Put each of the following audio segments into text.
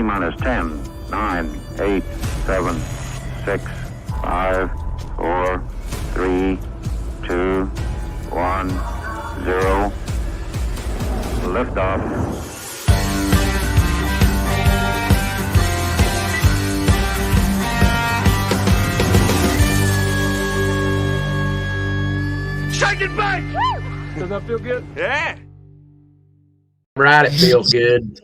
T-minus 10, 9, 8, 7, 6, 5, 4, 3, 2, 1, 0. Liftoff. Shake it back! Does that feel good? Yeah. Right, it feels good.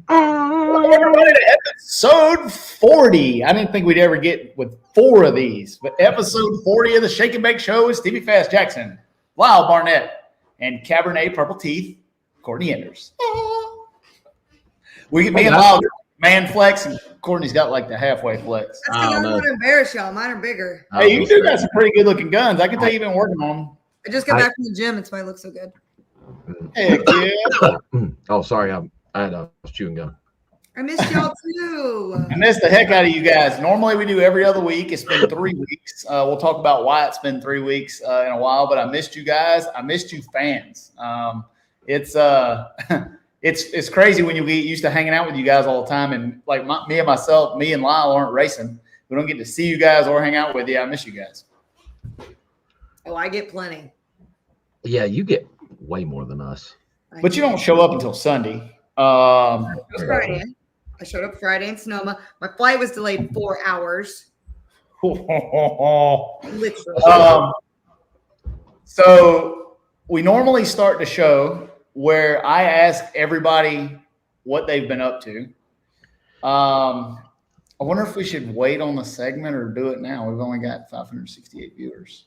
Welcome everybody to episode 40. I didn't think we'd ever get with 4 of these, but episode 40 of the Shake and Bake Show is Stevie Fast Jackson, Lyle Barnett, and Cabernet Purple Teeth, Courtney Enders. Me and Lyle man flex, and Courtney's got like the halfway flex. That's because I don't want to embarrass y'all. Mine are bigger. Hey, you do got some pretty good looking guns. I can tell you've been working on them. I just got back from the gym. That's why I look so good. Heck yeah. Oh, sorry. I was chewing gum. I missed y'all too. I missed the heck out of you guys. Normally we do every other week. It's been 3 weeks. We'll talk about why it's been 3 weeks in a while, but I missed you guys. I missed you fans. It's crazy when you get used to hanging out with you guys all the time. And like me and Lyle aren't racing. We don't get to see you guys or hang out with you. I miss you guys. Oh, I get plenty. Yeah, you get way more than us. But you don't show up until Sunday. Friday. I showed up Friday in Sonoma. My flight was delayed 4 hours. Literally. So we normally start the show where I ask everybody what they've been up to. I wonder if we should wait on the segment or do it now. We've only got 568 viewers.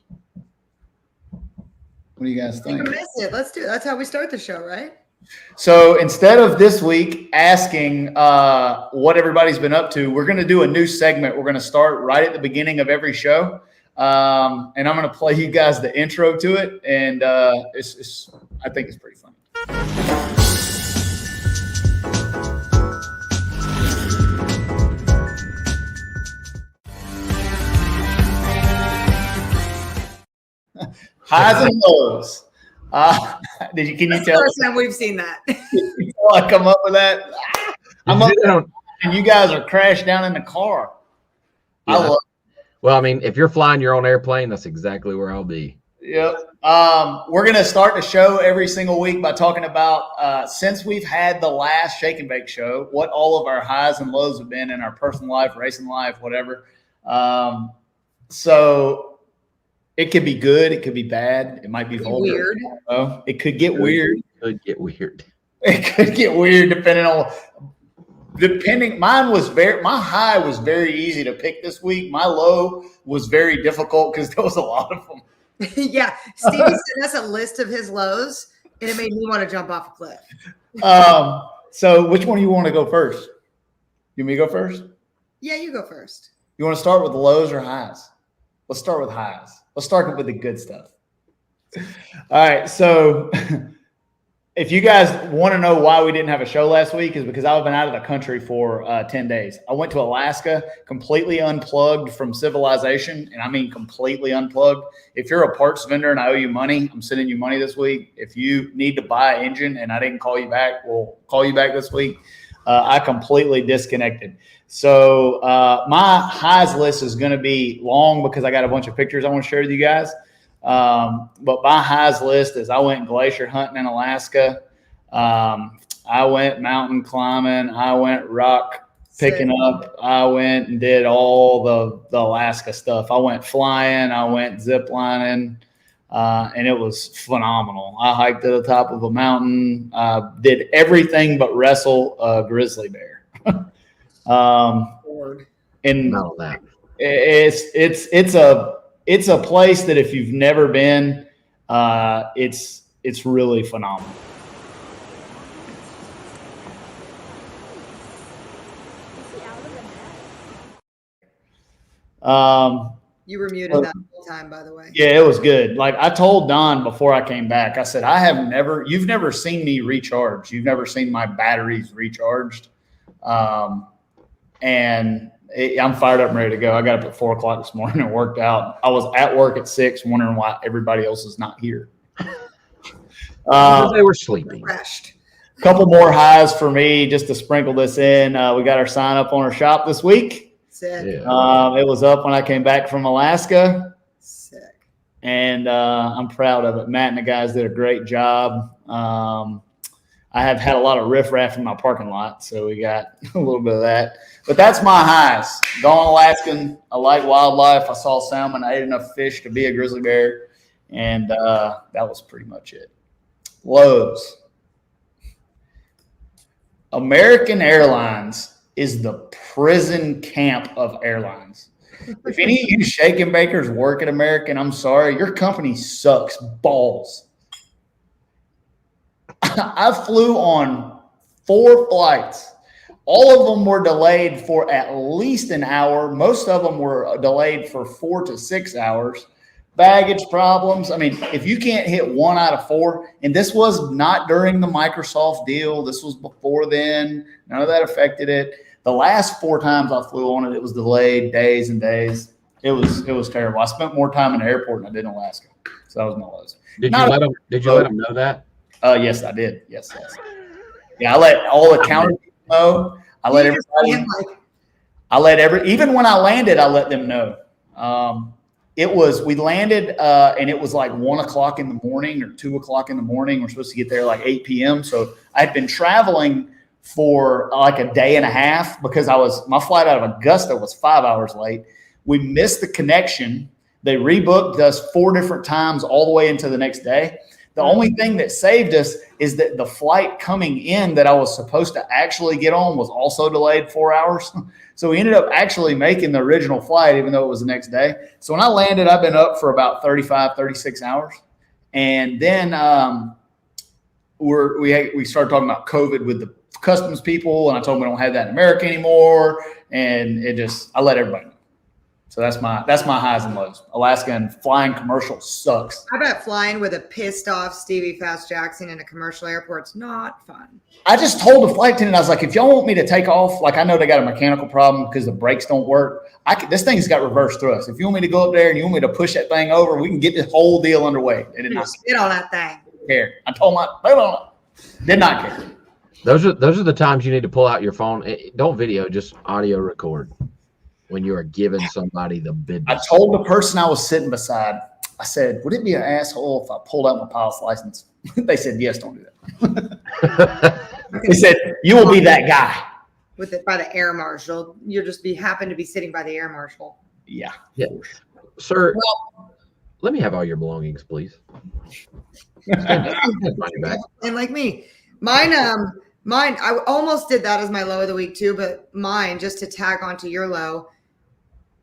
What do you guys think? Miss it. Let's do it. That's how we start the show, right? So instead of this week asking what everybody's been up to, we're going to do a new segment. We're going to start right at the beginning of every show. And I'm going to play you guys the intro to it. And I think it's pretty fun. Highs and lows. Can you That's tell? the first time we've seen that. I come up with that. I'm up there, and you guys are crashed down in the car. Yeah. I love it. Well, I mean, if you're flying your own airplane, that's exactly where I'll be. Yep. We're going to start the show every single week by talking about, since we've had the last Shake and Bake show, what all of our highs and lows have been in our personal life, racing life, whatever. So it could be good. It could be bad. It might be vulgar. Weird. It could get weird. It could get weird. It could get weird depending. My high was very easy to pick this week. My low was very difficult because there was a lot of them. Yeah. Stevie sent us a list of his lows, and it made me want to jump off a cliff. So which one do you want to go first? You want me to go first? Yeah, you go first. You want to start with the lows or highs? Let's start with highs. Let's start with the good stuff. All right. So if you guys want to know why we didn't have a show last week, is because I've been out of the country for 10 days. I went to Alaska, completely unplugged from civilization, and I mean completely unplugged. If you're a parts vendor and I owe you money, I'm sending you money this week. If you need to buy an engine and I didn't call you back, we'll call you back this week. I completely disconnected. So my highs list is going to be long because I got a bunch of pictures I want to share with you guys. But my highs list is I went glacier hunting in Alaska. I went mountain climbing. I went rock picking up. I went and did all the Alaska stuff. I went flying. I went zip lining. And it was phenomenal. I hiked to the top of a mountain, did everything but wrestle a grizzly bear. And Not that. it's a place that if you've never been, it's really phenomenal. You were muted that whole time, by the way. Yeah, it was good. Like I told Don before I came back, I said, you've never seen me recharge. You've never seen my batteries recharged. And I'm fired up and ready to go. I got up at 4 o'clock this morning and worked out. I was at work at 6 wondering why everybody else is not here. They were sleeping. Refreshed. Couple more highs for me just to sprinkle this in. We got our sign up on our shop this week. Sick. Yeah. It was up when I came back from Alaska. Sick. And I'm proud of it. Matt and the guys did a great job. I have had a lot of riffraff in my parking lot, so we got a little bit of that. But that's my highs. Gone Alaskan. I like wildlife. I saw salmon. I ate enough fish to be a grizzly bear. And that was pretty much it. Lows. American Airlines is the prison camp of airlines. If any of you shake and bakers work at American, I'm sorry, your company sucks balls. I flew on 4 flights. All of them were delayed for at least an hour. Most of them were delayed for 4 to 6 hours. Baggage problems. I mean, if you can't hit 1 out of 4, and this was not during the Microsoft deal, this was before then. None of that affected it. The last 4 times I flew on it, it was delayed days and days. It was terrible. I spent more time in the airport than I did in Alaska. So that was my lows. Did you let them know that? Yes, I did. Yes. Yeah, I let all the county people know. I let everybody. Even when I landed, I let them know. We landed and it was like 1 o'clock in the morning or 2 o'clock in the morning. We're supposed to get there like 8 p.m. So I'd been traveling for like a day and a half because my flight out of Augusta was 5 hours late. We missed the connection. They rebooked us 4 different times all the way into the next day. The only thing that saved us is that the flight coming in that I was supposed to actually get on was also delayed 4 hours. So we ended up actually making the original flight, even though it was the next day. So when I landed, I've been up for about 35, 36 hours. And then we started talking about COVID with the customs people. And I told them we don't have that in America anymore. And I let everybody know. So that's my highs and lows. Alaska and flying commercial sucks. How about flying with a pissed off Stevie Fast Jackson in a commercial airport's not fun. I just told the flight attendant, I was like, if y'all want me to take off, like I know they got a mechanical problem because the brakes don't work. This thing's got reverse thrust. If you want me to go up there and you want me to push that thing over, we can get this whole deal underway. They did not get on that thing. Care. I told did not care. Those are the times you need to pull out your phone. Don't video, just audio record. When you are giving somebody the business. I told the person I was sitting beside, I said, would it be an asshole if I pulled out my pilot's license? They said, yes, don't do that. They said, you will be that guy. With it by the air marshal. You'll just happen to be sitting by the air marshal. Yeah. Sir, let me have all your belongings, please. And like me. Mine, I almost did that as my low of the week too, but mine, just to tag onto your low,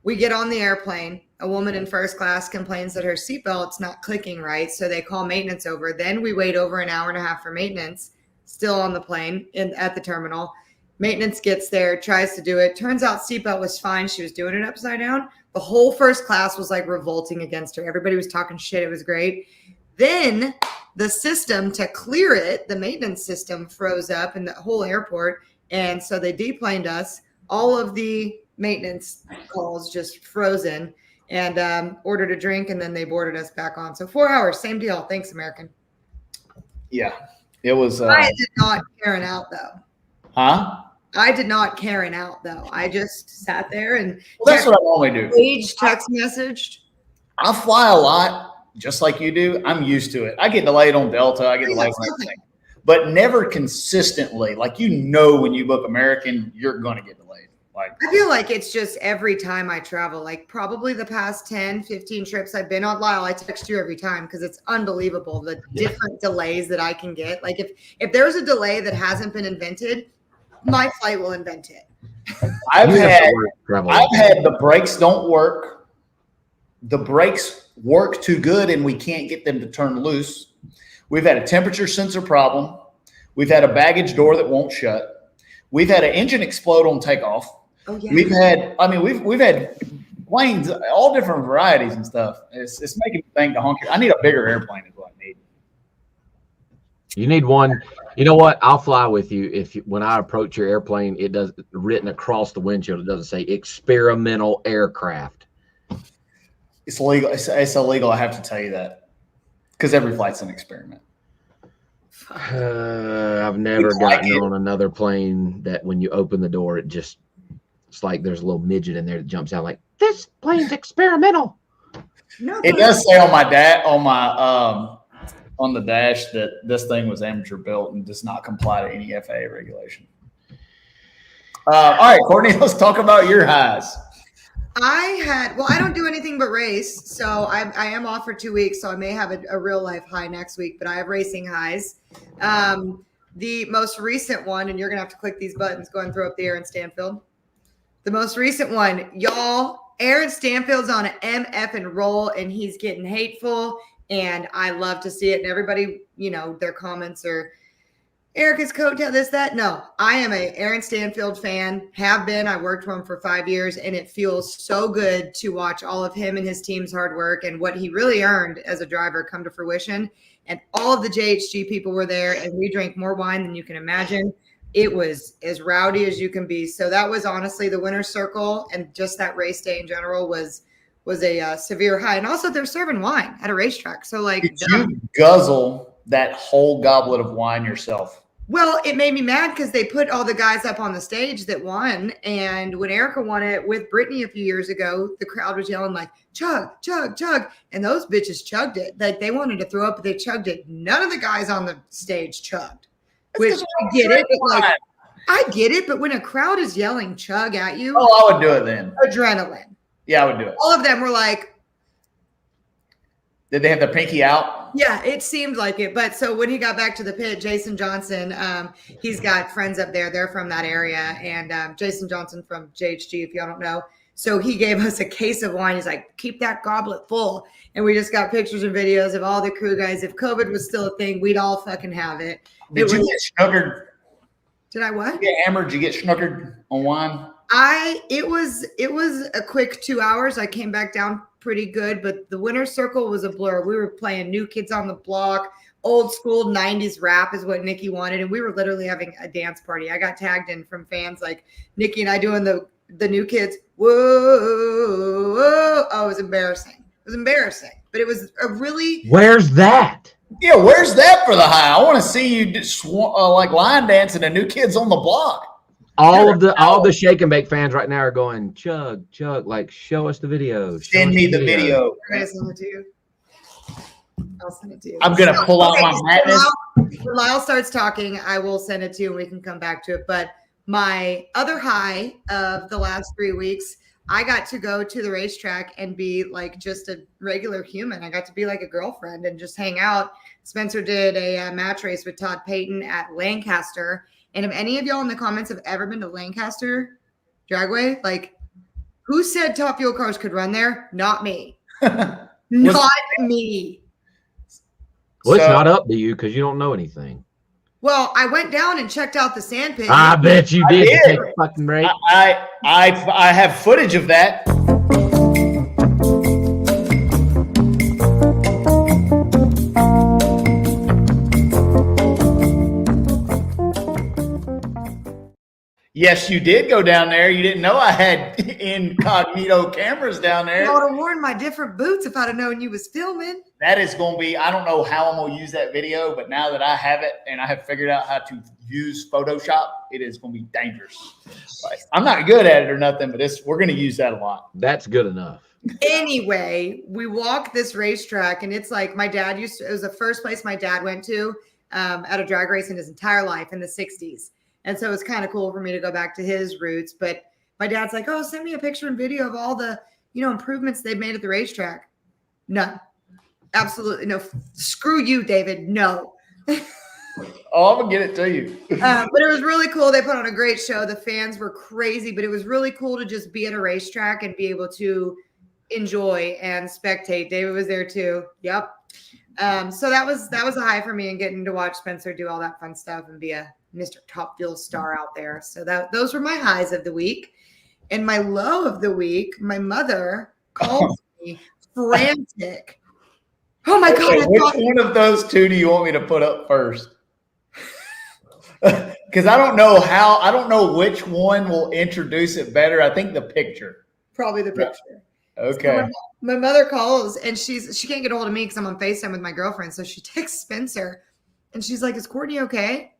we get on the airplane. A woman in first class complains that her seatbelt's not clicking right, so they call maintenance over. Then we wait over an hour and a half for maintenance, still on the plane at the terminal. Maintenance gets there, tries to do it. Turns out seatbelt was fine. She was doing it upside down. The whole first class was like revolting against her. Everybody was talking shit. It was great. Then the system to clear it, the maintenance system froze up in the whole airport. And so they deplaned us. All of the maintenance calls just frozen, and ordered a drink, and then they boarded us back on. So 4 hours, same deal. Thanks, American. Yeah, it was. I did not Karen out though. Huh? I did not Karen out though. I just sat there and that's what I normally do. Text messaged. I fly a lot, just like you do. I'm used to it. I get delayed on Delta. I get delayed on everything, but never consistently. Like, when you book American, you're going to get delayed. Like, I feel like it's just every time I travel, like probably the past 10, 15 trips I've been on, Lyle, I text you every time because it's unbelievable the different delays that I can get. Like if there's a delay that hasn't been invented, my flight will invent it. I've had the brakes don't work. The brakes work too good and we can't get them to turn loose. We've had a temperature sensor problem. We've had a baggage door that won't shut. We've had an engine explode on takeoff. Oh, yeah. We've had planes, all different varieties and stuff. It's making me think the honker. I need a bigger airplane is what I need. You need one. You know what? I'll fly with you when I approach your airplane, it does written across the windshield. It doesn't say experimental aircraft. It's illegal. It's illegal. I have to tell you that because every flight's an experiment. I've never gotten on another plane that when you open the door, it's like there's a little midget in there that jumps out like, this plane's experimental. No, It does say on on the dash that this thing was amateur built and does not comply to any FAA regulation. All right, Courtney, let's talk about your highs. I don't do anything but race. So I am off for 2 weeks. So I may have a real life high next week, but I have racing highs. The most recent one, and you're going to have to click these buttons going through up the Aaron Stanfield. The most recent one, y'all, Aaron Stanfield's on an MF and roll, and he's getting hateful. And I love to see it. And everybody, their comments are, Erica's coattail, this, that. No, I am a Aaron Stanfield fan, have been. I worked for him for 5 years, and it feels so good to watch all of him and his team's hard work and what he really earned as a driver come to fruition. And all of the JHG people were there, and we drank more wine than you can imagine. It was as rowdy as you can be. So that was honestly the winner's circle, and just that race day in general was a severe high. And also they're serving wine at a racetrack. So did you guzzle that whole goblet of wine yourself? Well, it made me mad because they put all the guys up on the stage that won. And when Erica won it with Brittany a few years ago, the crowd was yelling like, chug, chug, chug. And those bitches chugged it. Like they wanted to throw up, but they chugged it. None of the guys on the stage chugged. Which I get it. But I get it. But when a crowd is yelling chug at you. Oh, I would do it then. Adrenaline. Yeah, I would do it. All of them were like. Did they have their pinky out? Yeah, it seemed like it. But so when he got back to the pit, Jason Johnson, he's got friends up there. They're from that area. And Jason Johnson from JHG, if y'all don't know. So he gave us a case of wine. He's like, keep that goblet full. And we just got pictures and videos of all the crew guys. If COVID was still a thing, we'd all fucking have it. Did you get snookered? Did I what? Did you get hammered? Did you get snookered on wine? It was a quick 2 hours. I came back down pretty good, but the winner's circle was a blur. We were playing New Kids on the Block, old school 90s rap is what Nikki wanted, and we were literally having a dance party. I got tagged in from fans like Nikki and I doing the New Kids. Whoa, whoa. Oh, it was embarrassing. It was embarrassing, but it was a really. Where's that? Yeah, where's that for the high? I want to see you like line dancing to New Kids on the Block. All the Shake and Bake fans right now are going chug chug. Like, show us the video. Send me the video. I'm gonna send it to you. I'll send it to you. I'm gonna pull out my madness. When Lyle starts talking, I will send it to you, and we can come back to it. But my other high of the last 3 weeks, I got to go to the racetrack and be like just a regular human. I got to be like a girlfriend and just hang out. Spencer did a match race with Todd Payton at Lancaster. And if any of y'all in the comments have ever been to Lancaster Dragway, like who said Top Fuel cars could run there? Not me. Not me. Well, it's not up to you because you don't know anything. Well, I went down and checked out the sand pit. I bet you did. You take a fucking break. I have footage of that. Yes, you did go down there. You didn't know I had incognito cameras down there. I would have worn my different boots if I'd have known you was filming. That is going to be, I don't know how I'm going to use that video, but now that I have it and I have figured out how to use Photoshop, it is going to be dangerous. Like, I'm not good at it or nothing, but we're going to use that a lot. That's good enough. Anyway, we walk this racetrack, and it's like my dad it was the first place my dad went to at a drag race in his entire life in the 60s. And so it's kind of cool for me to go back to his roots. But my dad's like, oh, send me a picture and video of all the, improvements they've made at the racetrack. None. Absolutely no. Screw you, David. No. Oh, I'm going to get it to you. But it was really cool. They put on a great show. The fans were crazy, but it was really cool to just be at a racetrack and be able to enjoy and spectate. David was there too. Yep. So that was a high for me, and getting to watch Spencer do all that fun stuff and be a Mr. Top Fuel star out there. So those were my highs of the week. And my low of the week, my mother called me frantic. Oh my God. Which one of those two do you want me to put up first? Because I don't know which one will introduce it better. I think the picture. Probably the picture. Okay. So my mother calls, and she can't get a hold of me because I'm on FaceTime with my girlfriend. So she texts Spencer And she's like, is Courtney okay?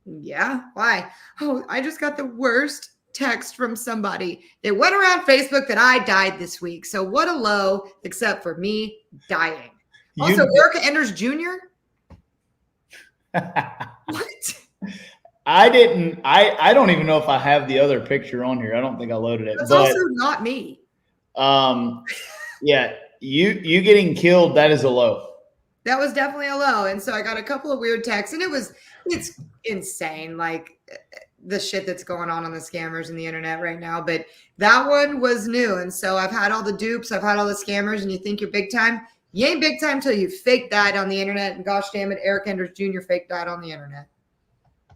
Yeah. Why? Oh, I just got the worst text from somebody. It went around Facebook that I died this week. So what a low, except for me dying. Also, Erica Enders Jr. What? I don't even know if I have the other picture on here. I don't think I loaded it. That's also not me. Yeah, you getting killed, that is a low. That was definitely a low. And so I got a couple of weird texts, and it's insane, like the shit that's going on the scammers and the internet right now. But that one was new. And so I've had all the dupes, I've had all the scammers, and you think you're big time. You ain't big time till you fake died on the internet. And gosh damn it, Eric Enders Jr. fake died on the internet.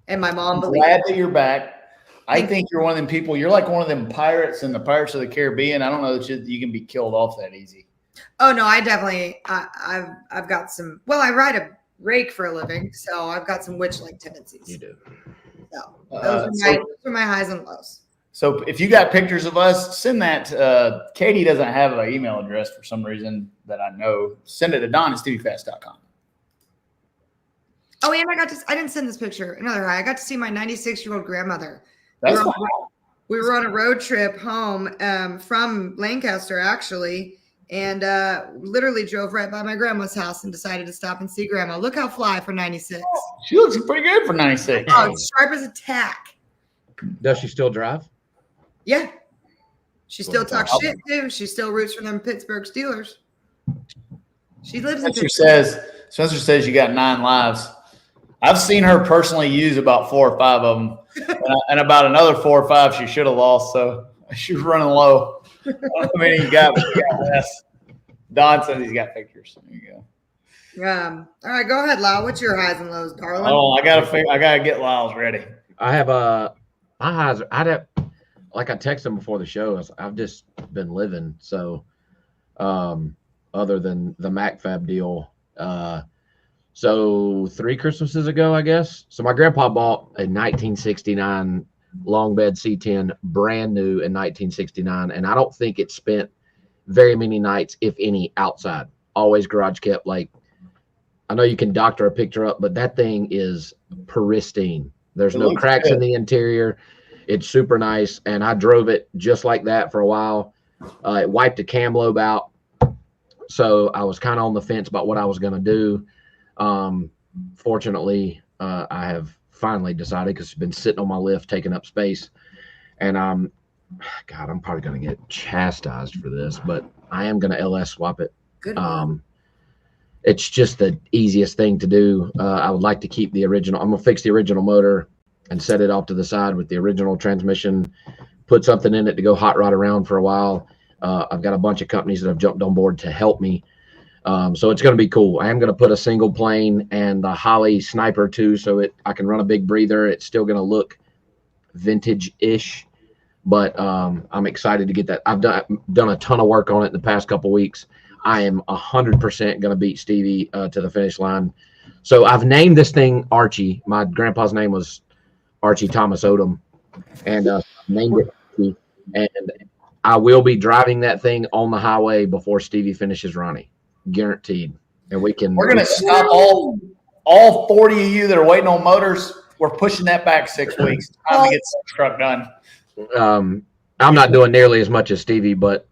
And my mom believed glad that you're back. I think you're one of them people. You're like one of them pirates in the Pirates of the Caribbean. I don't know that you can be killed off that easy. Oh no, I definitely. I've got some. Well, I ride a rake for a living, so I've got some witch-like tendencies. You do. So those are my highs and lows. So if you got pictures of us, send that. Katie doesn't have an email address for some reason that I know. Send it to don@steviefast.com. Oh, and I didn't send this picture. Another high. I got to see my 96-year-old grandmother. That's we were on a road trip home from Lancaster, actually, and literally drove right by my grandma's house and decided to stop and see grandma. Look how fly for 96. She looks pretty good for 96. Oh, it's sharp as a tack. Does she still drive? Yeah. She still talks shit, too. She still roots for them Pittsburgh Steelers. She lives in Pittsburgh. Spencer says you got 9 lives. I've seen her personally use about 4 or 5 of them, and about another 4 or 5 she should have lost. So she's running low. I mean, he got less. Don says he's got pictures. There you go. All right, go ahead, Lyle. What's your highs and lows, darling? Oh, I gotta get Lyle's ready. I have my highs. Like I texted him before the show. I've just been living. So, other than the MacFab deal, so 3 Christmases ago, I guess. So my grandpa bought a 1969 long bed C10, brand new in 1969, and I don't think it spent very many nights, if any, outside. Always garage kept. Like, I know you can doctor a picture up, but that thing is pristine. There's no cracks in the interior. It's super nice, and I drove it just like that for a while. It wiped a cam lobe out, so I was kind of on the fence about what I was going to do. Fortunately, I have finally decided, because it's been sitting on my lift taking up space, and I'm probably going to get chastised for this, but I am going to LS swap it. Good. It's just the easiest thing to do. I would like to keep the original. I'm going to fix the original motor and set it off to the side with the original transmission, put something in it to go hot rod around for a while. I've got a bunch of companies that have jumped on board to help me. So it's going to be cool. I am going to put a single plane and the Holly Sniper too, so I can run a big breather. It's still going to look vintage-ish, but I'm excited to get that. I've done a ton of work on it in the past couple weeks. I am 100% going to beat Stevie to the finish line. So I've named this thing Archie. My grandpa's name was Archie Thomas Odom, and named it Archie. And I will be driving that thing on the highway before Stevie finishes Ronnie. Guaranteed. And we're going to stop all 40 of you that are waiting on motors. We're pushing that back 6 weeks. Time to get the truck done. I'm not doing nearly as much as Stevie, but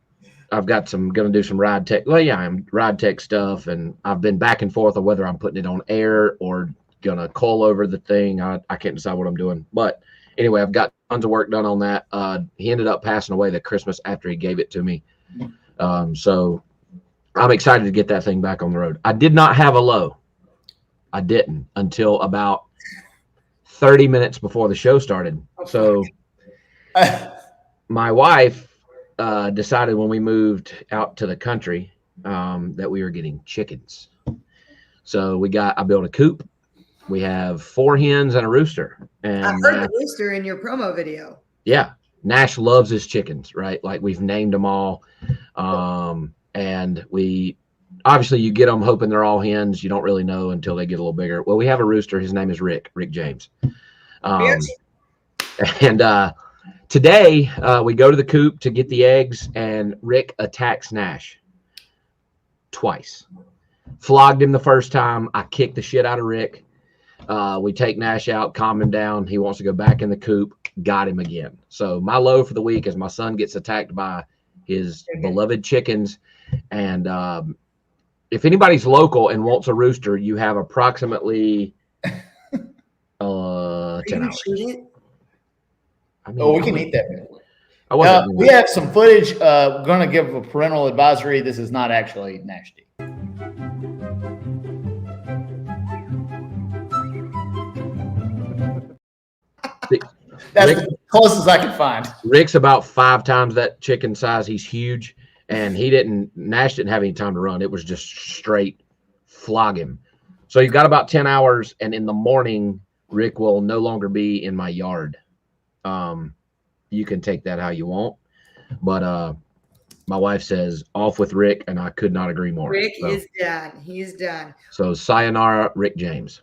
I've got going to do some ride tech. Well, yeah, I'm ride tech stuff, and I've been back and forth on whether I'm putting it on air or going to coil over the thing. I can't decide what I'm doing. But anyway, I've got tons of work done on that. He ended up passing away the Christmas after he gave it to me. So I'm excited to get that thing back on the road. I did not have a low. I didn't until about 30 minutes before the show started. So my wife decided when we moved out to the country that we were getting chickens. So I built a coop. We have 4 hens and a rooster. And I heard the rooster in your promo video. Yeah. Nash loves his chickens, right? Like, we've named them all. And obviously you get them hoping they're all hens. You don't really know until they get a little bigger. Well, we have a rooster. His name is Rick James. And today we go to the coop to get the eggs, and Rick attacks Nash twice. Flogged him the first time. I kicked the shit out of Rick. We take Nash out, calm him down. He wants to go back in the coop. Got him again. So my low for the week is my son gets attacked by his beloved chickens. And if anybody's local and wants a rooster, you have approximately 10 hours. I mean, we can eat that. We have some footage. Going to give a parental advisory. This is not actually nasty. That's the closest I can find. Rick's about 5 times that chicken size. He's huge, and Nash didn't have any time to run. It was just straight flog him. So you've got about 10 hours, and in the morning, Rick will no longer be in my yard. You can take that how you want, but my wife says off with Rick, and I could not agree more. Rick is done. He's done. So sayonara, Rick James.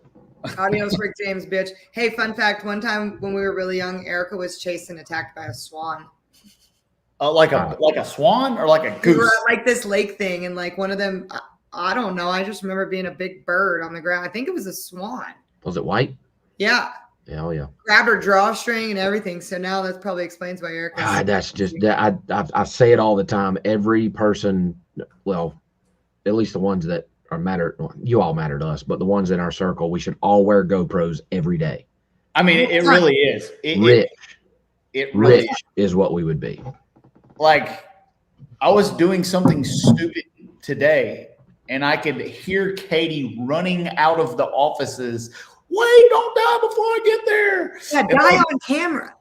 Adios, Rick James, bitch. Hey, fun fact. One time when we were really young, Erica was chased and attacked by a swan. Like a swan or like a goose? We were at like this lake thing, and like one of them, I don't know. I just remember being a big bird on the ground. I think it was a swan. Was it white? Yeah. Oh yeah. Grabbed her drawstring and everything. So now that probably explains why Erica. That's just I say it all the time. Every person, well, at least the ones that are matter, you all matter to us, but the ones in our circle, we should all wear GoPros every day. I mean, it really is. It really is what we would be. Like, I was doing something stupid today, and I could hear Katie running out of the offices. Wait, don't die before I get there. Yeah, die on camera.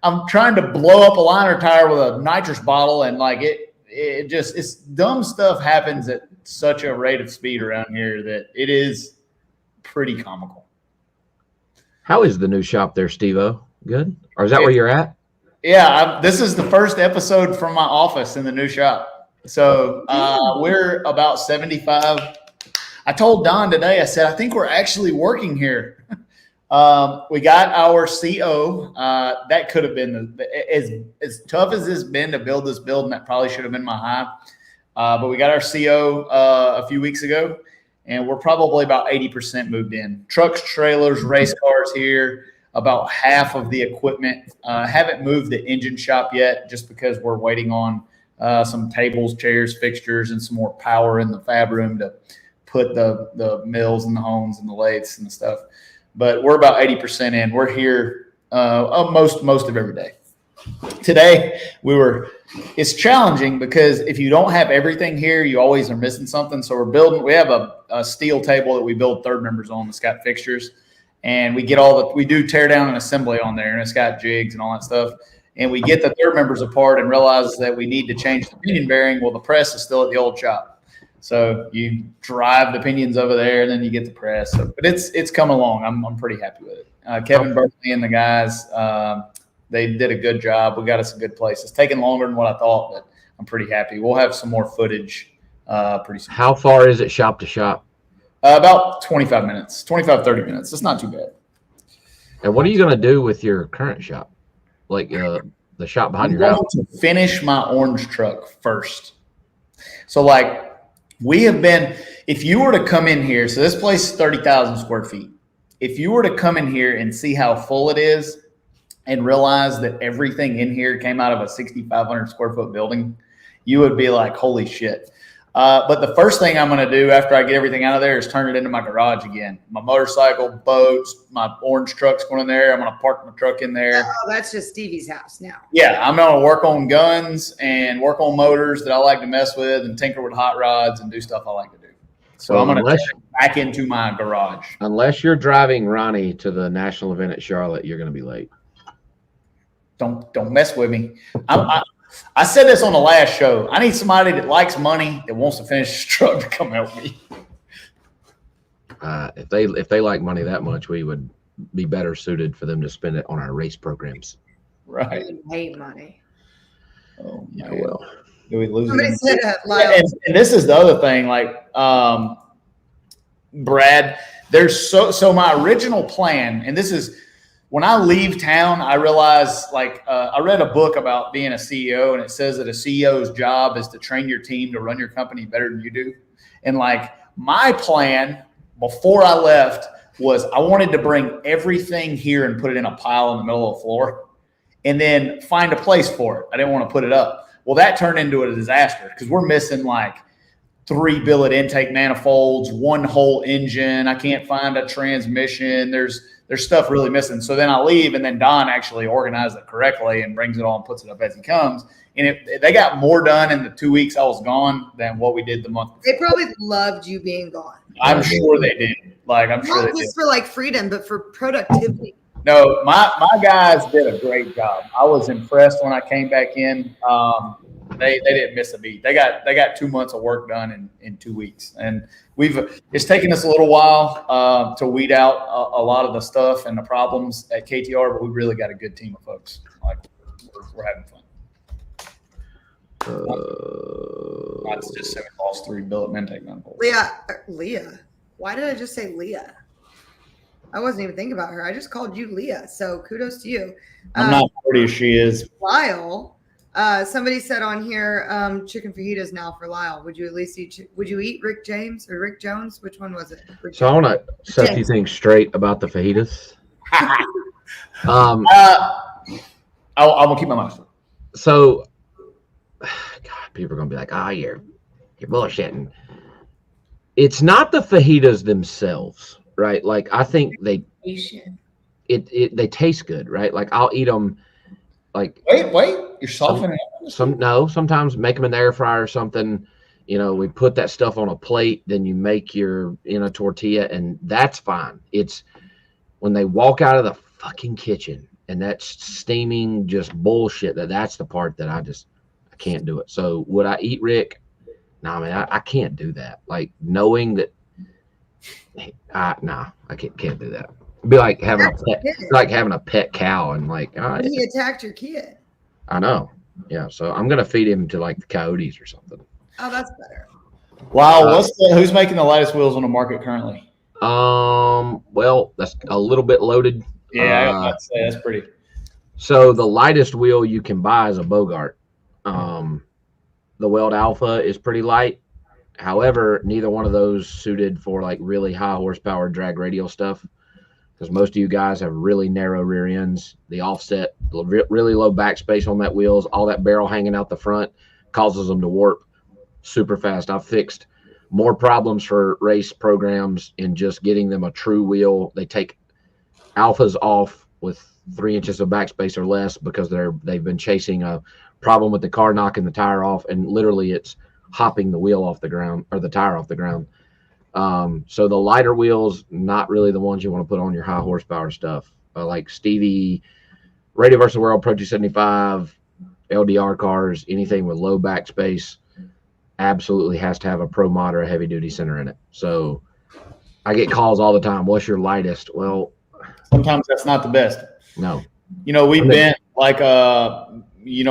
I'm trying to blow up a liner tire with a nitrous bottle, and like it's dumb stuff happens at such a rate of speed around here that it is pretty comical. How is the new shop there, Steve-O? Good? Or is that where you're at? Yeah, this is the first episode from my office in the new shop. So we're about 75. I told Don today, I said, I think we're actually working here. We got our CO. That could have been as tough as it's been to build this building. That probably should have been my high. But we got our CO a few weeks ago, and we're probably about 80% moved in. Trucks, trailers, race cars here. About half of the equipment. Haven't moved the engine shop yet, just because we're waiting on some tables, chairs, fixtures, and some more power in the fab room to put the mills and the hones and the lathes and the stuff. But we're about 80% in. We're here most of every day. Today it's challenging because if you don't have everything here, you always are missing something. So we have a steel table that we build third members on that's got fixtures, and we get we do tear down and assembly on there, and it's got jigs and all that stuff. And we get the third members apart and realize that we need to change the pinion bearing. Well, the press is still at the old shop. So you drive the pinions over there, and then you get the press. So, but it's come along. I'm pretty happy with it. Kevin Berkeley and the guys, they did a good job. We got us a good place. It's taken longer than what I thought, but I'm pretty happy. We'll have some more footage pretty soon. How far is it shop to shop? About 25 minutes, 25, 30 minutes. It's not too bad. And what are you going to do with your current shop? Like the shop behind your house? I'm going to finish my orange truck first. So like, we have been, if you were to come in here, so this place is 30,000 square feet. If you were to come in here and see how full it is and realize that everything in here came out of a 6,500 square foot building, you would be like, holy shit. But the first thing I'm going to do after I get everything out of there is turn it into my garage again. My motorcycle, boats, my orange truck's going in there. I'm going to park my truck in there. Oh, that's just Stevie's house now. Yeah, I'm going to work on guns and work on motors that I like to mess with and tinker with hot rods and do stuff I like to do. So I'm going to turn it back into my garage. Unless you're driving Ronnie to the national event at Charlotte, you're going to be late. Don't mess with me. I said this on the last show. I need somebody that likes money, that wants to finish his truck, to come help me. If they like money that much, we would be better suited for them to spend it on our race programs. Right. I hate money. Oh, yeah, well. Do we lose Somebody it? said And this is the other thing, like, Brad, there's so my original plan, and this is, when I leave town, I realize, like, I read a book about being a CEO, and it says that a CEO's job is to train your team to run your company better than you do. And like, my plan before I left was I wanted to bring everything here and put it in a pile in the middle of the floor and then find a place for it. I didn't want to put it up. Well, that turned into a disaster because we're missing like 3 billet intake manifolds, 1 whole engine. I can't find a transmission. There's stuff really missing. So then I leave, and then Don actually organizes it correctly and brings it all and puts it up as he comes. And they got more done in the 2 weeks I was gone than what we did the month before. They probably loved you being gone. I'm sure they did. I'm sure not just for like freedom, but for productivity. No, my guys did a great job. I was impressed when I came back in. They didn't miss a beat. They got 2 months of work done in 2 weeks, and it's taken us a little while to weed out a lot of the stuff and the problems at KTR, but we really got a good team of folks. Like we're having fun. That's just saying lost 3 billet intake manifolds. Leah. Why did I just say Leah? I wasn't even thinking about her. I just called you Leah. So kudos to you. I'm not pretty as she is. Lyle. Somebody said on here, chicken fajitas now for Lyle. Would you at least would you eat Rick James or Rick Jones? Which one was it? So I want to set you things straight about the fajitas. I'm gonna keep my mouth shut. So, God, people are gonna be like, you're bullshitting. It's not the fajitas themselves, right? Like I think they taste good, right? Like I'll eat them. Like wait, you're softening it. Sometimes make them in the air fryer or something. We put that stuff on a plate, then you make your tortilla, and that's fine. It's when they walk out of the fucking kitchen and that's steaming just bullshit. That's the part that I can't do it. So would I eat Rick? No, man, I can't do that. Like knowing that, I can't do that. It'd be like having a pet cow and like he attacked your kid. I know. Yeah, so I'm gonna feed him to like the coyotes or something. Oh, that's better. Wow, who's making the lightest wheels on the market currently? Well, that's a little bit loaded. Yeah, I'd say that's pretty. So the lightest wheel you can buy is a Bogart. The Weld Alpha is pretty light. However, neither one of those suited for like really high horsepower drag radial stuff, because most of you guys have really narrow rear ends. The offset, really low backspace on that wheels, all that barrel hanging out the front causes them to warp super fast. I've fixed more problems for race programs in just getting them a true wheel. They take Alphas off with 3 inches of backspace or less because they've been chasing a problem with the car knocking the tire off, and literally it's hopping the wheel off the ground or the tire off the ground. So the lighter wheels, not really the ones you want to put on your high horsepower stuff. Like Stevie, Radio vs. World, Pro 275, LDR cars, anything with low backspace absolutely has to have a Pro Mod or a heavy duty center in it. So I get calls all the time. What's your lightest? Well, sometimes that's not the best. No. We've been like, we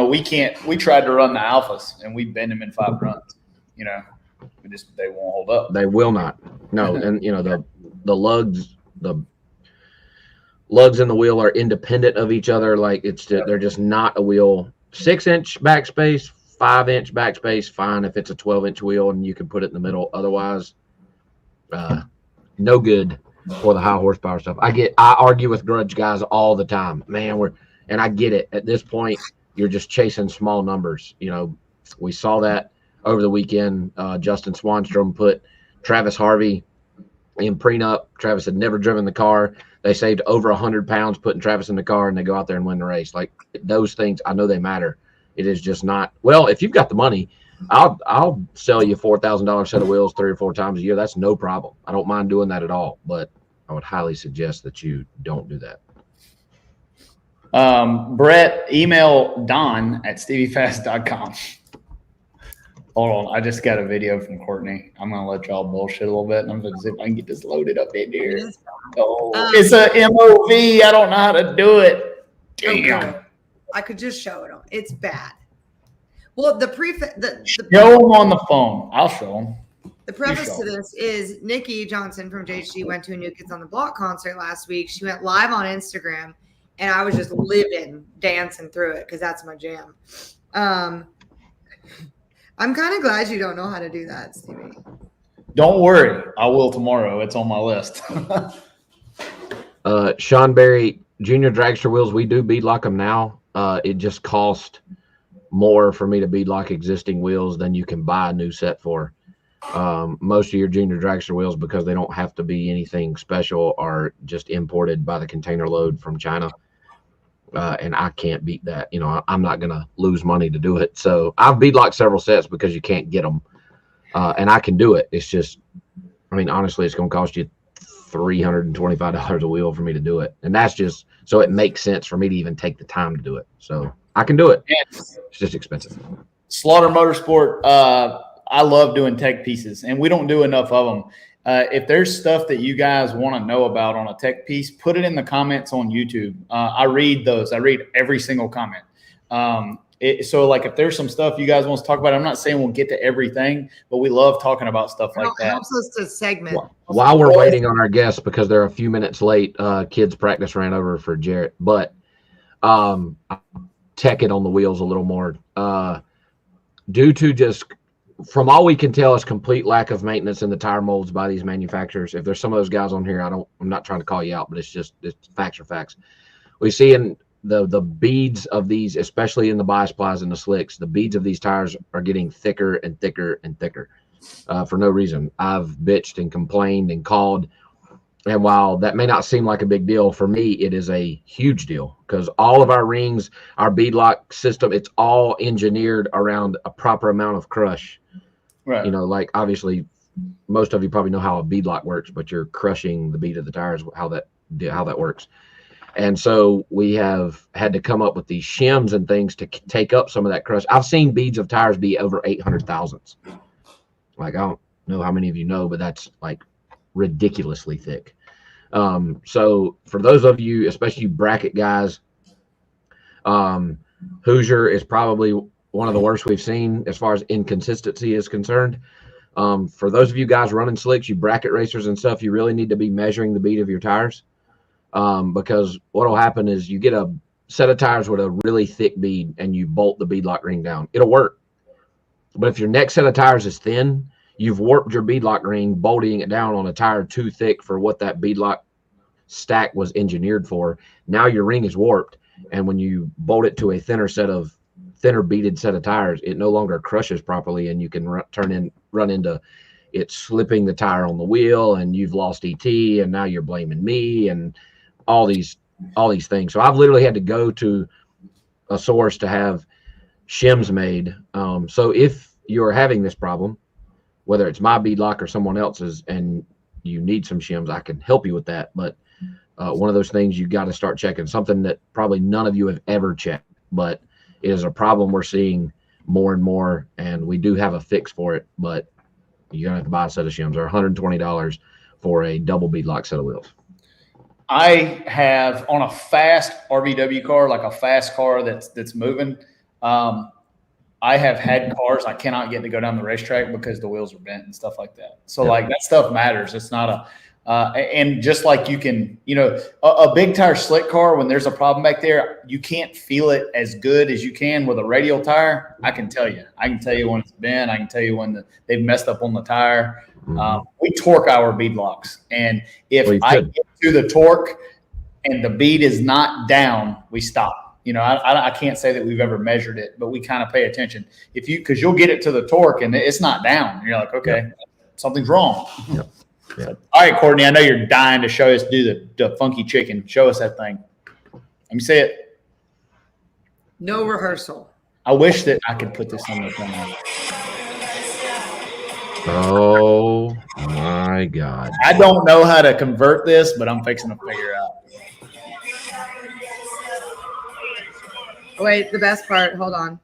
tried to run the Alphas and we bend them in 5 runs, they won't hold up. They will not. No. And the lugs in the wheel are independent of each other. Like they're just not a wheel. 6-inch backspace, 5-inch backspace, fine if it's a 12-inch wheel and you can put it in the middle. Otherwise, no good for the high horsepower stuff. I argue with grudge guys all the time, man. And I get it. At this point, you're just chasing small numbers. We saw that over the weekend. Justin Swanstrom put Travis Harvey in prenup. Travis had never driven the car. They saved over 100 pounds putting Travis in the car, and they go out there and win the race. Like those things, I know they matter. It is just not. Well, if you've got the money, I'll sell you a $4,000 set of wheels 3 or 4 times a year. That's no problem. I don't mind doing that at all. But I would highly suggest that you don't do that. Brett, email Don at steviefast.com. Hold on. I just got a video from Courtney. I'm going to let y'all bullshit a little bit, and I'm going to see if I can get this loaded up in here. It's a MOV. I don't know how to do it. Damn. Okay. I could just show it on. It's bad. Well, the show them on the phone. I'll show them. The preface to this is Nikki Johnson from JHG went to a New Kids on the Block concert last week. She went live on Instagram, and I was just dancing through it because that's my jam. I'm kind of glad you don't know how to do that, Stevie. Don't worry. I will tomorrow. It's on my list. Sean Berry, junior dragster wheels, we do beadlock them now. It just cost more for me to beadlock existing wheels than you can buy a new set for. Most of your junior dragster wheels, because they don't have to be anything special, are just imported by the container load from China. And I can't beat that. You know, I'm not going to lose money to do it. So I've beadlocked several sets because you can't get them. And I can do it. It's just, I mean, honestly, it's going to cost you $325 a wheel for me to do it. And that's just, so it makes sense for me to even take the time to do it. So I can do it. It's just expensive. Slaughter Motorsport, I love doing tech pieces, and we don't do enough of them. If there's stuff that you guys want to know about on a tech piece, put it in the comments on YouTube. I read those. I read every single comment. So like if there's some stuff you guys want to talk about, I'm not saying we'll get to everything, but we love talking about stuff like that. It helps us to segment. While we're waiting on our guests, because they're a few minutes late, kids practice ran over for Jarrett, but tech it on the wheels a little more. Due to just, from all we can tell, is complete lack of maintenance in the tire molds by these manufacturers. If there's some of those guys on here, I'm not trying to call you out, but it's facts are facts. We see in the beads of these, especially in the bias plies and the slicks, the beads of these tires are getting thicker and thicker and thicker for no reason. I've bitched and complained and called. And while that may not seem like a big deal, for me, it is a huge deal, because all of our rings, our beadlock system, it's all engineered around a proper amount of crush. Right. You know, like obviously most of you probably know how a beadlock works, but you're crushing the bead of the tires, how that works. And so we have had to come up with these shims and things to take up some of that crush. I've seen beads of tires be over 800 thousandths. Like, I don't know how many of you know, but that's like ridiculously thick. So for those of you, especially you bracket guys, Hoosier is probably one of the worst we've seen as far as inconsistency is concerned. For those of you guys running slicks, you bracket racers and stuff, you really need to be measuring the bead of your tires. Because what will happen is you get a set of tires with a really thick bead and you bolt the beadlock ring down. It'll work. But if your next set of tires is thin, you've warped your beadlock ring, bolting it down on a tire too thick for what that beadlock stack was engineered for. Now your ring is warped, and when you bolt it to a thinner beaded set of tires, it no longer crushes properly, and you can run into it slipping the tire on the wheel, and you've lost ET, and now you're blaming me, and all these things. So I've literally had to go to a source to have shims made. So if you're having this problem, whether it's my beadlock or someone else's, and you need some shims, I can help you with that. But one of those things you got to start checking, something that probably none of you have ever checked, but it is a problem we're seeing more and more, and we do have a fix for it, but you're going to have to buy a set of shims. They're $120 for a double beadlock set of wheels. I have on a fast RVW car, like a fast car that's moving. I have had cars I cannot get to go down the racetrack because the wheels are bent and stuff like that. So like that stuff matters. It's not and just like you can, a big tire slick car, when there's a problem back there, you can't feel it as good as you can with a radial tire. I can tell you when it's bent. I can tell you when they've messed up on the tire. We torque our beadlocks, and if I get to the torque and the bead is not down, we stop. I can't say that we've ever measured it, but we kind of pay attention. Because you'll get it to the torque and it's not down. And you're like, okay, something's wrong. Yep. All right, Courtney, I know you're dying to show us, do the funky chicken. Show us that thing. Let me see it. No rehearsal. I wish that I could put this on the thing. Oh my God. I don't know how to convert this, but I'm fixing to figure it out. Wait, the best part. Hold on.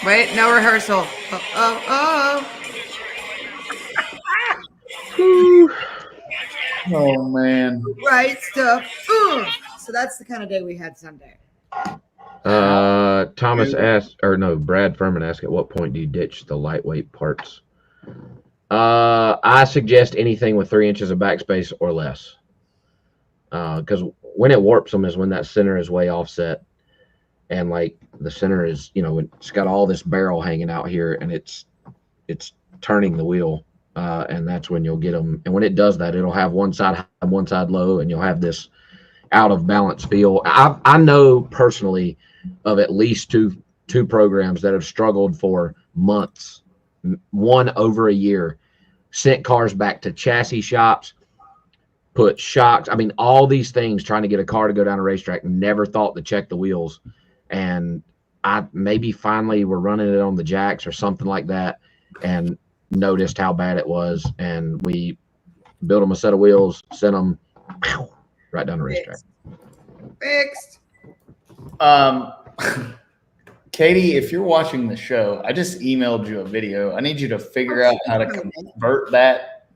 Wait, no rehearsal. Oh man. Right stuff. So that's the kind of day we had Sunday. Thomas asked, Brad Furman asked, at what point do you ditch the lightweight parts? I suggest anything with 3 inches of backspace or less. Because when it warps them is when that center is way offset. And like the center is, it's got all this barrel hanging out here, and it's turning the wheel, and that's when you'll get them. And when it does that, it'll have one side high, one side low, and you'll have this out of balance feel. I know personally of at least two programs that have struggled for months, one over a year, sent cars back to chassis shops, put shocks. I mean, all these things trying to get a car to go down a racetrack, never thought to check the wheels. And I maybe finally were running it on the jacks or something like that and noticed how bad it was. And we built them a set of wheels, sent them right down the racetrack. Fixed. Katie, if you're watching the show, I just emailed you a video. I need you to figure out how to convert that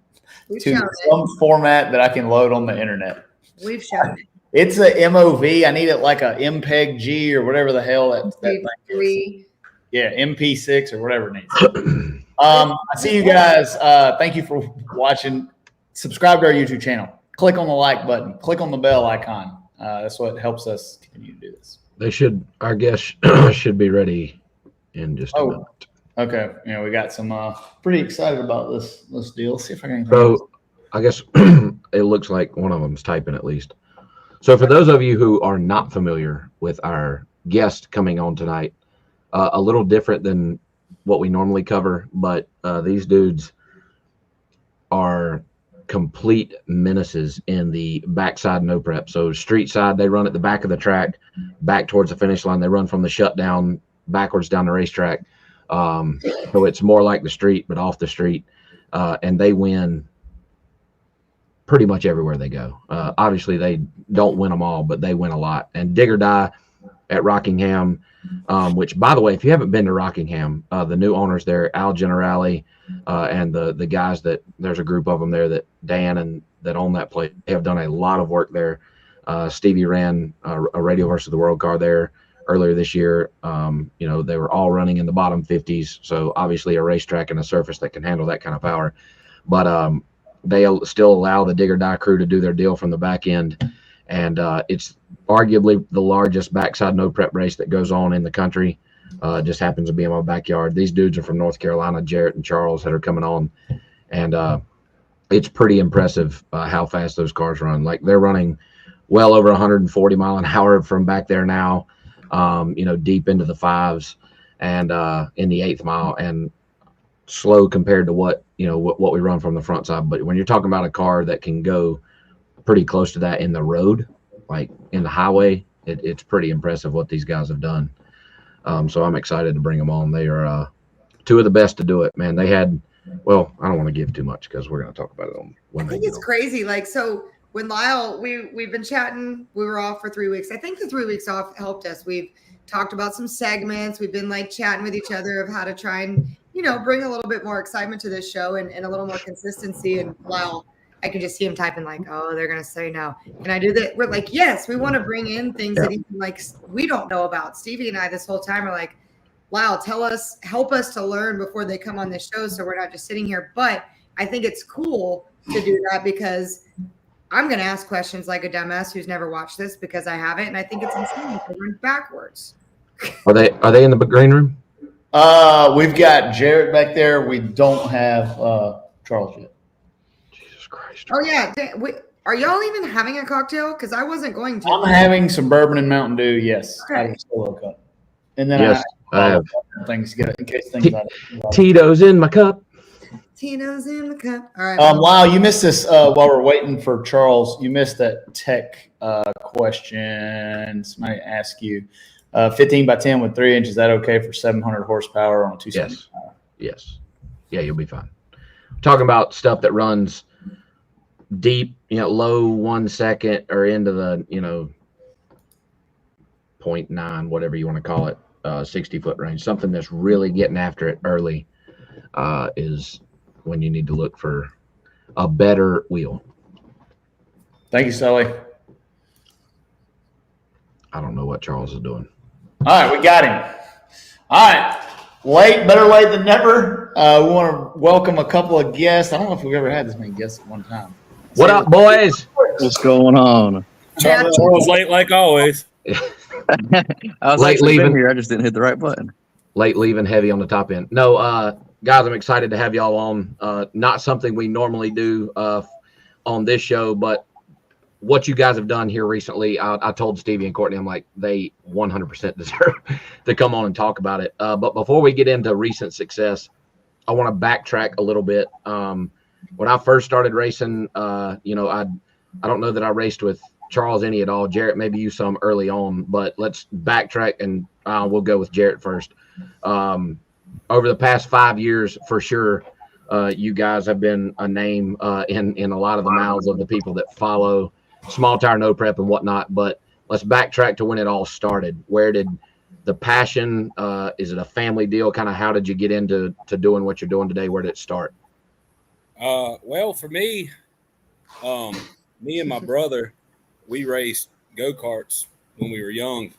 to some format that I can load on the internet. We've shown it. It's a MOV. I need it like a MPEG-G or whatever the hell that thing is. Yeah, MP6 or whatever it needs. I see you guys. Thank you for watching. Subscribe to our YouTube channel. Click on the like button. Click on the bell icon. That's what helps us continue to do this. They should. Our guests should be ready in just a minute. Okay. Yeah, we got some. Pretty excited about this deal. Let's see if I can. So, I guess it looks like one of them's typing at least. So, for those of you who are not familiar with our guest coming on tonight, a little different than what we normally cover, but these dudes are complete menaces in the backside no prep. So street side, they run at the back of the track, back towards the finish line. They run from the shutdown backwards down the racetrack. So it's more like the street, but off the street. And they win pretty much everywhere they go. Obviously, they don't win them all, but they win a lot. And Dig or Die at Rockingham, which, by the way, if you haven't been to Rockingham, the new owners there, Al Generali, and the guys that there's a group of them there that Dan and that own that place, they have done a lot of work there. Stevie ran a Radio versus the World car there earlier this year. They were all running in the bottom 50s. So obviously a racetrack and a surface that can handle that kind of power, but they still allow the Dig or Die crew to do their deal from the back end. And it's arguably the largest backside no prep race that goes on in the country. Just happens to be in my backyard. These dudes are from North Carolina, Jarrett and Charles, that are coming on. And it's pretty impressive how fast those cars run. Like, they're running well over 140 mile an hour from back there now, deep into the fives and in the 8th mile, and slow compared to what we run from the front side. But when you're talking about a car that can go pretty close to that in the road, like in the highway, it's pretty impressive what these guys have done. So I'm excited to bring them on. They are two of the best to do it, man. They had, well, I don't want to give too much because we're going to talk about it when I think it's crazy. Like, so when Lyle, we've been chatting, we were off for 3 weeks. I think the 3 weeks off helped us. We've talked about some segments. We've been like chatting with each other of how to try and, bring a little bit more excitement to this show and a little more consistency. And Lyle, I can just see him typing like, oh, they're going to say no. And I do that. We're like, yes, we want to bring in things that even like we don't know about. Stevie and I this whole time are like, Lyle, help us to learn before they come on this show, so we're not just sitting here. But I think it's cool to do that because I'm going to ask questions like a dumbass who's never watched this because I haven't. And I think it's insane to run backwards. Are they in the green room? We've got Jarrett back there. We don't have Charles yet. Jesus Christ. Oh, yeah. Are y'all even having a cocktail? Because I wasn't going to. I'm having some bourbon and Mountain Dew, yes. Okay. Out of a solo cup. And then Yes, I have things get in case things Tito's in my cup. Tito's in the cup. All right. Lyle, you missed this while we're waiting for Charles. You missed that tech question. Somebody asked you 15 by 10 with 3 inches. Is that okay for 700 horsepower on a 275? Yes. Yeah, you'll be fine. We're talking about stuff that runs deep, low 1 second or into the, 0.9, whatever you want to call it, 60-foot range. Something that's really getting after it early is when you need to look for a better wheel. Thank you, Sully. I don't know what Charles is doing. All right, we got him. All right. Better late than never. We want to welcome a couple of guests. I don't know if we've ever had this many guests at one time. What up, boys? What's going on? Charles late like always. I was Late actually leaving. been here. I just didn't hit the right button. Late leaving, heavy on the top end. No, guys, I'm excited to have y'all on. Not something we normally do on this show, but what you guys have done here recently, I told Stevie and Courtney, I'm like, they 100% deserve to come on and talk about it. But before we get into recent success, I want to backtrack a little bit. When I first started racing, you know, I don't know that I raced with Charles any at all. Jarrett, maybe you some early on, but let's backtrack and we'll go with Jarrett first. Over the past 5 years, for sure, you guys have been a name in a lot of the mouths of the people that follow small tire, no prep and whatnot. But let's backtrack to when it all started. Where did the passion, is it a family deal? Kind of how did you get into doing what you're doing today? Where did it start? Well, for me, me and my brother, we raced go-karts when we were young.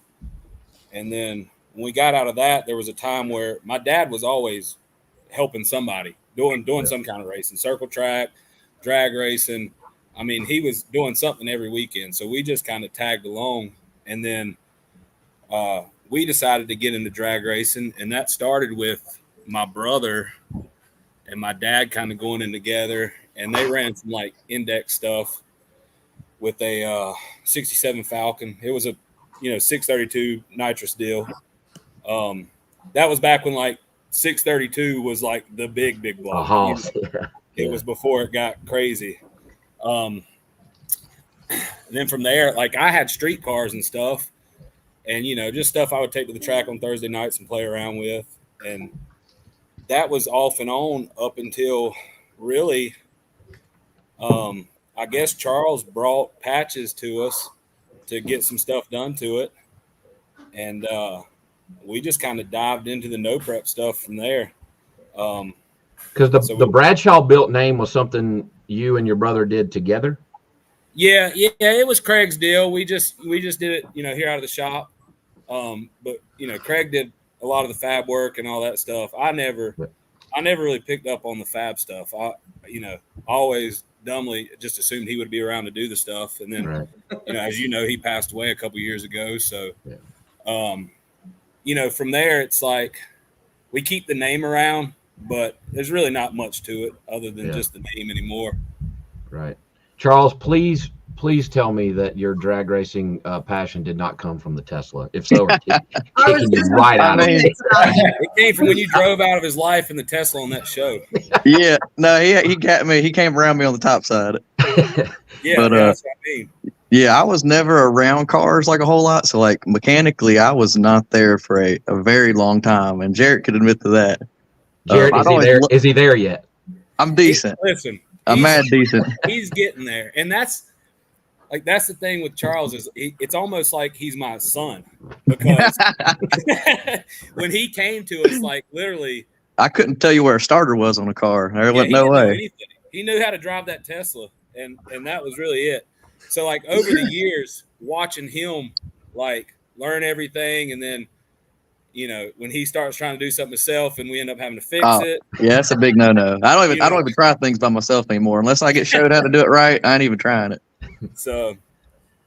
And then when we got out of that, there was a time where my dad was always helping somebody, doing some kind of racing, circle track, drag racing. I mean, he was doing something every weekend. So we just kind of tagged along. And then we decided to get into drag racing. And that started with my brother and my dad kind of going in together. And they ran some like index stuff with a 67 Falcon. It was a 632 nitrous deal. That was back when like 632 was like the big block. It was before it got crazy. And then from there, like I had street cars and stuff, and just stuff I would take to the track on Thursday nights and play around with. And that was off and on up until really, I guess Charles brought patches to us to get some stuff done to it. And we just kind of dived into the no prep stuff from there. Because the Bradshaw built name was something you and your brother did together. Yeah, it was Craig's deal. We just did it, here out of the shop. But Craig did a lot of the fab work and all that stuff. I never really picked up on the fab stuff. I always dumbly just assumed he would be around to do the stuff. And then, right. As he passed away a couple years ago. So, from there, it's like we keep the name around, but there's really not much to it other than just the name anymore. Right. Charles, please tell me that your drag racing passion did not come from the Tesla. If so, we're kicking you right out of it. It came from when you drove out of his life in the Tesla on that show. Yeah. No, he got me. He came around me on the top side. Yeah, but, that's what I mean. Yeah, I was never around cars like a whole lot. So like mechanically, I was not there for a very long time. And Jarrett could admit to that. Jarrett, is he there yet? I'm decent. Listen, I'm mad decent. He's getting there. And that's the thing with Charles is it's almost like he's my son, because when he came to us, like literally, I couldn't tell you where a starter was on a car. There was no way. He knew how to drive that Tesla, and that was really it. So like over the years, watching him like learn everything, and then when he starts trying to do something himself, and we end up having to fix it. Yeah, that's a big no. I don't even try things by myself anymore unless I get showed how to do it right. I ain't even trying it. So,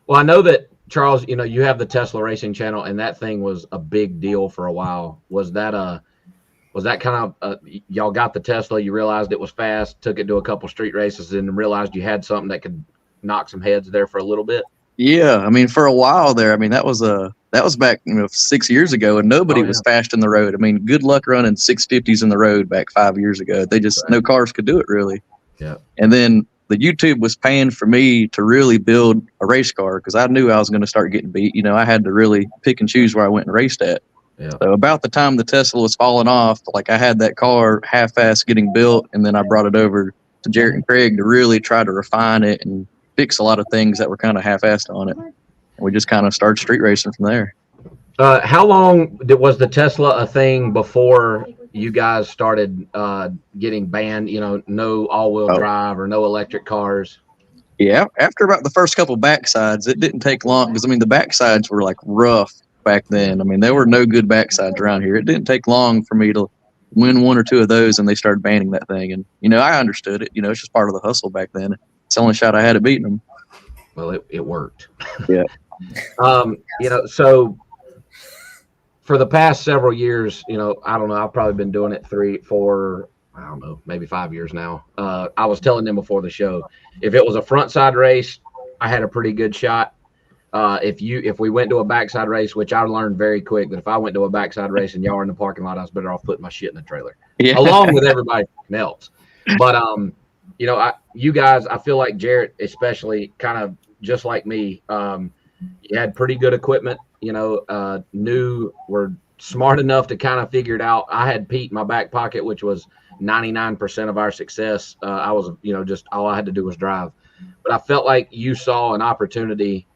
well, I know that Charles, you have the Tesla Racing channel, and that thing was a big deal for a while. Was that kind of y'all got the Tesla? You realized it was fast, took it to a couple street races, and realized you had something that could knock some heads there for a little bit? Yeah, I mean, for a while there, I mean, that was back 6 years ago, and nobody was fast in the road. I mean, good luck running 650s in the road back 5 years ago. They just no cars could do it really. Yeah. And then the YouTube was paying for me to really build a race car because I knew I was going to start getting beat. I had to really pick and choose where I went and raced at. Yeah. So about the time the Tesla was falling off, like I had that car half-assed getting built, and then I brought it over to Jarrett and Craig to really try to refine it and fix a lot of things that were kind of half-assed on it. And we just kind of started street racing from there. How long was the Tesla a thing before you guys started getting banned, no all-wheel drive or no electric cars? Yeah, after about the first couple backsides, it didn't take long because, the backsides were like rough back then. There were no good backsides around here. It didn't take long for me to win one or two of those, and they started banning that thing. And, I understood it. It's just part of the hustle back then. It's the only shot I had at beating them. Well, it worked. Yeah. So for the past several years, I don't know, I've probably been doing it 3, 4, I don't know, maybe 5 years now. I was telling them before the show, if it was a front side race, I had a pretty good shot. If we went to a backside race, which I learned very quick that if I went to a backside race and y'all were in the parking lot, I was better off putting my shit in the trailer, along with everybody else. But you guys, I feel like Jarrett, especially, kind of just like me, you had pretty good equipment. Were smart enough to kind of figure it out. I had Pete in my back pocket, which was 99% of our success. I was, just all I had to do was drive. But I felt like you saw an opportunity,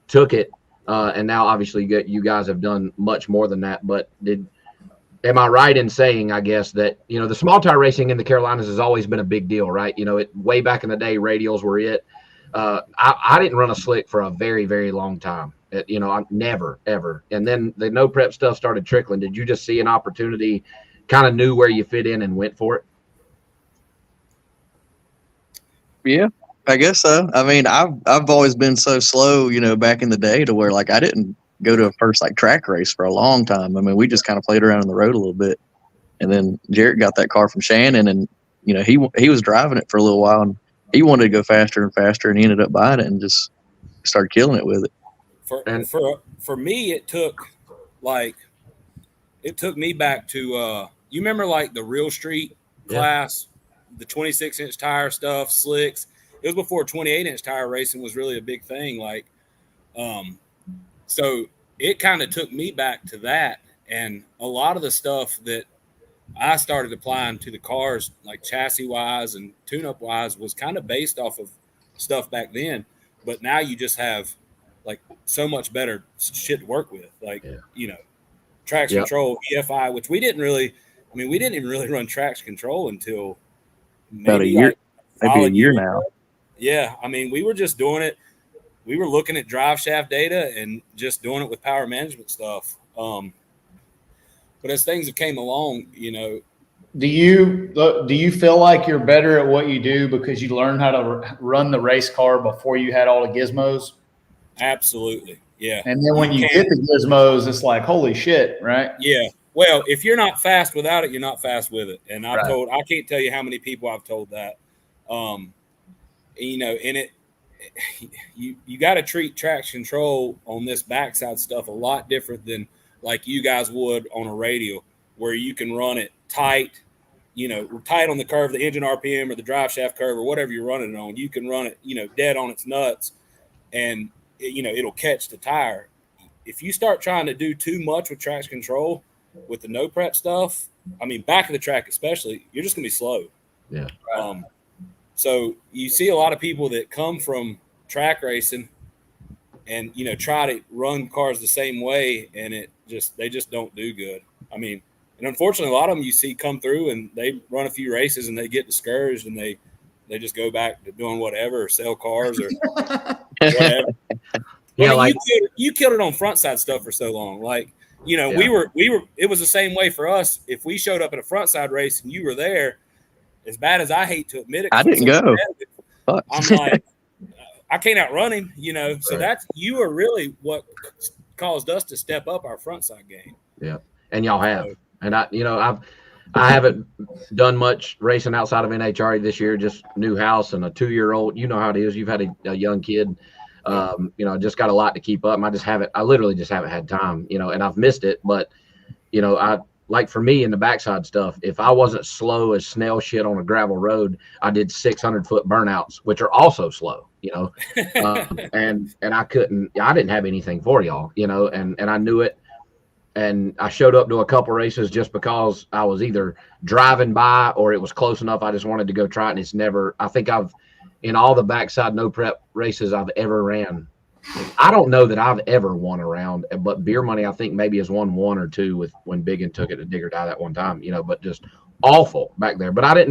took it, and now obviously you guys have done much more than that. But am I right in saying, I guess, that the small tire racing in the Carolinas has always been a big deal, right? Way back in the day, radials were it. I didn't run a slick for a very, very long time. I never, ever. And then the no prep stuff started trickling. Did you just see an opportunity, kind of knew where you fit in and went for it? Yeah, I guess so. I mean, I've always been so slow, back in the day, to where, like, I didn't go to a first, like, track race for a long time. I mean, we just kind of played around on the road a little bit. And then Jarrett got that car from Shannon, and, he was driving it for a little while, and he wanted to go faster and faster, and he ended up buying it and just started killing it with it. For me, it took me back to you remember, like, the Real Street class, the 26-inch tire stuff, slicks. It was before 28-inch tire racing was really a big thing. Like, so it kind of took me back to that, and a lot of the stuff that I started applying to the cars, like chassis wise and tune-up wise, was kind of based off of stuff back then. But now you just have, like, so much better shit to work with, like, traction control, EFI, which we didn't even really run traction control until about a year, maybe a year now. Yeah. I mean, we were just doing it. We were looking at drive shaft data and just doing it with power management stuff. But as things have came along, do you feel like you're better at what you do because you learned how to run the race car before you had all the gizmos? Absolutely. Yeah. And then when you get the gizmos, it's like, holy shit, right? Yeah. Well, if you're not fast without it, you're not fast with it. And I can't tell you how many people I've told that. And you got to treat traction control on this backside stuff a lot different than like you guys would on a radial, where you can run it tight, tight on the curve, the engine RPM or the drive shaft curve or whatever you're running it on. You can run it, dead on its nuts, and it'll catch the tire. If you start trying to do too much with traction control with the no prep stuff, I mean, back of the track especially, you're just gonna be slow. Yeah. So you see a lot of people that come from track racing and try to run cars the same way, and they just don't do good. I mean, and unfortunately, a lot of them you see come through and they run a few races and they get discouraged and they just go back to doing whatever, or sell cars or whatever. Yeah, like you killed it on front side stuff for so long. Like, we were. It was the same way for us. If we showed up at a front side race and you were there, as bad as I hate to admit it, I didn't go. I'm like, I can't outrun him. So that's you are really what caused us to step up our front side game. Yeah, and y'all have. And I haven't done much racing outside of NHRA this year. Just new house and a 2-year-old. You know how it is. You've had a young kid. Just got a lot to keep up. I literally just haven't had time. And I've missed it. But like for me in the backside stuff, if I wasn't slow as snail shit on a gravel road, I did 600-foot burnouts, which are also slow. And I didn't have anything for y'all. And I knew it. And I showed up to a couple races just because I was either driving by or it was close enough. I just wanted to go try it. And I think in all the backside no prep races I've ever ran, I don't know that I've ever won a round, but Beer Money, I think maybe has won 1 or 2 when Biggin took it to Digger Die that one time, but just awful back there. But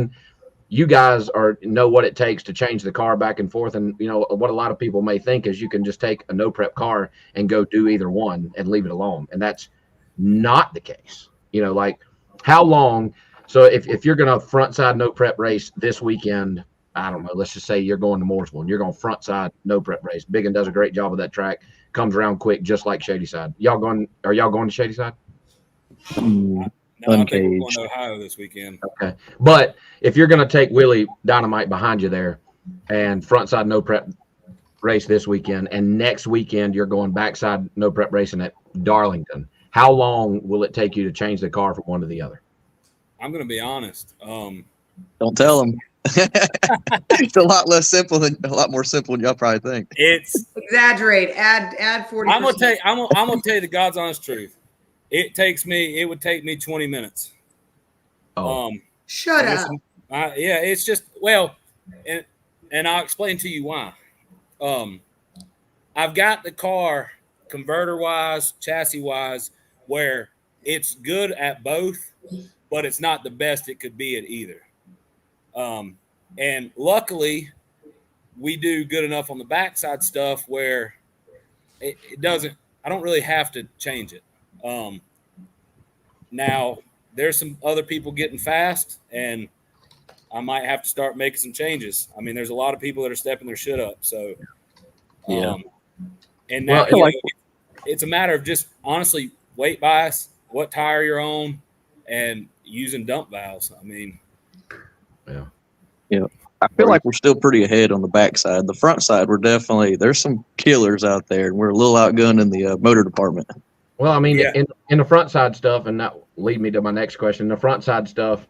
you guys know what it takes to change the car back and forth. And, what a lot of people may think is you can just take a no prep car and go do either one and leave it alone. And that's not the case. Like how long? So if you're going to front side no prep race this weekend, I don't know, let's just say you're going to Mooresville and you're going front side no prep race. Biggin does a great job of that track, comes around quick, just like Shady Side. Are y'all going to Shady Side? No, I think we're going Uncaged. to Ohio this weekend. Okay. But if you're going to take Willie Dynamite behind you there and frontside no prep race this weekend, and next weekend you're going backside no prep racing at Darlington, how long will it take you to change the car from one to the other? I'm going to be honest. Don't tell them. It's a lot more simple than y'all probably think. It's Exaggerate. Add 40%. I'm gonna tell you the God's honest truth. It would take me 20 minutes. Oh. Shut up. Yeah, it's just and I'll explain to you why. I've got the car converter wise, chassis wise, where it's good at both, but it's not the best it could be at either. And luckily, we do good enough on the backside stuff where it doesn't. I don't really have to change it. Now there's some other people getting fast, and I might have to start making some changes. I mean, there's a lot of people that are stepping their shit up. So, and now it's a matter of just honestly weight bias, what tire you're on, and using dump valves. I mean, yeah. I feel like we're still pretty ahead on the backside. The front side, there's some killers out there, and we're a little outgunned in the motor department. Well, I mean, in the front side stuff, and that lead me to my next question. The front side stuff,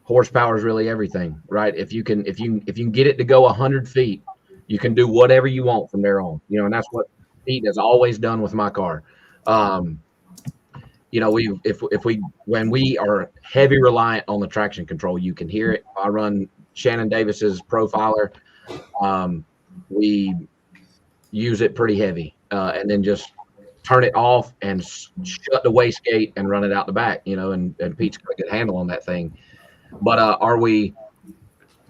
horsepower is really everything, right? If you can get it to go 100 feet, you can do whatever you want from there on. You know, and that's what Pete has always done with my car. You know, when we are heavy reliant on the traction control, you can hear it. I run Shannon Davis's profiler. We use it pretty heavy, and then just turn it off and shut the wastegate and run it out the back, you know, and Pete's got a good handle on that thing. But are we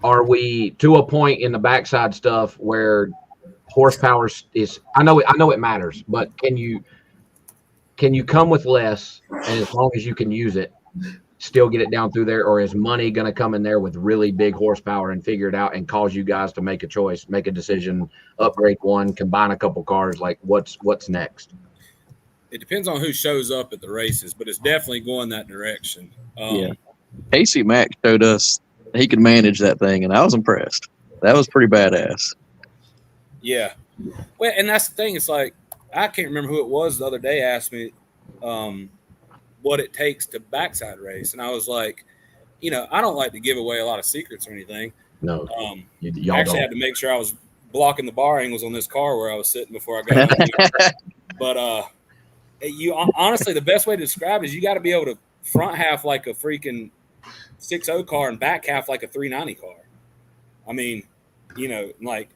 to a point in the backside stuff where horsepower is, I know it matters, but can you come with less, and as long as you can use it, still get it down through there? Or is money going to come in there with really big horsepower and figure it out and cause you guys to make a choice, make a decision, upgrade one, combine a couple cars? Like what's next? It depends on who shows up at the races, but it's definitely going that direction. Casey Mack showed us he could manage that thing, and I was impressed. That was pretty badass. Yeah. Well, and that's the thing. It's like, I can't remember who it was the other day asked me what it takes to backside race. And I was like, you know, I don't like to give away a lot of secrets or anything. No. I y'all actually don't. had to make sure I was blocking the bar angles on this car where I was sitting before I got out here. But honestly, the best way to describe it is you got to be able to front half like a freaking 6.0 car and back half like a 390 car. I mean, you know, like,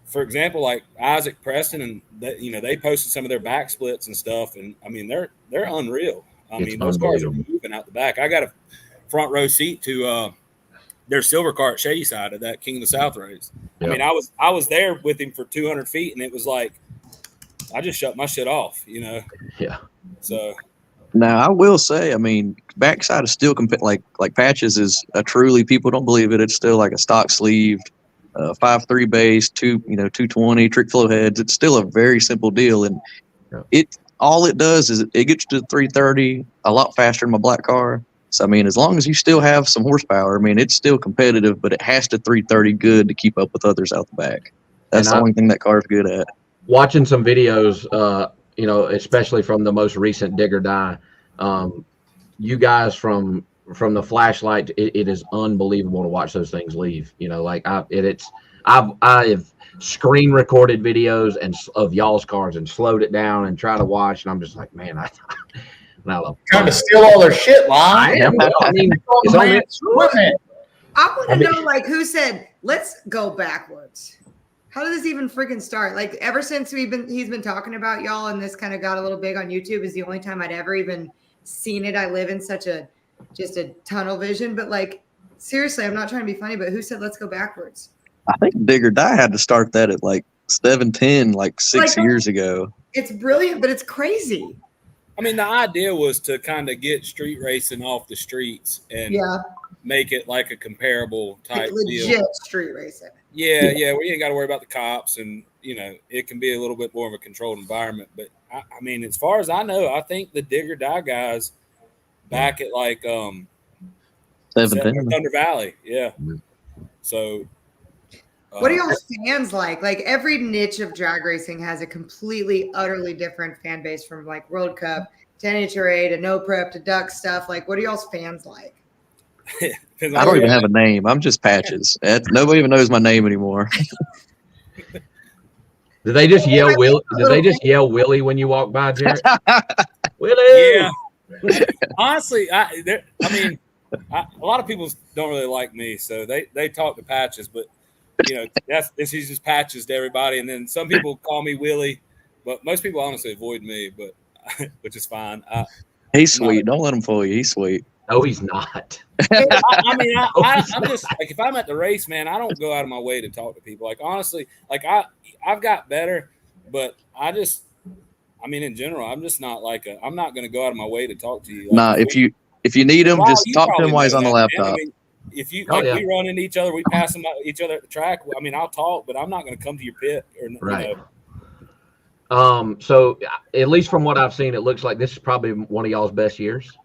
for example, like Isaac Preston, and they posted some of their back splits and stuff, and I mean they're unreal. I mean, those cars are moving out the back. I got a front row seat to their silver car at Shady Side at that King of the South race. Yep. I mean, I was there with him for 200 feet, and it was like I just shut my shit off, you know. Yeah. So now I will say, I mean, backside is still like Patches is a truly, people don't believe it, it's still like a stock sleeved 5.3 base, 220 trick flow heads. It's still a very simple deal, and all it does is it gets to 330 a lot faster than my black car. So I mean, as long as you still have some horsepower, I mean, it's still competitive, but it has to 330 good to keep up with others out the back. That's the only thing that car's good at. Watching some videos, especially from the most recent Dig or Die, you guys from the flashlight, it is unbelievable to watch those things leave. You know, like I have screen recorded videos of y'all's cars and slowed it down and try to watch, and I'm just like, man, I love trying to steal all their shit, Lyle. I am. I mean, it's only equipment. I want to know, like, who said let's go backwards? How did this even freaking start? Like, ever since he's been talking about y'all, and this kind of got a little big on YouTube, is the only time I'd ever even seen it. I live in such just a tunnel vision, but like, seriously, I'm not trying to be funny, but who said let's go backwards? I think Dig or Die had to start that at like 710, like 6 years ago. It's brilliant, but it's crazy. I mean, the idea was to kind of get street racing off the streets and make it like a comparable type like legit deal. Street racing. Yeah, we ain't got to worry about the cops, and it can be a little bit more of a controlled environment. But I mean, as far as I know, I think the dig or die guys back at like 710 Thunder Valley, yeah. So, what are y'all fans like? Like every niche of drag racing has a completely, utterly different fan base, from like World Cup to NHRA to no prep to duck stuff. Like, what are y'all's fans like? I don't even have a name. I'm just Patches. Nobody even knows my name anymore. Did they just yell Willie? Did they just yell Willie when you walk by, Jared? Willie. Yeah. Honestly, a lot of people don't really like me, so they talk to Patches, but he's just Patches to everybody. And then some people call me Willie, but most people honestly avoid me, but which is fine. He's sweet. Don't let him fool you. He's sweet. No, he's not. I'm just like, if I'm at the race, man, I don't go out of my way to talk to people. Like, honestly, like I've got better, but in general, I'm just not like I'm not going to go out of my way to talk to you. Like, if you need him, just talk to him while he's on the laptop. If you we run into each other, we pass each other at the track. I'll talk, but I'm not going to come to your pit right. So at least from what I've seen, it looks like this is probably one of y'all's best years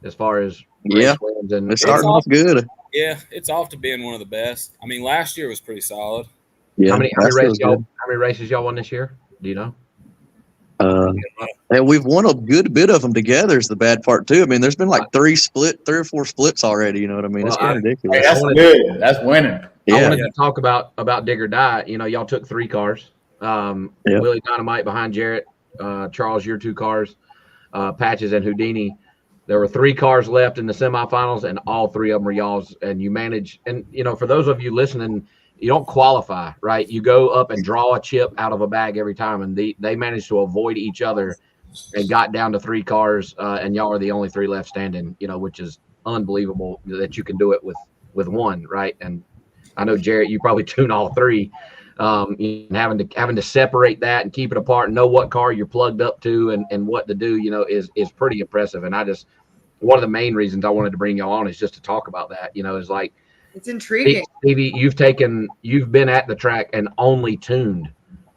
as far as race wins, and it's starting off good. Yeah, it's off to being one of the best. I mean, last year was pretty solid. Yeah. How many races y'all won this year? Do you know? And we've won a good bit of them together is the bad part too. I mean, there's been like 3 or 4 splits already. You know what I mean? It's kind of ridiculous. Hey, that's good. That's winning. Yeah. I wanted to talk about dig or die. Y'all took 3 cars. Willie Dynamite behind Jarrett, Charles, your 2 cars, Patches and Houdini. There were 3 cars left in the semifinals, and all 3 of them were y'all's. And you managed. And for those of you listening, you don't qualify, right? You go up and draw a chip out of a bag every time, and they managed to avoid each other and got down to 3 cars, and y'all are the only 3 left standing, which is unbelievable that you can do it with 1, right? And I know, Jarrett, you probably tune all 3, having to separate that and keep it apart and know what car you're plugged up to and what to do, is pretty impressive. And one of the main reasons I wanted to bring y'all on is just to talk about that, is like, it's intriguing. Stevie, you've been at the track and only tuned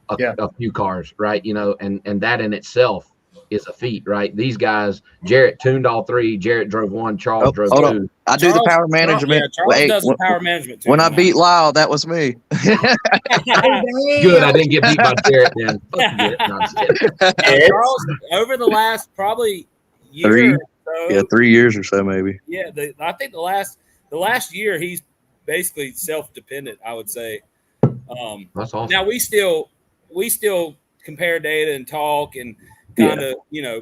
a few cars, right? And that in itself is a feat, right? These guys, Jarrett tuned all 3. Jarrett drove 1. Charles drove 2. I do the power management. Charles does the power management too. When I beat Lyle, that was me. Good, I didn't get beat by Jarrett then. Charles, over the last probably year 3, or so, 3 years or so, maybe. Yeah, I think the last year he's basically self-dependent, I would say. That's awesome. Now we still compare data and talk and kind of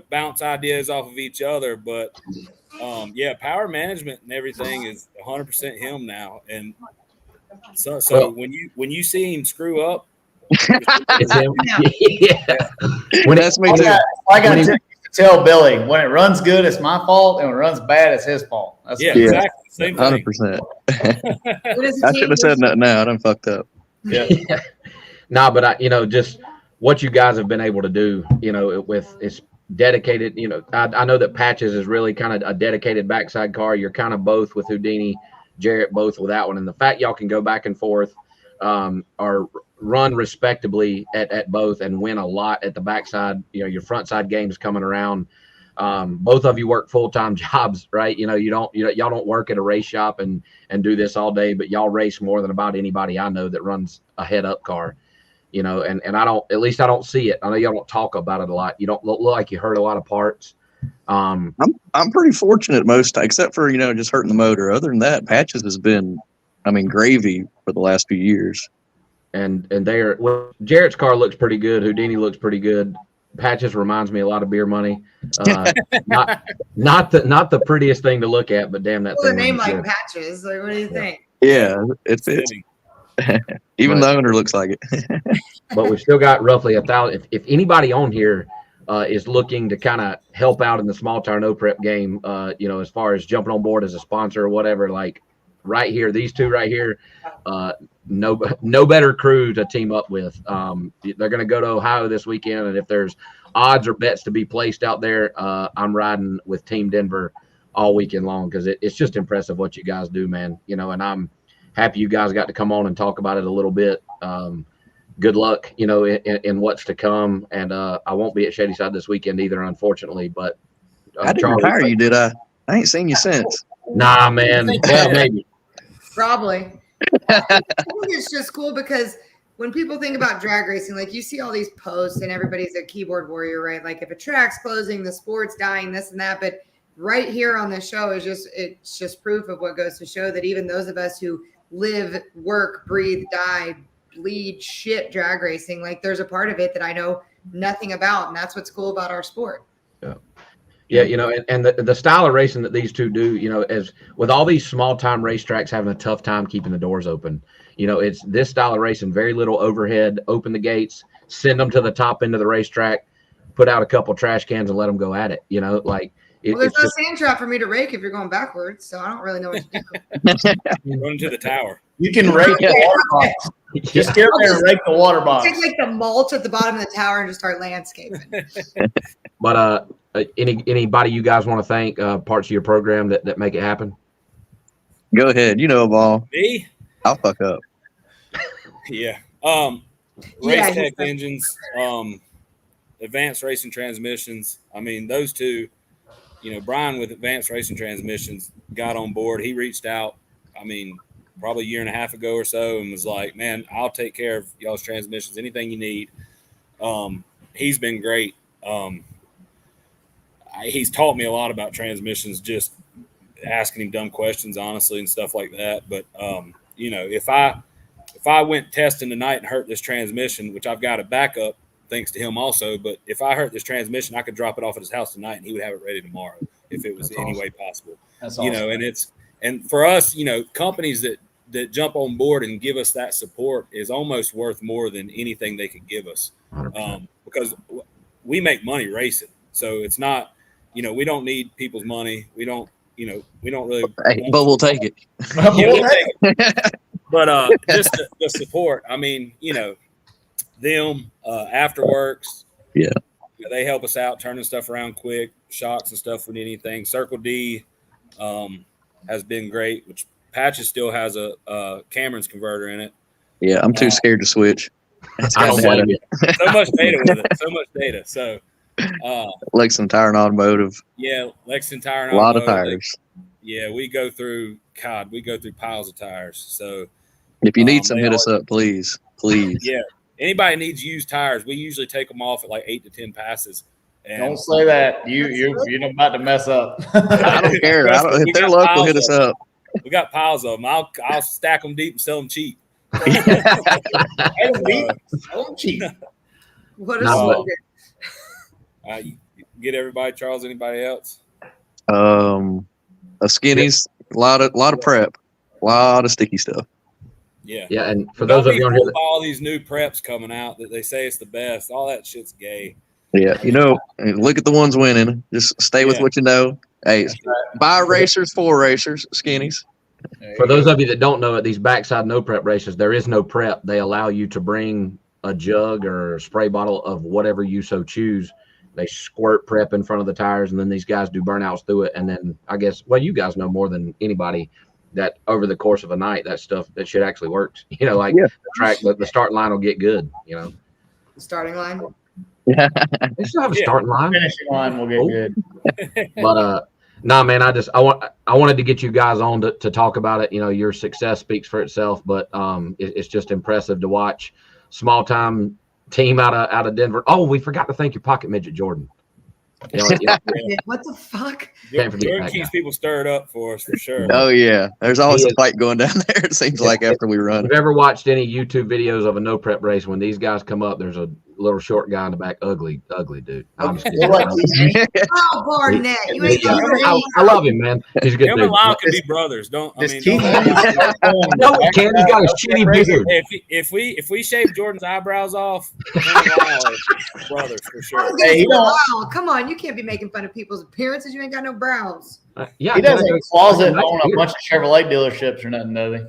bounce ideas off of each other, but power management and everything is 100% him now. And so when you see him screw up, it's him. When that's me too. I got to tell Billy, when it runs good, it's my fault, and when it runs bad, it's his fault. Exactly. Same thing. 100%. I should have said nothing now. I done fucked up. Yeah. But just what you guys have been able to do, with it's dedicated. I know that Patches is really kind of a dedicated backside car. You're kind of both with Houdini, Jarrett both with that one, and the fact y'all can go back and forth, or run respectably at both and win a lot at the backside. Your front side game's coming around. Both of you work full-time jobs, right? Y'all don't work at a race shop and do this all day, but y'all race more than about anybody I know that runs a head-up car. And I don't see it. I know y'all don't talk about it a lot. You don't look like you hurt a lot of parts. I'm pretty fortunate except for just hurting the motor. Other than that, Patches has been, gravy for the last few years. And Jarrett's car looks pretty good. Houdini looks pretty good. Patches reminds me a lot of Beer Money. Not the prettiest thing to look at, but damn that thing. A name like good. Patches. Like, what do you think? Yeah, it fits. Even the owner looks like it. But we've still got roughly 1,000. If anybody on here is looking to kind of help out in the small tire no prep game, as far as jumping on board as a sponsor or whatever, like right here, these 2 right here, no better crew to team up with. They're going to go to Ohio this weekend, and if there's odds or bets to be placed out there, I'm riding with Team Denver all weekend long, because it's just impressive what you guys do, man. And I'm happy you guys got to come on and talk about it a little bit. good luck, in what's to come. And I won't be at Shadyside this weekend either, unfortunately. But I didn't retire you, did I? I ain't seen you since. Nah, man. Well, maybe. Probably. I think it's just cool because when people think about drag racing, like you see all these posts and everybody's a keyboard warrior, right? Like if a track's closing, the sport's dying, this and that. But right here on the show it's just proof of what goes to show that even those of us who live, work, breathe, die, bleed, shit drag racing, like there's a part of it that I know nothing about. And that's what's cool about our sport. Yeah, and the style of racing that these two do, as with all these small time racetracks having a tough time keeping the doors open, it's this style of racing, very little overhead, open the gates, send them to the top end of the racetrack, put out a couple trash cans and let them go at it. Well, there's no sand trap for me to rake if you're going backwards, so I don't really know what to do. Run to the tower. You can rake the water box. Just get there and rake the water box. Take like the mulch at the bottom of the tower and just start landscaping. But anybody you guys want to thank, parts of your program that make it happen? Go ahead. You know them all. Me? I'll fuck up. Yeah. Race Tech Engines, Advanced Racing Transmissions. I mean, those two, Brian with Advanced Racing Transmissions got on board. He reached out, probably a year and a half ago or so, and was like, man, I'll take care of y'all's transmissions, anything you need. He's been great. He's taught me a lot about transmissions, just asking him dumb questions, honestly, and stuff like that. But, if I went testing tonight and hurt this transmission, which I've got a backup thanks to him also, but if I hurt this transmission, I could drop it off at his house tonight and he would have it ready tomorrow if it was any way possible. That's awesome. And for us, companies that jump on board and give us that support is almost worth more than anything they could give us. Because we make money racing. So it's not, we don't need people's money. We don't really. Hey, but we'll take it. Yeah, we'll take it. But just the support. Them afterworks. Yeah. They help us out turning stuff around quick, shocks and stuff when anything. Circle D has been great, which Patches still has a Cameron's converter in it. Yeah, I'm too scared to switch. I don't blame you. So much data with it. So much data. So Lexington Tire and Automotive. Yeah, Lexington Tire and a lot Automotive. of tires. Yeah, we go through piles of tires. So if you need some, hit us up, please. Yeah. Anybody needs used tires, we usually take them off at like 8 to 10 passes. And don't say that. You're about to mess up. I don't care. If they're local, hit us up. We got piles of them. I'll stack them deep and sell them cheap. Cheap. What a slogan. Get everybody, Charles. Anybody else? Skinnies. A lot of prep. A lot of sticky stuff. Yeah. Yeah, and for those of you on here, all these new preps coming out that they say it's the best, all that shit's gay. Yeah, look at the ones winning. Just stay with what you know. Hey, buy racers for racers, skinnies. For those of you that don't know it, these backside no prep races, there is no prep. They allow you to bring a jug or a spray bottle of whatever you so choose. They squirt prep in front of the tires, and then these guys do burnouts through it. And then I guess, well, you guys know more than anybody that over the course of a night, that shit actually works. The track, the start line will get good. The starting line. They still have a starting line. Finishing line will get good. But nah, man, I wanted to get you guys on to talk about it. Your success speaks for itself, but it's just impressive to watch. Small time team out of Denver. Oh, we forgot to thank your pocket midget Jordan. What the fuck? Jordan keeps people stirred up for us for sure. Oh yeah, there's always a fight going down there. It seems like after we run. If you've ever watched any YouTube videos of a no prep race, when these guys come up, there's a little short guy in the back, ugly dude. I'm just kidding. Oh, Barnett, you ain't I love him, man. He's a good him dude. and Lyle can be brothers. Don't. No, he can't. He's got a shitty beard. If we shave Jordan's eyebrows off, him and Lyle are brothers for sure. Wow, come on, you can't be making fun of people's appearances. You ain't got no brows. Yeah, he doesn't have a closet on a bunch of Chevrolet dealerships or nothing, does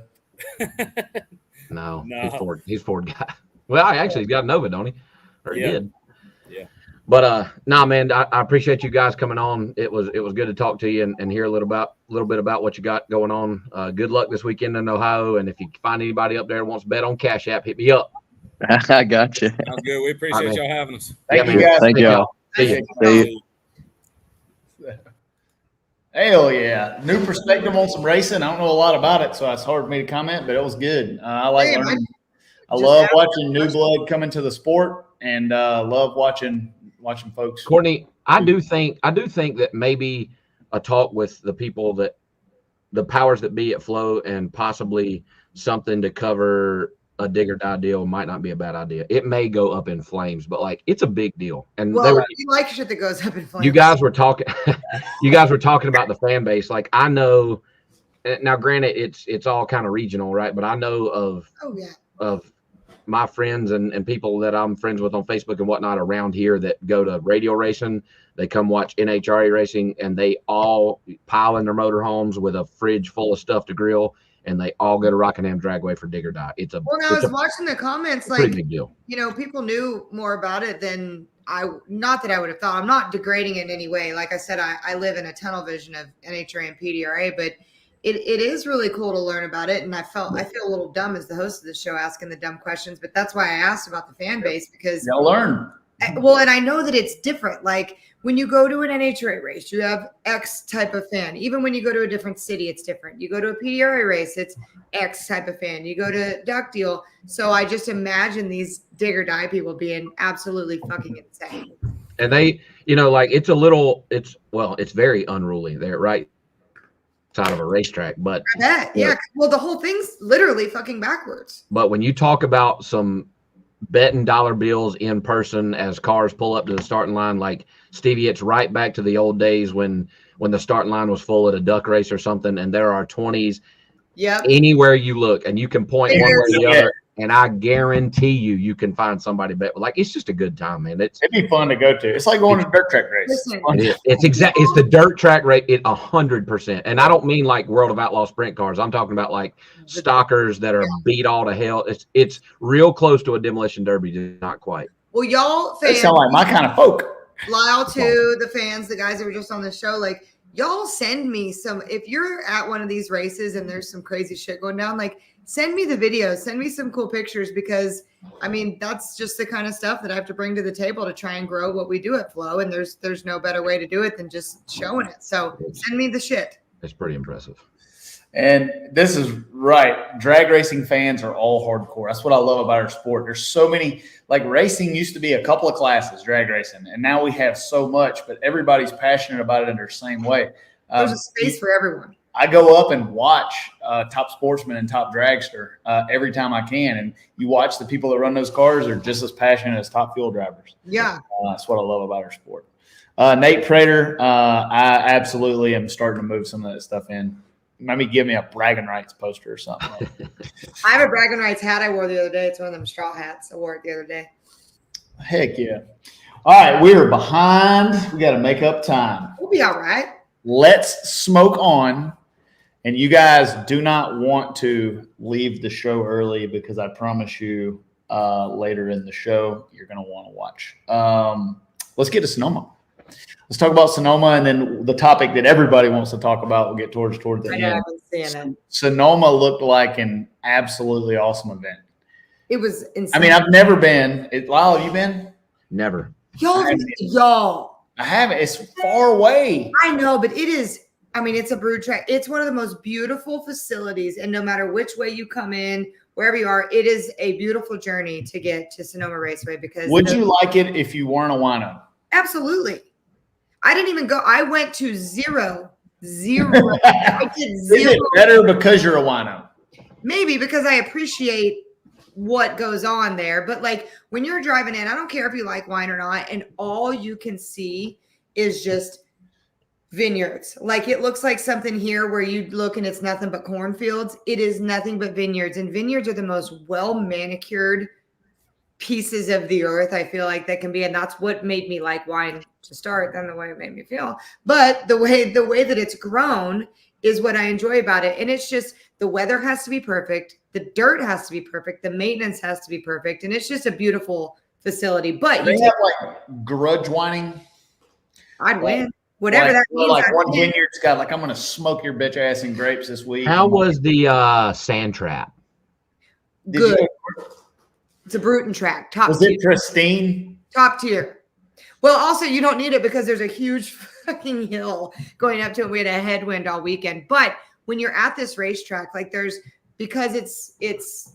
he? No, he's Ford guy. Well, he's got a Nova, don't he? Or he did. Yeah. But nah, man, I appreciate you guys coming on. It was good to talk to you and hear a little bit about what you got going on. Good luck this weekend in Ohio, and if you find anybody up there who wants to bet on Cash App, hit me up. I got you. Sounds good. We appreciate y'all having us. Thank Yeah, you man. guys. Thank y'all. See ya. See you. Hell yeah. New perspective on some racing. I don't know a lot about it, so it's hard for me to comment, but it was good. I like Hey, learning. I just love ask watching new questions. blood come into the sport, and love watching folks. Courtney, I do think that maybe a talk with the people that the powers that be at Flow and possibly something to cover a dig or die deal might not be a bad idea. It may go up in flames, but like it's a big deal. And Well, you like shit that goes up in flames. you guys were talking about the fan base. Like I know now, granted, it's all kind of regional, right? But I know of my friends and people that I'm friends with on Facebook and whatnot around here that go to radio racing. They come watch NHRA racing, and they all pile in their motorhomes with a fridge full of stuff to grill, and they all go to Rockingham Dragway for dig or die. It's a I was watching the comments, pretty like, big deal. you know, people knew more about it than not that I would have thought. I'm not degrading it in any way. Like I said, I live in a tunnel vision of NHRA and PDRA, but it is really cool to learn about it. And I feel a little dumb as the host of the show asking the dumb questions, but that's why I asked about the fan base, because You'll learn. well, and I know that it's different. Like when you go to an NHRA race, you have X type of fan. Even when you go to a different city, it's different. You go to a PDRA race, it's X type of fan. You go to Duck Deal. So I just imagine these dig or die people being absolutely fucking insane. And they, you know, like it's very unruly there, right? Side of a racetrack, but I bet. Yeah. Well, the whole thing's literally fucking backwards. But when you talk about some betting dollar bills in person as cars pull up to the starting line, like Stevie, it's right back to the old days when the starting line was full at a duck race or something, and there are 20s anywhere you look, and you can point one way or the other, and I guarantee you can find somebody bet. Like it's just a good time, man. It'd be fun to go to. It's like going to a dirt track race. It's the dirt track race. 100%. And I don't mean like World of Outlaw sprint cars. I'm talking about like stockers that are beat all to hell. It's real close to a demolition derby, just not quite. Well, y'all They fans sound like my kind of folk. Lyle too, the fans, the guys that were just on the show, like y'all send me some. If you're at one of these races and there's some crazy shit going down, like send me the videos, send me some cool pictures, because I mean that's just the kind of stuff that I have to bring to the table to try and grow what we do at Flow, and there's no better way to do it than just showing it. So send me the shit. It's pretty impressive. And this is right. Drag racing fans are all hardcore. That's what I love about our sport. There's so many, like racing used to be a couple of classes, drag racing, and now we have so much, but everybody's passionate about it in their same way. There's a space for everyone. I go up and watch Top Sportsman and Top Dragster every time I can. And you watch the people that run those cars are just as passionate as top fuel drivers. Yeah. That's what I love about our sport. Nate Prater, I absolutely am starting to move some of that stuff in. Maybe give me a bragging rights poster or something. I have a bragging rights hat I wore the other day. It's one of them straw hats. I wore it the other day. Heck yeah. All right, we are behind. We got to make up time. We'll be all right. Let's smoke on. And you guys do not want to leave the show early, because I promise you later in the show, you're going to want to watch. Let's get to Sonoma. Let's talk about Sonoma, and then the topic that everybody wants to talk about, we'll get towards the end. I've been seeing it. Sonoma looked like an absolutely awesome event. It was insane. I mean, I've never been. Lyle, have you been? Never. Y'all. I haven't. It's far away. I know, but it is. I mean, it's a brood track. It's one of the most beautiful facilities, and no matter which way you come in, wherever you are, it is a beautiful journey to get to Sonoma Raceway. Because would you like it if you weren't a wino? Absolutely. I didn't even go. I went to zero. I did zero. Is it better because you're a wino? Maybe because I appreciate what goes on there. But like when you're driving in, I don't care if you like wine or not, and all you can see is just vineyards. Like it looks like something here where you look and it's nothing but cornfields. It is nothing but vineyards, and vineyards are the most well manicured pieces of the earth, I feel like, that can be. And that's what made me like wine to start, then the way it made me feel. But the way that it's grown is what I enjoy about it. And it's just the weather has to be perfect, the dirt has to be perfect, the maintenance has to be perfect, and it's just a beautiful facility. But they have like grudge whining. I'd win. Whatever that means. Like one vineyard's got like, I'm going to smoke your bitch ass in grapes this week. How was the sand trap? Good. It's a Bruton track. Top Was tier. it pristine? Top tier. Well, also you don't need it because there's a huge fucking hill going up to it. We had a headwind all weekend. But when you're at this racetrack, like because it's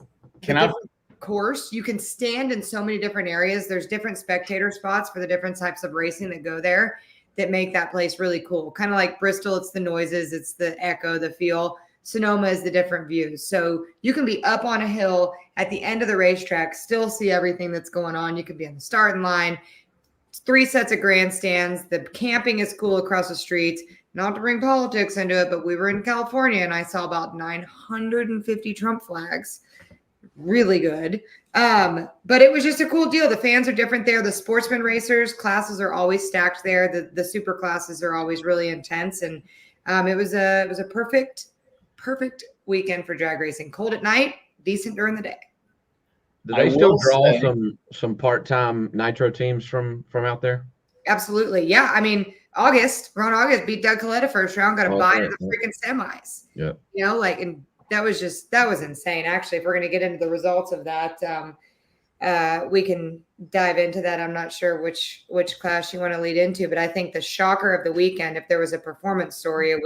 course, you can stand in so many different areas. There's different spectator spots for the different types of racing that go there that make that place really cool. Kind of like Bristol, it's the noises, it's the echo, the feel. Sonoma is the different views. So you can be up on a hill at the end of the racetrack, still see everything that's going on. You can be on the starting line. 3 sets of grandstands. The camping is cool across the streets. Not to bring politics into it, but we were in California and I saw about 950 Trump flags. Really good. But it was just a cool deal. The fans are different there. The sportsman racers classes are always stacked there. The super classes are always really intense. And it was a perfect weekend for drag racing. Cold at night, decent during the day. Do they still draw some part-time nitro teams from out there? Absolutely. Yeah. I mean, Ron August beat Doug Coletta first round, got a bye to the freaking semis. Yeah. You know, like, and that was insane. Actually, if we're going to get into the results of that, we can dive into that. I'm not sure which class you want to lead into, but I think the shocker of the weekend, if there was a performance story, it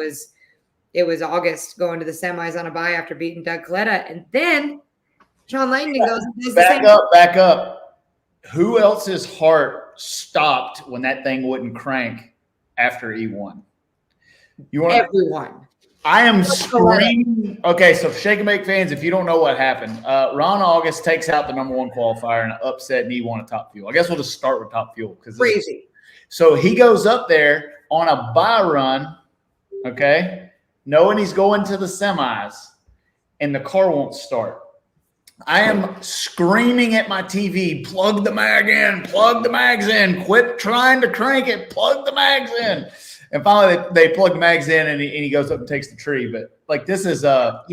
was August going to the semis on a bye after beating Doug Coletta. And then Sean Langdon goes and does the same. Back up. Who else's heart stopped when that thing wouldn't crank after he won? Everyone. I am screaming. Okay, so Shake and Bake fans, if you don't know what happened, Ron August takes out the number 1 qualifier in an upset, and he won a Top Fuel. I guess we'll just start with Top Fuel because crazy. So he goes up there on a bye run, okay, knowing he's going to the semis, and the car won't start. I am screaming at my TV, plug the mag in, plug the mags in, quit trying to crank it, plug the mags in. And finally they plug the mags in and he goes up and takes the tree. But like, this is a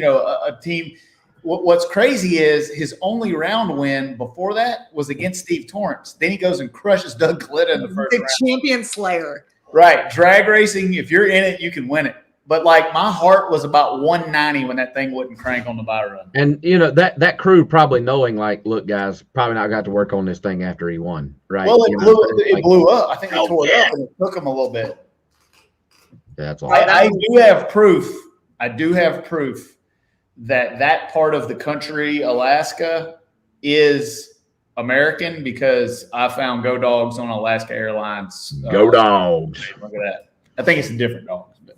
team. What's crazy is his only round win before that was against Steve Torrance. Then he goes and crushes Doug Coletta in the first round. The champion slayer. Right. Drag racing, if you're in it, you can win it. But like, my heart was about 190 when that thing wouldn't crank on the bye run. And that crew probably knowing, like, look, guys, probably not got to work on this thing after he won, right? Well, it blew up. I think they tore it up, and it took them a little bit. That's all. I do have proof. That part of the country, Alaska, is American because I found Go Dogs on Alaska Airlines. Go Dogs. Look at that. I think it's a different dogs. But.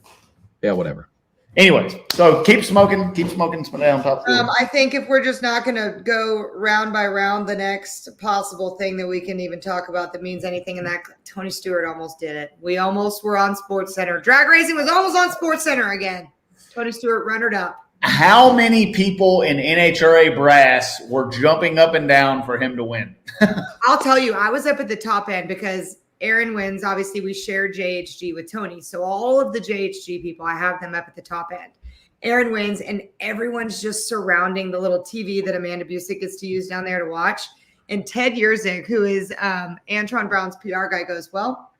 Yeah, whatever. Anyways, so keep smoking, spin on top. I think if we're just not going to go round by round, the next possible thing that we can even talk about that means anything in that, Tony Stewart almost did it. We almost were on SportsCenter. Drag racing was almost on SportsCenter again. Tony Stewart runnered up. How many people in NHRA brass were jumping up and down for him to win? I'll tell you, I was up at the top end because Aaron wins. Obviously, we share JHG with Tony. So all of the JHG people, I have them up at the top end. Aaron wins, and everyone's just surrounding the little TV that Amanda Busick gets to use down there to watch. And Ted Yerzig, who is Antron Brown's PR guy, goes, well,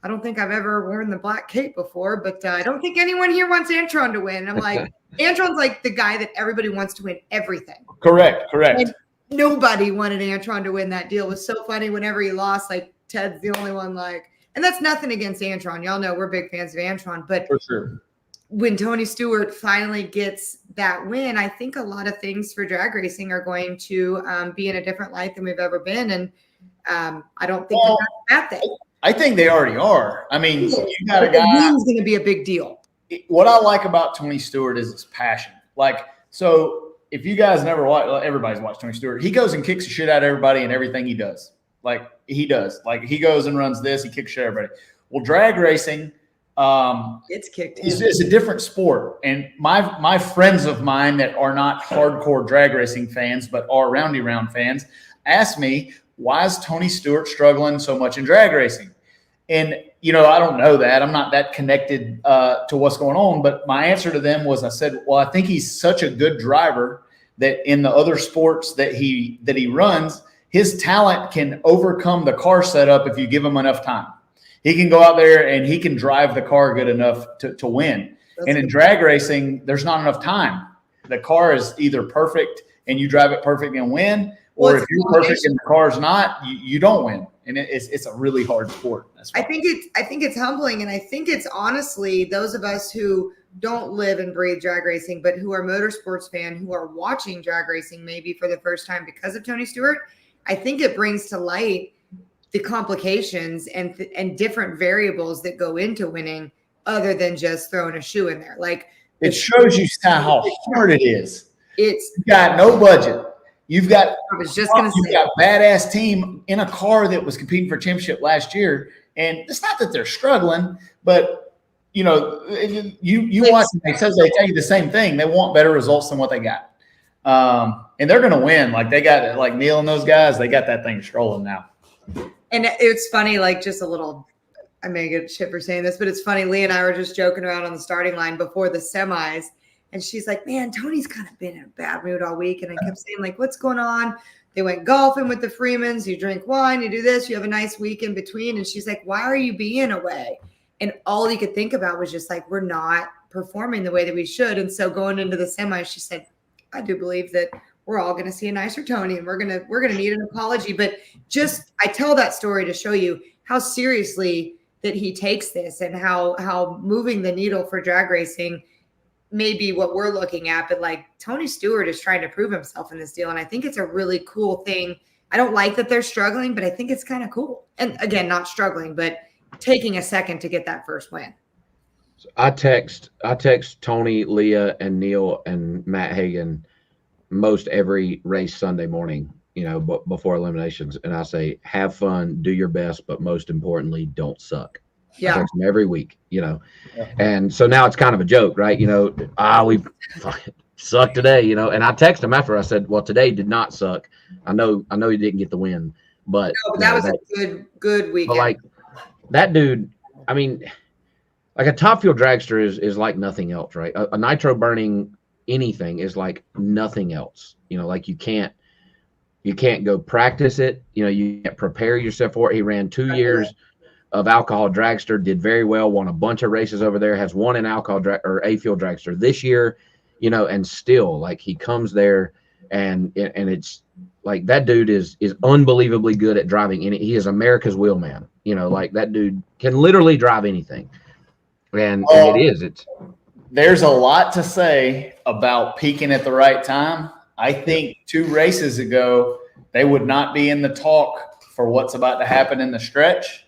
I don't think I've ever worn the black cape before, but I don't think anyone here wants Antron to win. And I'm like, Antron's like the guy that everybody wants to win everything. Correct. And nobody wanted Antron to win that deal. It was so funny whenever he lost, like, Ted's the only one, like, and that's nothing against Antron. Y'all know we're big fans of Antron, but for sure, when Tony Stewart finally gets that win, I think a lot of things for drag racing are going to be in a different light than we've ever been. And I don't think that's a bad thing. I think they already are. I mean, you got a guy. The win's going to be a big deal. What I like about Tony Stewart is his passion. Like, so if you guys never watch, everybody's watched Tony Stewart. He goes and kicks the shit out of everybody and everything he does. Like he does. Like he goes and runs this, he kicks shit out of everybody. Well, drag racing, it's kicked in. It's a different sport. And my friends of mine that are not hardcore drag racing fans, but are roundy round fans, ask me, why is Tony Stewart struggling so much in drag racing? And, you know, I don't know that. I'm not that connected to what's going on. But my answer to them was, I said, well, I think he's such a good driver that in the other sports that he runs, his talent can overcome the car setup if you give him enough time. He can go out there and he can drive the car good enough to win. And in drag racing, there's not enough time. The car is either perfect and you drive it perfect and win, Or if you're perfect and the car's not, you don't win. And it's a really hard sport. That's why. I think it's humbling, and I think it's honestly those of us who don't live and breathe drag racing, but who are motorsports fan, who are watching drag racing maybe for the first time because of Tony Stewart. I think it brings to light the complications and different variables that go into winning, other than just throwing a shoe in there. Like, it shows you how hard it is. You've got no budget. You've got badass team in a car that was competing for a championship last year. And it's not that they're struggling, but you watch them, they tell you the same thing. They want better results than what they got. And they're going to win. Like, they got, like, Neil and those guys, they got that thing strolling now. And it's funny, like, just a little, I may get shit for saying this, but it's funny. Lee and I were just joking around on the starting line before the semis. And she's like, man, Tony's kind of been in a bad mood all week. And I kept saying, like, what's going on? They went golfing with the Freemans. You drink wine, you do this, you have a nice week in between. And she's like, why are you being away? And all you could think about was just like, we're not performing the way that we should. And so going into the semis, she said, I do believe that we're all going to see a nicer Tony, and we're going to need an apology. But just, I tell that story to show you how seriously that he takes this, and how moving the needle for drag racing may be what we're looking at. But like, Tony Stewart is trying to prove himself in this deal. And I think it's a really cool thing. I don't like that they're struggling, but I think it's kind of cool. And again, not struggling, but taking a second to get that first win. So I text Tony, Leah, and Neil and Matt Hagan most every race Sunday morning, before eliminations. And I say, have fun, do your best, but most importantly, don't suck. Yeah. I text them every week, Yeah. And so now it's kind of a joke, right? We sucked today, and I text him after. I said, well, today did not suck. I know you didn't get the win, but that was a good weekend. But like, that dude, I mean, like, a top fuel dragster is like nothing else, right? A nitro burning anything is like nothing else. Like, you can't go practice it. You can't prepare yourself for it. He ran 2 years of alcohol dragster, did very well, won a bunch of races over there, has won an alcohol or a fuel dragster this year, and still, like, he comes there and it's like, that dude is unbelievably good at driving. He is America's wheelman. Like, that dude can literally drive anything. And there's a lot to say about peaking at the right time. I think 2 races ago, they would not be in the talk for what's about to happen in the stretch.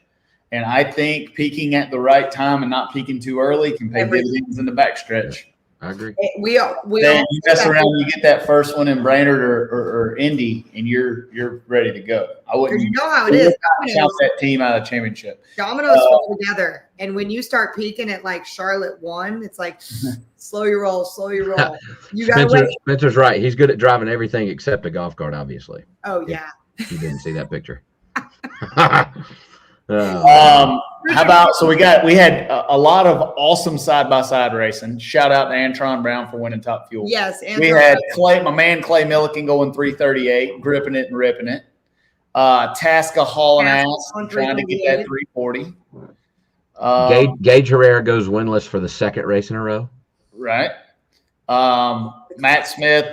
And I think peaking at the right time and not peaking too early can pay dividends in the backstretch. I agree. We then you mess around, you get that first one in Brainerd or Indy, and you're ready to go. I wouldn't. You know how it is. Shout that team out of the championship. Dominoes fall together, and when you start peaking at like Charlotte 1, it's like slow your roll. You got Spencer's right. He's good at driving everything except a golf cart, obviously. Oh yeah. You didn't see that picture. How about, so we had a lot of awesome side-by-side racing. Shout out to Antron Brown for winning Top Fuel. Yes. We had my man Clay Milliken going 338, gripping it and ripping it. Tasca hauling ass, trying to get that 340. Gage Herrera goes winless for the second race in a row. Right. Matt Smith,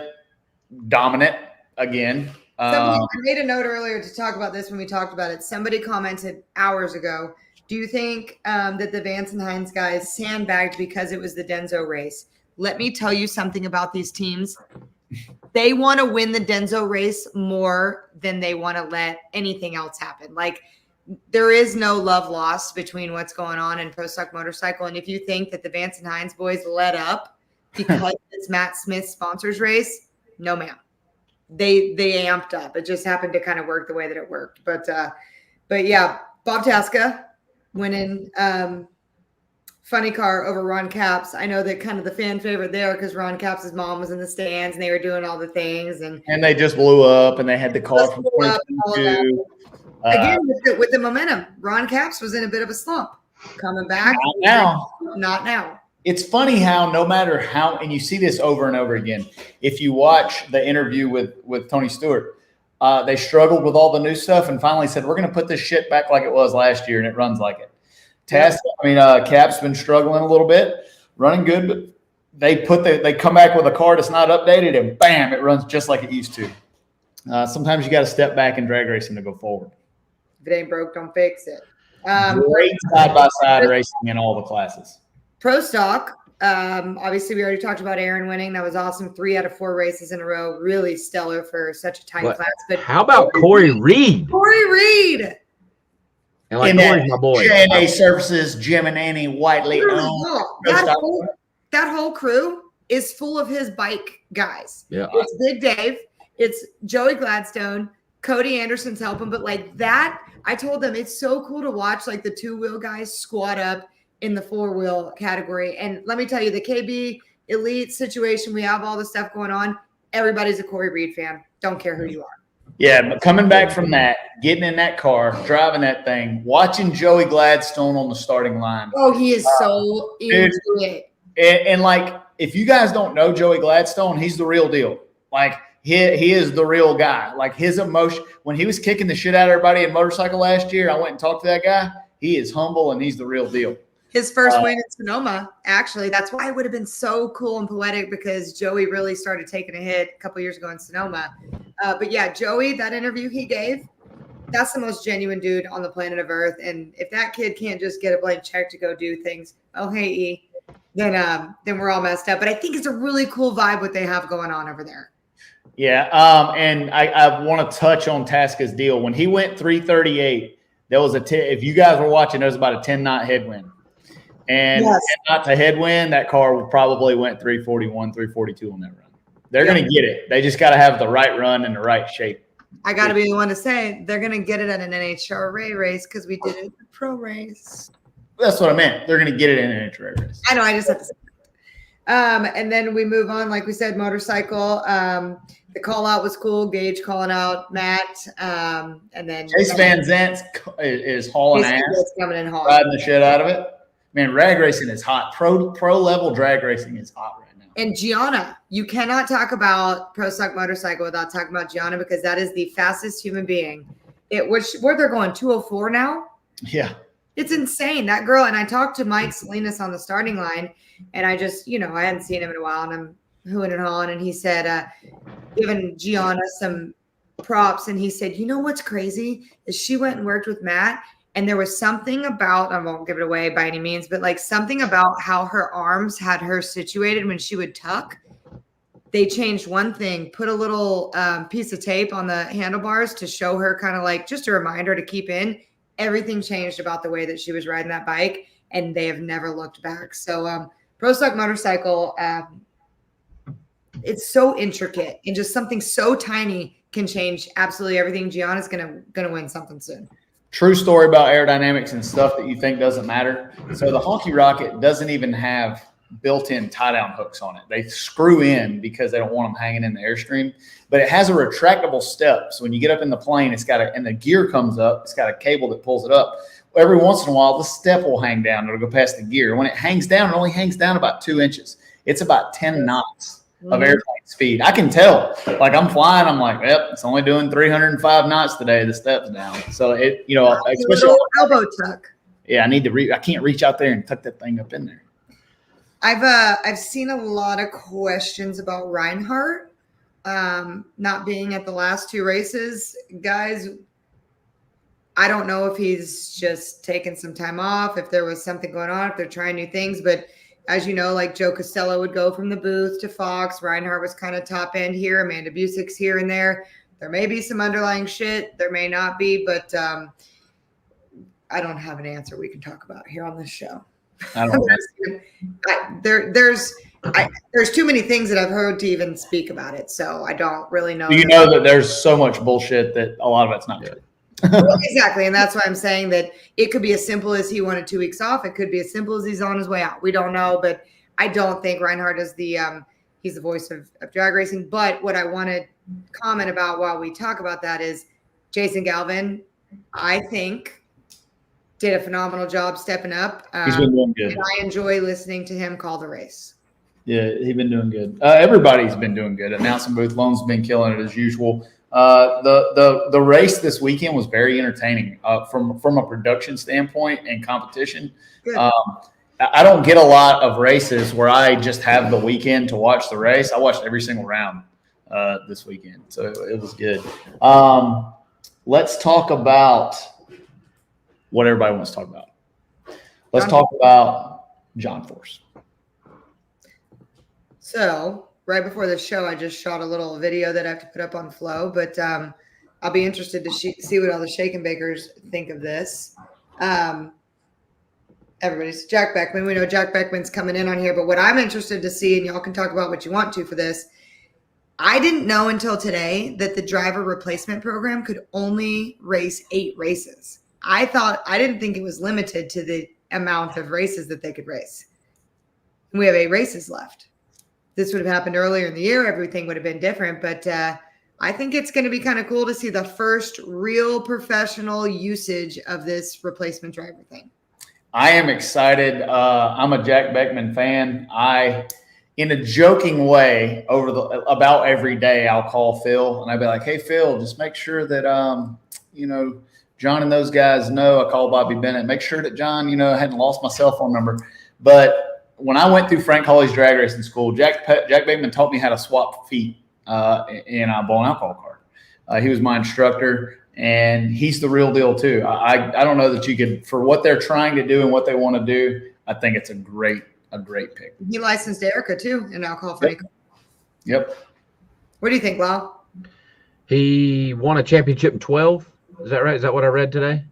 dominant again. I made a note earlier to talk about this when we talked about it. Somebody commented hours ago, do you think that the Vance and Hines guys sandbagged because it was the Denso race? Let me tell you something about these teams. They want to win the Denso race more than they want to let anything else happen. Like, there is no love lost between what's going on in Pro Stock Motorcycle. And if you think that the Vance and Hines boys let up because it's Matt Smith's sponsors race, no, ma'am. They amped up. It just happened to kind of work the way that it worked. But yeah, Bob Tasca winning funny car over Ron Capps. I know that kind of the fan favorite there because Ron Capps' mom was in the stands and they were doing all the things. And they just blew up and they had the car from 2022. Again, with the momentum, Ron Capps was in a bit of a slump. Coming back. Not now. It's funny how no matter how, and you see this over and over again, if you watch the interview with Tony Stewart, they struggled with all the new stuff and finally said, we're going to put this shit back like it was last year, and it runs like it. Cap's been struggling a little bit, running good, but they come back with a car that's not updated, and bam, it runs just like it used to. Sometimes you got to step back in drag racing to go forward. If it ain't broke, don't fix it. Great side-by-side racing in all the classes. Pro stock. Obviously, we already talked about Aaron winning. That was awesome. 3 out of 4 races in a row. Really stellar for such a tight class. But how about Corey Reed? Corey Reed. And like Corey's my boy. J&A Services, Jim and Annie Whiteley owned. That whole crew is full of his bike guys. Yeah. It's Big Dave. It's Joey Gladstone. Cody Anderson's helping. But like that, I told them it's so cool to watch like the 2-wheel guys squat up in the 4-wheel category. And let me tell you, the KB Elite situation, we have all the stuff going on. Everybody's a Corey Reed fan. Don't care who you are. Yeah, but coming back from that, getting in that car, driving that thing, watching Joey Gladstone on the starting line. Oh, he is so into it. And like, if you guys don't know Joey Gladstone, he's the real deal. Like, he is the real guy. Like, his emotion, when he was kicking the shit out of everybody in motorcycle last year, I went and talked to that guy. He is humble, and he's the real deal. His first win in Sonoma, actually. That's why it would have been so cool and poetic, because Joey really started taking a hit a couple years ago in Sonoma. But yeah, Joey, that interview he gave, that's the most genuine dude on the planet of Earth. And if that kid can't just get a blank check to go do things, oh, hey, E, then we're all messed up. But I think it's a really cool vibe what they have going on over there. Yeah, and I want to touch on Tasca's deal. When he went 338, there was if you guys were watching, there was about a 10-knot headwind. And not to headwind, that car probably went 341, 342 on that run. They're going to get it. They just got to have the right run and the right shape. I got to be the one to say they're going to get it at an NHRA race because we did it in the pro race. That's what I meant. They're going to get it in an NHRA race. I know. I just have to say and then we move on. Like we said, motorcycle. The call out was cool. Gage calling out Matt. And then Chase Van Zandt is hauling ass. Coming in hard. Riding the shit out of it. Man, drag racing is hot. Pro level drag racing is hot right now. And Gianna, you cannot talk about pro stock motorcycle without talking about Gianna, because that is the fastest human being. Where they're going 204 now. Yeah, it's insane, that girl. And I talked to Mike Salinas on the starting line, and I just, I hadn't seen him in a while, and I'm hooing and hawing, and he said, giving Gianna some props, and he said, you know what's crazy is she went and worked with Matt. And there was something about, I won't give it away by any means, but like something about how her arms had her situated when she would tuck. They changed one thing, put a little piece of tape on the handlebars to show her kind of like just a reminder to keep in. Everything changed about the way that she was riding that bike, and they have never looked back. So pro stock motorcycle, it's so intricate, and just something so tiny can change absolutely everything. Gianna's gonna win something soon. True story about aerodynamics and stuff that you think doesn't matter. So the Honky Rocket doesn't even have built-in tie-down hooks on it. They screw in because they don't want them hanging in the Airstream. But it has a retractable step. So when you get up in the plane, and the gear comes up, it's got a cable that pulls it up. Every once in a while, the step will hang down. It'll go past the gear. When it hangs down, it only hangs down about 2 inches. It's about 10 knots of airplane speed. I can tell. Like, I'm flying, I'm like, yep, it's only doing 305 knots today. The step's down. So it, especially elbow tuck. Yeah, I can't reach out there and tuck that thing up in there. I've seen a lot of questions about Reinhardt not being at the last 2 races. Guys, I don't know if he's just taking some time off, if there was something going on, if they're trying new things, but as you know, like Joe Costello would go from the booth to Fox. Reinhardt was kind of top end here. Amanda Busick's here and there. There may be some underlying shit. There may not be, but I don't have an answer we can talk about here on this show. I don't know. There's too many things that I've heard to even speak about it, so I don't really know. You know that there's so much bullshit that a lot of it's not true. Well, exactly, and that's why I'm saying that it could be as simple as he wanted 2 weeks off. It could be as simple as he's on his way out. We don't know, but I don't think Reinhardt is he's the voice of drag racing. But what I want to comment about while we talk about that is Jason Galvin, I think, did a phenomenal job stepping up. He's been doing good. And I enjoy listening to him call the race. Yeah, he's been doing good. Everybody's been doing good. Announcing booth loans been killing it as usual. The race this weekend was very entertaining from a production standpoint and competition. I don't get a lot of races where I just have the weekend to watch the race. I watched every single round. this weekend. So it was good. Let's talk about what everybody wants to talk about. Let's talk about John Force. So right before the show, I just shot a little video that I have to put up on Flow, but I'll be interested to see what all the Shake and Bakers think of this. Everybody's Jack Beckman. We know Jack Beckman's coming in on here, but what I'm interested to see, and y'all can talk about what you want to for this, I didn't know until today that the driver replacement program could only race 8 races. I didn't think it was limited to the amount of races that they could race. We have 8 races left. This would have happened earlier in the year. Everything would have been different, but I think it's going to be kind of cool to see the first real professional usage of this replacement driver thing. I am excited. I'm a Jack Beckman fan. In a joking way, about every day, I'll call Phil and I'll be like, "Hey, Phil, just make sure that John and those guys know." I call Bobby Bennett. Make sure that John, I hadn't lost my cell phone number. But when I went through Frank Hawley's drag racing school, Jack Beckman taught me how to swap feet in a blown alcohol cart. He was my instructor, and he's the real deal too. I don't know that you could, for what they're trying to do and what they want to do, I think it's a great pick. He licensed Erica too in alcohol free. Yep. What do you think, Lyle? He won a championship in 12. Is that right? Is that what I read today?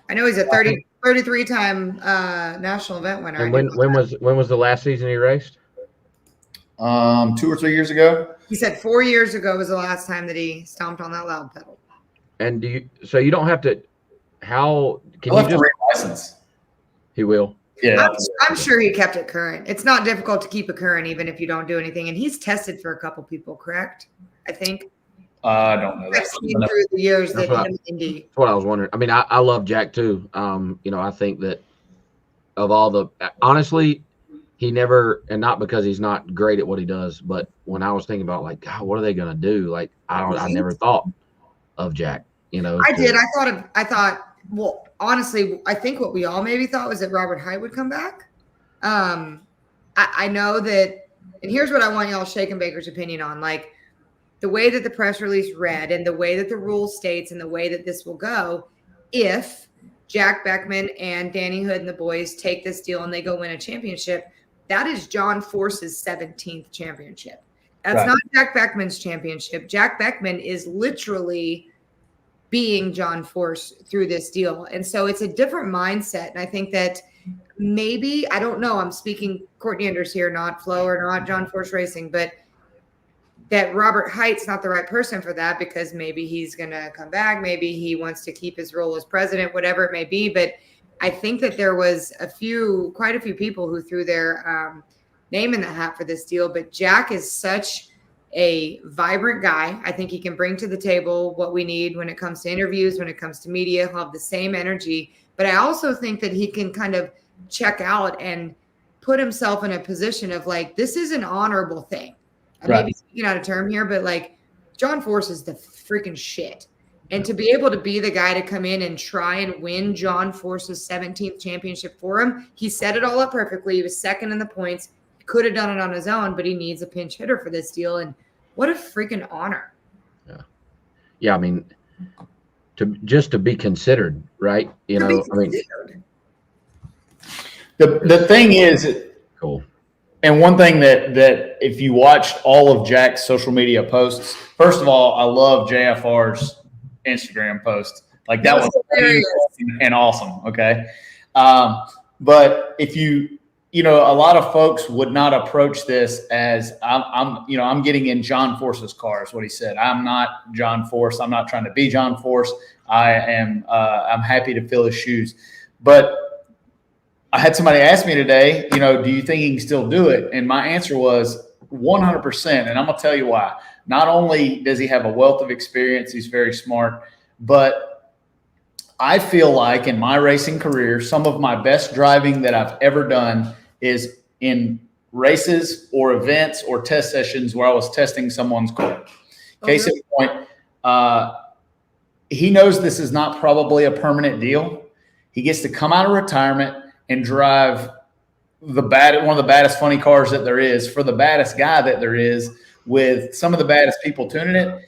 I know he's a 33-time national event winner. And when was the last season he raced? 2 or 3 years ago. He said 4 years ago was the last time that he stomped on that loud pedal. And you don't have to. How can He'll you have just? to re-license. He will. Yeah, I'm sure he kept it current. It's not difficult to keep it current even if you don't do anything. And he's tested for a couple people, correct? I think. I don't know. I've seen through the years that him Indy. That's what I was wondering. I mean, I love Jack too. I think that of all honestly, he never, and not because he's not great at what he does, but when I was thinking about like, God, what are they gonna do? Like, I never thought of Jack. I did. I thought. Well, honestly, I think what we all maybe thought was that Robert Height would come back. I know that, and here's what I want y'all Shake and Baker's opinion on. Like, the way that the press release read and the way that the rule states and the way that this will go, if Jack Beckman and Danny Hood and the boys take this deal and they go win a championship, that is John Force's 17th championship. That's not Jack Beckman's championship. Jack Beckman is literally being John Force through this deal. And so it's a different mindset. And I think that maybe, I don't know, I'm speaking Courtney Enders here, not Flo or not John Force Racing, but that Robert Height's not the right person for that because maybe he's going to come back. Maybe he wants to keep his role as president, whatever it may be. But I think that there was quite a few people who threw their name in the hat for this deal. But Jack is such a vibrant guy. I think he can bring to the table what we need when it comes to interviews, when it comes to media. He'll have the same energy. But I also think that he can kind of check out and put himself in a position of like, this is an honorable thing. I may be speaking out of term here, but like John Force is the freaking shit. And to be able to be the guy to come in and try and win John Force's 17th championship for him, he set it all up perfectly. He was second in the points. He could have done it on his own, but he needs a pinch hitter for this deal. And what a freaking honor. Yeah. I mean, to be considered, right? The thing is, cool. And one thing that if you watched all of Jack's social media posts, first of all, I love JFR's Instagram post. Like that was hilarious and awesome. Okay. But if a lot of folks would not approach this as I'm getting in John Force's car is what he said. I'm not John Force. I'm not trying to be John Force. I'm happy to fill his shoes. But I had somebody ask me today, do you think he can still do it? And my answer was 100%. And I'm going to tell you why. Not only does he have a wealth of experience, he's very smart, but I feel like in my racing career, some of my best driving that I've ever done is in races or events or test sessions where I was testing someone's car. Case in point, he knows this is not probably a permanent deal. He gets to come out of retirement and drive one of the baddest funny cars that there is for the baddest guy that there is with some of the baddest people tuning it,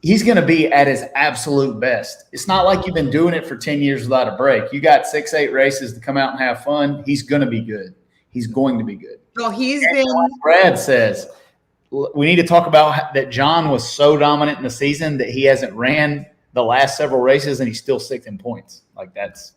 he's going to be at his absolute best. It's not like you've been doing it for 10 years without a break. You got 6-8 races to come out and have fun. He's going to be good. He's going to be good. Well, Brad says, we need to talk about that John was so dominant in the season that he hasn't ran the last several races and he's still 6th in points. Like that's.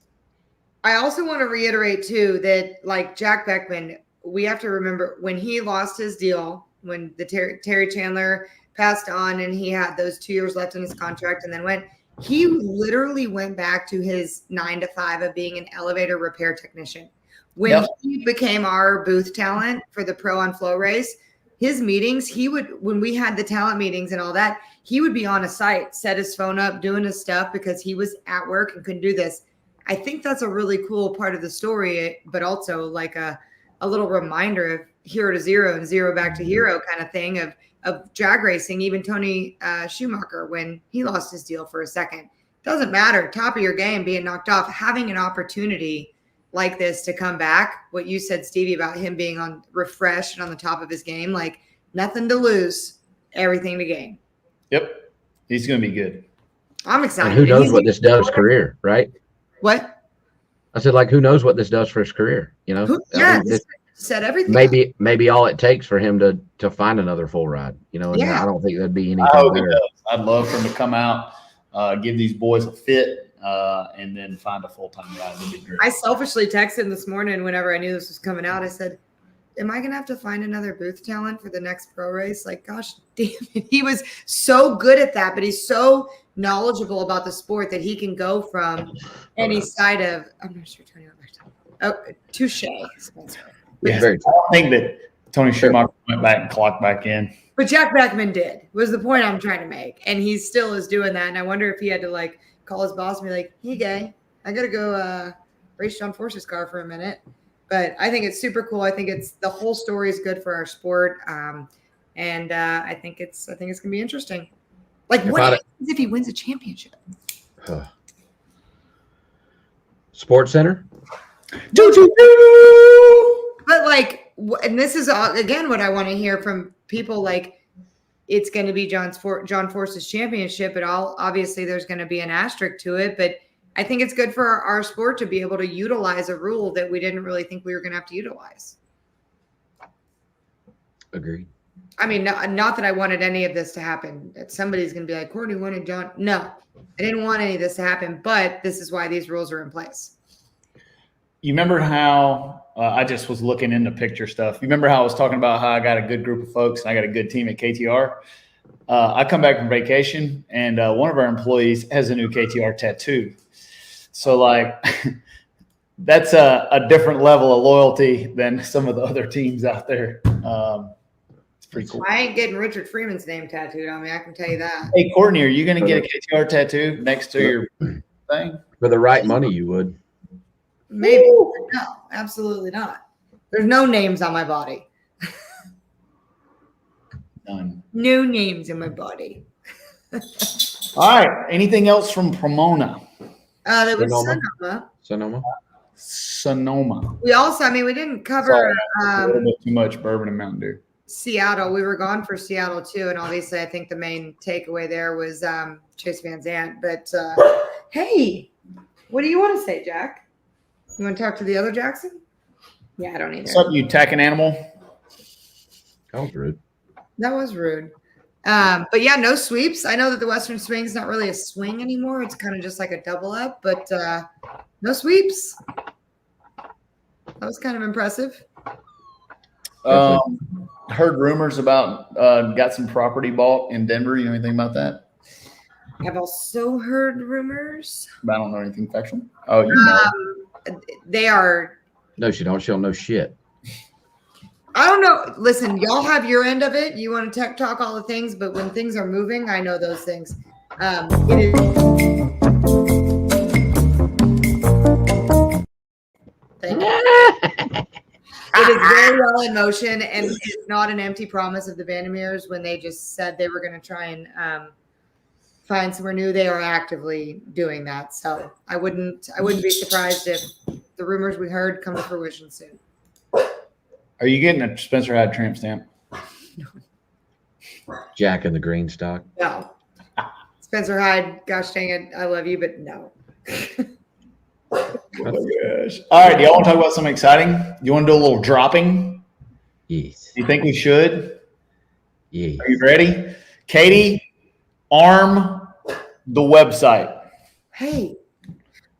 I also want to reiterate too that like Jack Beckman, we have to remember when he lost his deal, when the Terry Chandler passed on and he had those 2 years left in his contract and then he literally went back to his 9 to 5 of being an elevator repair technician. When he became our booth talent for the Pro on Flow race, his meetings, when we had the talent meetings and all that, he would be on a site, set his phone up, doing his stuff because he was at work and couldn't do this. I think that's a really cool part of the story, but also like a little reminder of hero to zero and zero back to hero kind of thing of drag racing. Even Tony Schumacher, when he lost his deal for a second, doesn't matter. Top of your game, being knocked off, having an opportunity like this to come back. What you said, Stevie, about him being on refreshed and on the top of his game, like nothing to lose, everything to gain. Yep. He's going to be good. I'm excited. And who knows what this does career, right? What? I said, like, who knows what this does for his career? You know, This said everything. Maybe all it takes for him to find another full ride. You know, and I don't think that'd be anything there. I'd love for him to come out, give these boys a fit, and then find a full-time ride. That'd be great. I selfishly texted him this morning whenever I knew this was coming out. I said, am I going to have to find another booth talent for the next pro race? Like, gosh, damn it. He was so good at that, but he's so knowledgeable about the sport that he can go from any side of, I'm not sure Tony went back to. Oh, touche, Spencer. Yeah, very I don't think that Tony Schumacher went back and clocked back in. But Jack Beckman did, was the point I'm trying to make. And he still is doing that. And I wonder if he had to like call his boss and be like, hey, guy, I got to go race John Force's car for a minute. But I think it's super cool. I think the whole story is good for our sport. And I think it's going to be interesting. Like, what happens if he wins a championship? Sports Center? But like, and this is again what I want to hear from people. Like, it's going to be John Force's championship, but obviously there's going to be an asterisk to it. But I think it's good for our sport to be able to utilize a rule that we didn't really think we were going to have to utilize. Agreed. I mean, not that I wanted any of this to happen. That somebody's going to be like, Courtney wanted John. No, I didn't want any of this to happen, but this is why these rules are in place. You remember how I just was looking into picture stuff. You remember how I was talking about how I got a good group of folks and I got a good team at KTR? I come back from vacation and one of our employees has a new KTR tattoo. So like that's a different level of loyalty than some of the other teams out there. It's pretty cool. I ain't getting Richard Freeman's name tattooed on me. I can tell you that. Hey, Courtney, are you going to get a KTR tattoo next to your thing? For the right money, you would. Maybe. No, absolutely not. There's no names on my body. None. No names in my body. All right. Anything else from Pomona? There was Sonoma. We also, we didn't cover a little bit too much bourbon and Mountain Dew. Seattle. We were gone for Seattle too, and obviously I think the main takeaway there was Chase Van Zandt. But hey, what do you want to say, Jack? You want to talk to the other Jackson? Yeah, I don't either. What's up, you tacking animal? That was rude. That was rude. But yeah, no sweeps. I know that the Western Swing's not really a swing anymore. It's kind of just like a double up, but no sweeps. That was kind of impressive. Heard rumors about got some property bought in Denver. You know anything about that? I've also heard rumors. But I don't know anything factual. Oh, you know. They are. No, she don't. She don't know shit. I don't know. Listen, y'all have your end of it. You want to tech talk all the things, but when things are moving, I know those things. It is. Thank you. It is very well in motion, and it's not an empty promise of the Vandermeers when they just said they were going to try and find somewhere new. They are actively doing that, so I wouldn't be surprised if the rumors we heard come to fruition soon. Are you getting a Spencer Hyde tramp stamp? Jack in the green stock. No. Spencer Hyde, gosh dang it, I love you, but no. Oh my gosh. All right, do y'all want to talk about something exciting? You want to do a little dropping? Yes. You think we should? Yes. Are you ready? Katie, arm the website. Hey,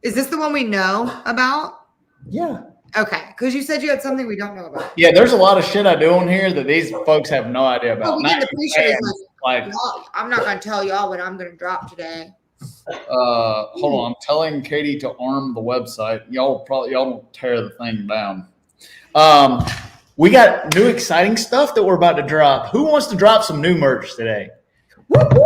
is this the one we know about? Yeah. Okay, because you said you had something we don't know about. Yeah, there's a lot of shit I do on here that these folks have no idea about. Well, we didn't appreciate it. Like, I'm not going to tell y'all what I'm going to drop today. hold on. I'm telling Katie to arm the website. Y'all don't tear the thing down. We got new exciting stuff that we're about to drop. Who wants to drop some new merch today? Woo-woo!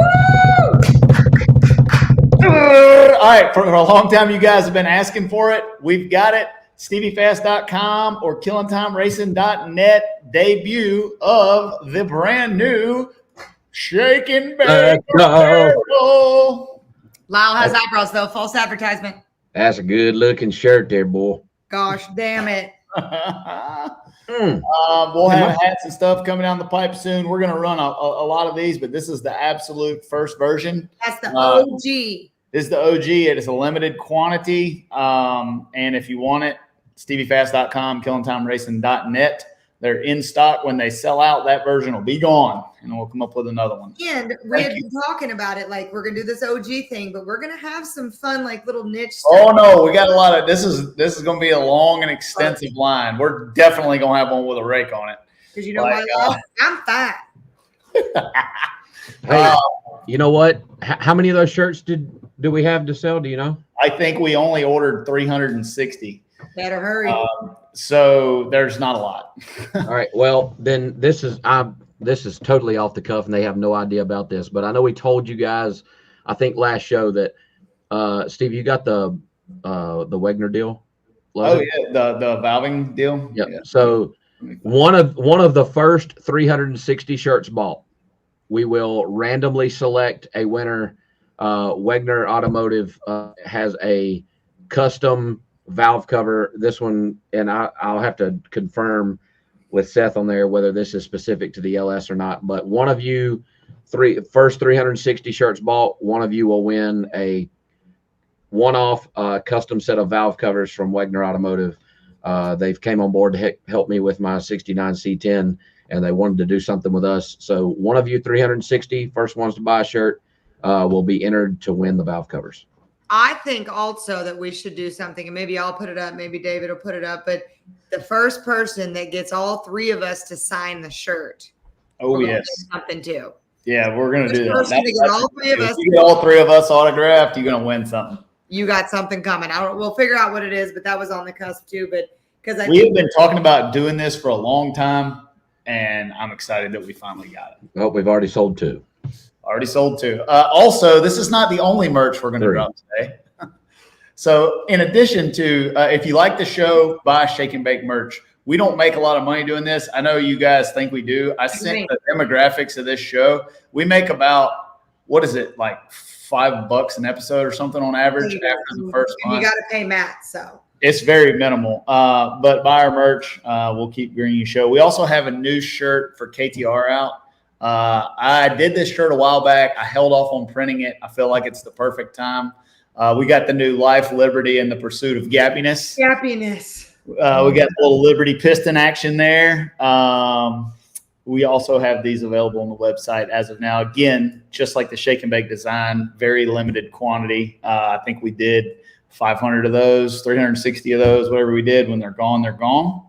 All right, for a long time, you guys have been asking for it. We've got it. StevieFast.com or KillingTimeRacing.net debut of the brand new Shake and Bake. Lyle has eyebrows, though. False advertisement. That's a good looking shirt there, boy. Gosh, damn it. We'll have hats and stuff coming down the pipe soon. We're going to run a lot of these, but this is the absolute first version. That's the OG. This is the OG. It is a limited quantity. And if you want it, StevieFast.com, KillingTimeRacing.net. They're in stock. When they sell out, that version will be gone, and we'll come up with another one. And we had been talking about it, like we're gonna do this OG thing, but we're gonna have some fun, like little niche stuff. Oh no, we got a lot of this is gonna be a long and extensive line. We're definitely gonna have one with a rake on it. Because you know what? I'm fat. Hey, you know what? How many of those shirts do we have to sell? Do you know? I think we only ordered 360. Better hurry. So there's not a lot. All right. Well, then this is totally off the cuff, and they have no idea about this. But I know we told you guys, I think last show that Steve, you got the Wegner deal. Oh yeah, the valving deal. Yep. Yeah. So one of the first 360 shirts bought, we will randomly select a winner. Wegner Automotive has a custom valve cover. This one, and I'll have to confirm with Seth on there whether this is specific to the LS or not. But one of you, first 360 shirts bought, one of you will win a one-off custom set of valve covers from Wegner Automotive. They've came on board to help me with my 69 C10, and they wanted to do something with us. So one of you 360 first ones to buy a shirt will be entered to win the valve covers. I think also that we should do something, and maybe I'll put it up, maybe David will put it up, but the first person that gets all three of us to sign the shirt. Oh, yes. Something too. Yeah, we're going to do that. All three of us. If you get all three of us autographed, you're going to win something. You got something coming. We'll figure out what it is, but that was on the cusp too. But because we have been talking about doing this for a long time, and I'm excited that we finally got it. Well, we've already sold two. Already sold two. Also, this is not the only merch we're going to drop today. So in addition to, if you like the show, buy Shake and Bake merch. We don't make a lot of money doing this. I know you guys think we do. I sent the demographics of this show. We make about, what is it, like $5 an episode or something on average after the first month. You got to pay Matt, so. It's very minimal, but buy our merch. We'll keep bringing you show. We also have a new shirt for KTR out. I did this shirt a while back. I held off on printing it. I feel like it's the perfect time. We got the new Life, Liberty, and the Pursuit of Gappiness. Gappiness. We got a little Liberty piston action there. We also have these available on the website as of now. Again, just like the Shake and Bake design, very limited quantity. I think we did 500 of those, 360 of those, whatever we did. When they're gone, they're gone.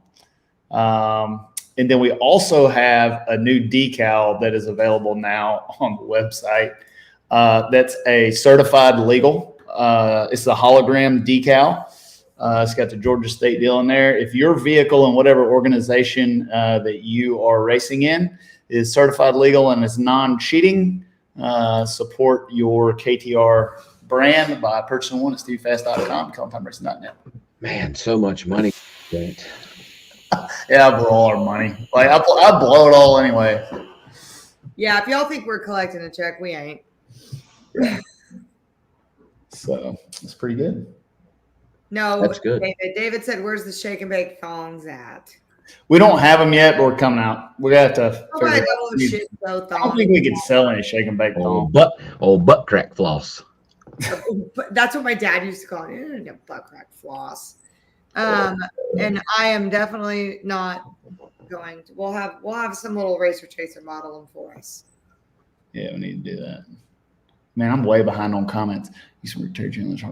And then we also have a new decal that is available now on the website. That's a certified legal. It's a hologram decal. It's got the Georgia State deal in there. If your vehicle in whatever organization that you are racing in is certified legal and is non-cheating, support your KTR brand by purchasing one at StevieFast.com, KillingTimeRacing.net. Man, so much money. Yeah, I blow all our money. Like I blow it all anyway. Yeah, if y'all think we're collecting a check, we ain't. So it's pretty good. No, that's good. David said, "Where's the Shake and Bake thongs at?" We don't have them yet, but we're coming out. We got to. Oh, I don't shit, though, I don't think we could sell any shake and bake thong. Old butt crack floss. That's what my dad used to call it. Butt crack floss. And I am definitely not going to. We'll have some little racer chaser model them for us. Yeah, we need to do that. Man, I'm way behind on comments. You some retired journalists.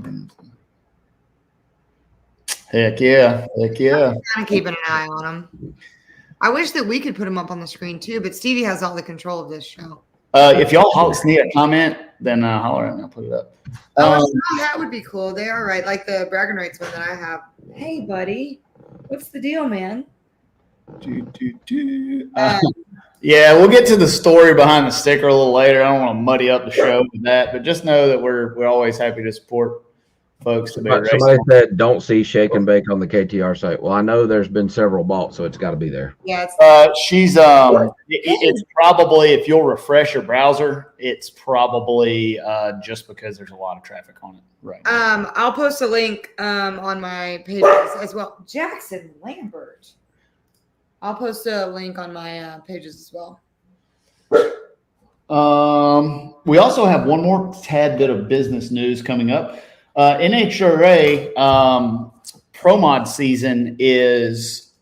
Heck yeah. I'm kind of keeping an eye on them. I wish that we could put them up on the screen too, but Stevie has all the control of this show. If y'all need a comment, then holler at me. I'll put it up. That would be cool. They are right, like the bragging rights one that I have. Hey, buddy, what's the deal, man? Yeah, we'll get to the story behind the sticker a little later. I don't want to muddy up the show with that, but just know that we're always happy to support folks. Somebody said don't see shake and bake on the KTR site. Well, I know there's been several bought, so it's got to be there. Yeah, she's it's probably, if you'll refresh your browser, it's probably just because there's a lot of traffic on it right now. I'll post a link on my pages as well. Jackson Lambert. I'll post a link on my pages as well. We also have one more tad bit of business news coming up. NHRA Pro Mod season is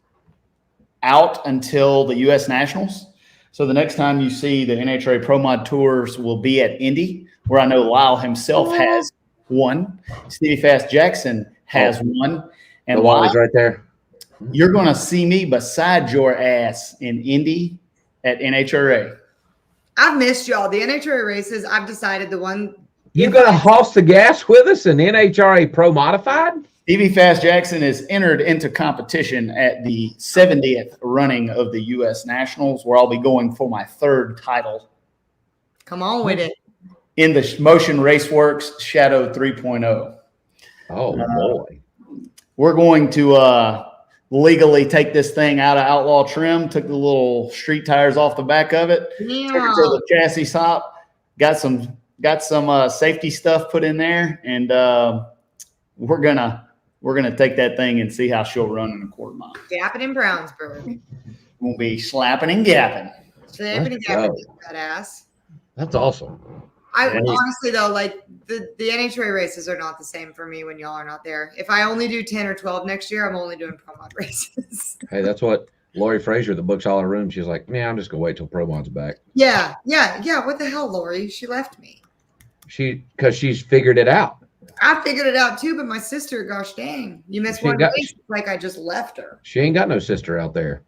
out until the US Nationals. So the next time you see the NHRA Pro Mod tours will be at Indy, where I know Lyle himself has one. Stevie Fast Jackson has one. And the one is right there. You're going to see me beside your ass in Indy at NHRA. I've missed y'all. The NHRA races, I've decided the one. You going to host the gas with us in NHRA Pro Modified? Stevie Fast Jackson is entered into competition at the 70th running of the U.S. Nationals, where I'll be going for my third title. Come on with it. In the Motion Raceworks Shadow 3.0. Oh, boy. We're going to legally take this thing out of outlaw trim, took the little street tires off the back of it, took it to the chassis top, got some safety stuff put in there, and we're gonna take that thing and see how she'll run in a quarter mile. Gapping in Brownsburg. We'll be slapping and gapping. Slapping and gapping that ass. That's awesome. Honestly though, like the NHRA races are not the same for me when y'all are not there. If I only do 10 or 12 next year, I'm only doing Pro Mod races. Hey, that's what Lori Frazier, the books all her room. She's like, man, I'm just gonna wait till Pro Mod's back. Yeah. What the hell, Lori? She left me. Because she's figured it out. I figured it out too, but my sister, gosh dang, you missed one race. Like I just left her. She ain't got no sister out there.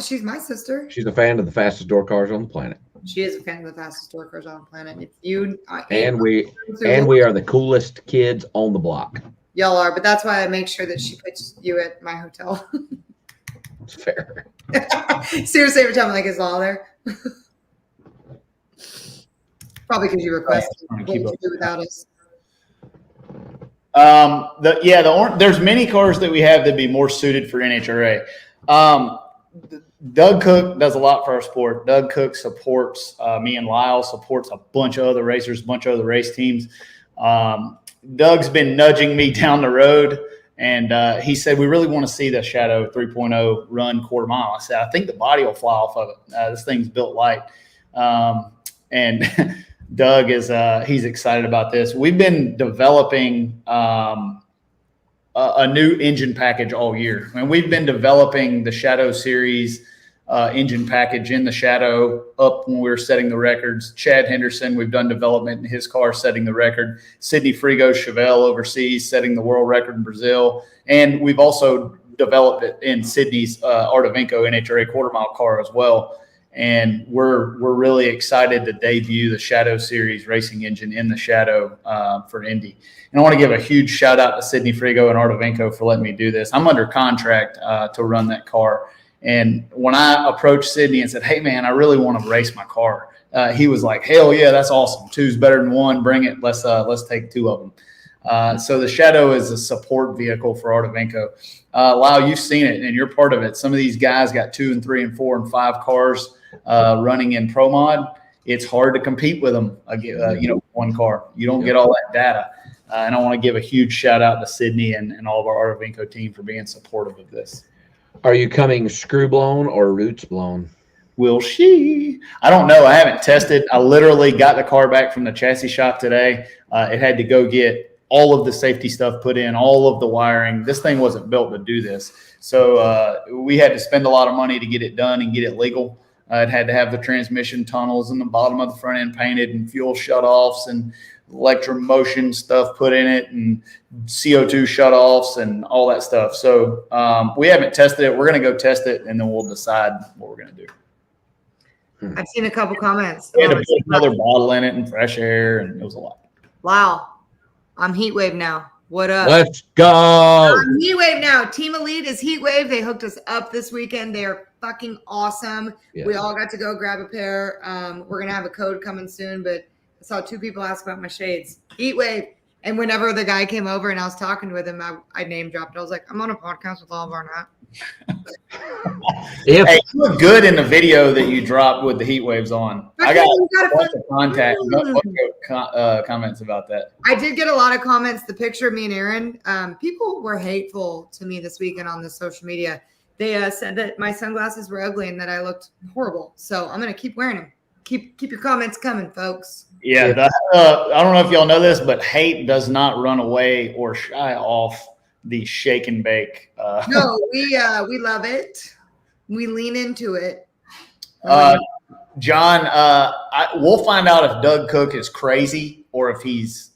She's my sister. She's a fan of the fastest door cars on the planet. She is a fan of the fastest door cars on the planet. And we are the coolest kids on the block. Y'all are, but that's why I make sure that she puts you at my hotel. It's fair. Seriously, every time I'm like, is Lyle there? Probably because you requested to do without us. There's many cars that we have that'd be more suited for NHRA. Doug Cook does a lot for our sport. Doug Cook supports me and Lyle, supports a bunch of other racers, a bunch of other race teams. Doug's been nudging me down the road, and he said, we really want to see the Shadow 3.0 run quarter mile. I said, I think the body will fly off of it. This thing's built light. And Doug is he's excited about this. We've been developing a new engine package all year. I mean, we've been developing the Shadow Series engine package in the Shadow up when we were setting the records. Chad Henderson, we've done development in his car, setting the record. Sidney Frigo Chevelle overseas, setting the world record in Brazil. And we've also developed it in Sydney's Artavinco NHRA quarter mile car as well. And we're really excited to debut the Shadow Series racing engine in the Shadow for Indy. And I want to give a huge shout out to Sidney Frigo and Artavinco for letting me do this. I'm under contract to run that car. And when I approached Sidney and said, hey, man, I really want to race my car, he was like, hell yeah, that's awesome. Two's better than one. Bring it. Let's take two of them. So the Shadow is a support vehicle for Artavinco. Lyle, you've seen it, and you're part of it. Some of these guys got 2 and 3 and 4 and 5 cars running in Pro Mod. It's hard to compete with them, one car. You don't get all that data. And I want to give a huge shout out to Sydney and all of our Artavinco team for being supportive of this. Are you coming screw blown or roots blown? Will she? I don't know. I haven't tested. I literally got the car back from the chassis shop today. It had to go get all of the safety stuff put in, all of the wiring. This thing wasn't built to do this. So we had to spend a lot of money to get it done and get it legal. It had to have the transmission tunnels in the bottom of the front end painted and fuel shutoffs and electromotion stuff put in it and CO2 shutoffs and all that stuff. So we haven't tested it. We're going to go test it, and then we'll decide what we're going to do. I've seen a couple comments. We had to put another bottle in it and fresh air, and it was a lot. Wow. I'm Heatwave now. What up? Let's go. I'm Heatwave now. Team Elite is Heatwave. They hooked us up this weekend. They are fucking awesome. Yeah. We all got to go grab a pair. We're going to have a code coming soon, but I saw 2 people ask about my shades. Heatwave. And whenever the guy came over and I was talking with him, I name dropped. I was like, I'm on a podcast with Lyle Barnett. If Hey, you look good in the video that you dropped with the heat waves on. I got a bunch of contact comments about that. I did get a lot of comments. The picture of me and Aaron, people were hateful to me this weekend on the social media. They said that my sunglasses were ugly and that I looked horrible. So I'm going to keep wearing them. Keep your comments coming, folks. Yeah, I don't know if y'all know this, but hate does not run away or shy off the shake and bake. No, we love it. We lean into it. John, we'll find out if Doug Cook is crazy or if he's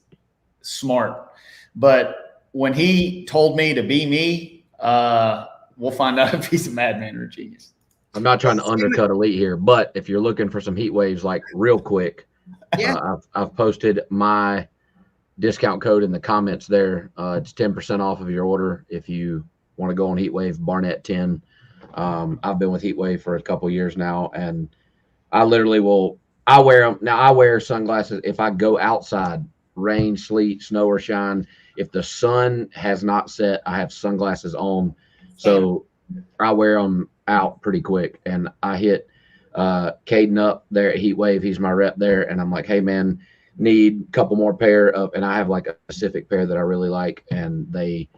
smart. But when he told me to be me, we'll find out if he's a madman or a genius. I'm not trying to undercut Elite here, but if you're looking for some heat waves, like real quick, Yeah. I've posted my discount code in the comments there. It's 10% off of your order if you want to go on Heatwave Barnett 10. I've been with Heatwave for a couple years now, and I literally I wear them. Now I wear sunglasses if I go outside, rain, sleet, snow, or shine. If the sun has not set, I have sunglasses on. So I wear them out pretty quick, and I hit Caden up there at Heatwave. He's my rep there, and I'm like, hey man, need a couple more pair of, and I have like a specific pair that I really like, and they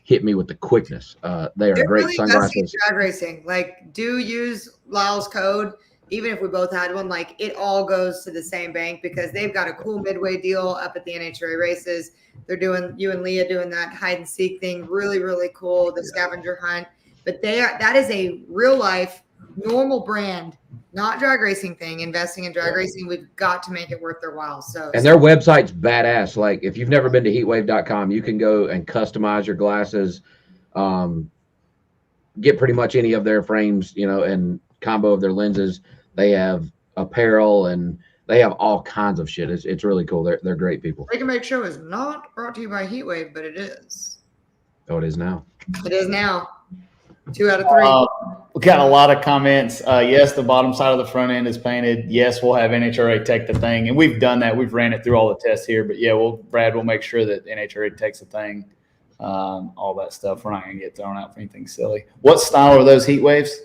hit me with the quickness. They are It great really sunglasses. does drag racing. Like, do use Lyle's code. Even if we both had one, like it all goes to the same bank because they've got a cool midway deal up at the NHRA races. They're doing, you and Leah doing that hide and seek thing. Really, really cool. The scavenger hunt. But that is a real life, normal brand, not drag racing thing. Investing in drag racing, we've got to make it worth their while. So, and their website's badass. Like if you've never been to heatwave.com, you can go and customize your glasses, get pretty much any of their frames, and combo of their lenses. They have apparel and they have all kinds of shit. It's really cool. They're great people. Make and Make Show is not brought to you by Heatwave, but it is. Oh, it is now. It is now. 2 out of 3. We got a lot of comments. Yes, the bottom side of the front end is painted. Yes, we'll have NHRA take the thing, and we've done that. We've ran it through all the tests here. But yeah, Brad will make sure that NHRA takes the thing, all that stuff. We're not going to get thrown out for anything silly. What style are those heat waves?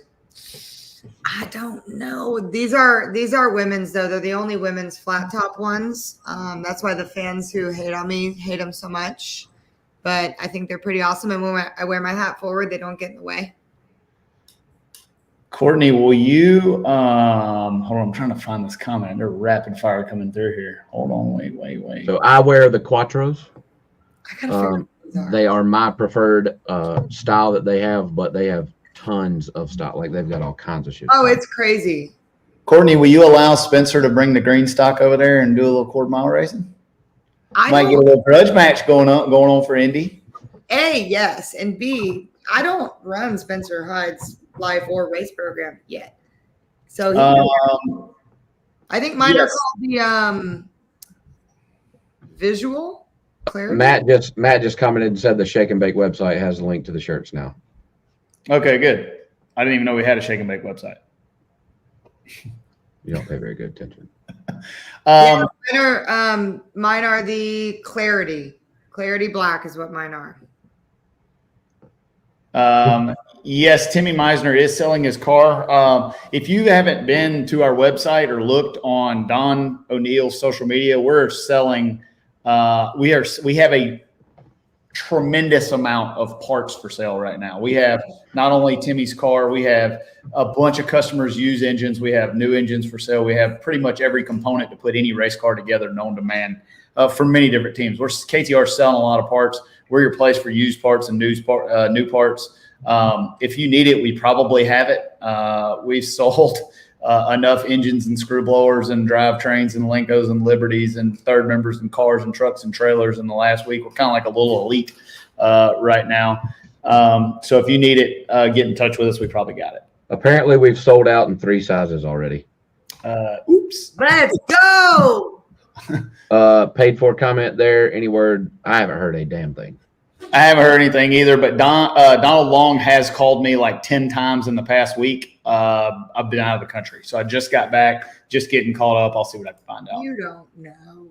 I don't know. These are women's though. They're the only women's flat top ones. That's why the fans who hate on me hate them so much. But I think they're pretty awesome. And when I wear my hat forward, they don't get in the way. Courtney, will you hold on, I'm trying to find this comment. They're rapid fire coming through here. Hold on, wait. So I wear the Quattros. I gotta figure out what these are. They are my preferred style that they have, but they have tons of style. Like they've got all kinds of shit. Oh, it's crazy. Courtney, will you allow Spencer to bring the green stock over there and do a little quarter mile racing? Might get a little grudge match going on for Indy. A, yes, and B, I don't run Spencer Hyde's live or race program yet. So I think mine are called the visual clarity. Matt just commented and said the Shake and Bake website has a link to the shirts now. Okay, good. I didn't even know we had a Shake and Bake website. You don't pay very good attention. Mine are the clarity. Clarity black is what mine are. Yes, Timmy Meisner is selling his car. If you haven't been to our website or looked on Don O'Neill's social media, we're selling. We have a tremendous amount of parts for sale right now. We have not only Timmy's car, we have a bunch of customers use engines. We have new engines for sale. We have pretty much every component to put any race car together known to man for many different teams. We're KTR selling a lot of parts. We're your place for used parts and new parts. If you need it, we probably have it. We've sold enough engines and screw blowers and drivetrains and Linkos and Liberties and third members and cars and trucks and trailers in the last week. We're kind of like a little elite right now. So if you need it, get in touch with us. We probably got it. Apparently, we've sold out in 3 sizes already. Oops. Let's go. Paid for comment there. Any word? I haven't heard a damn thing. I haven't heard anything either, but Donald Long has called me like 10 times in the past week. I've been out of the country. So I just got back, just getting caught up. I'll see what I can find out. You don't know.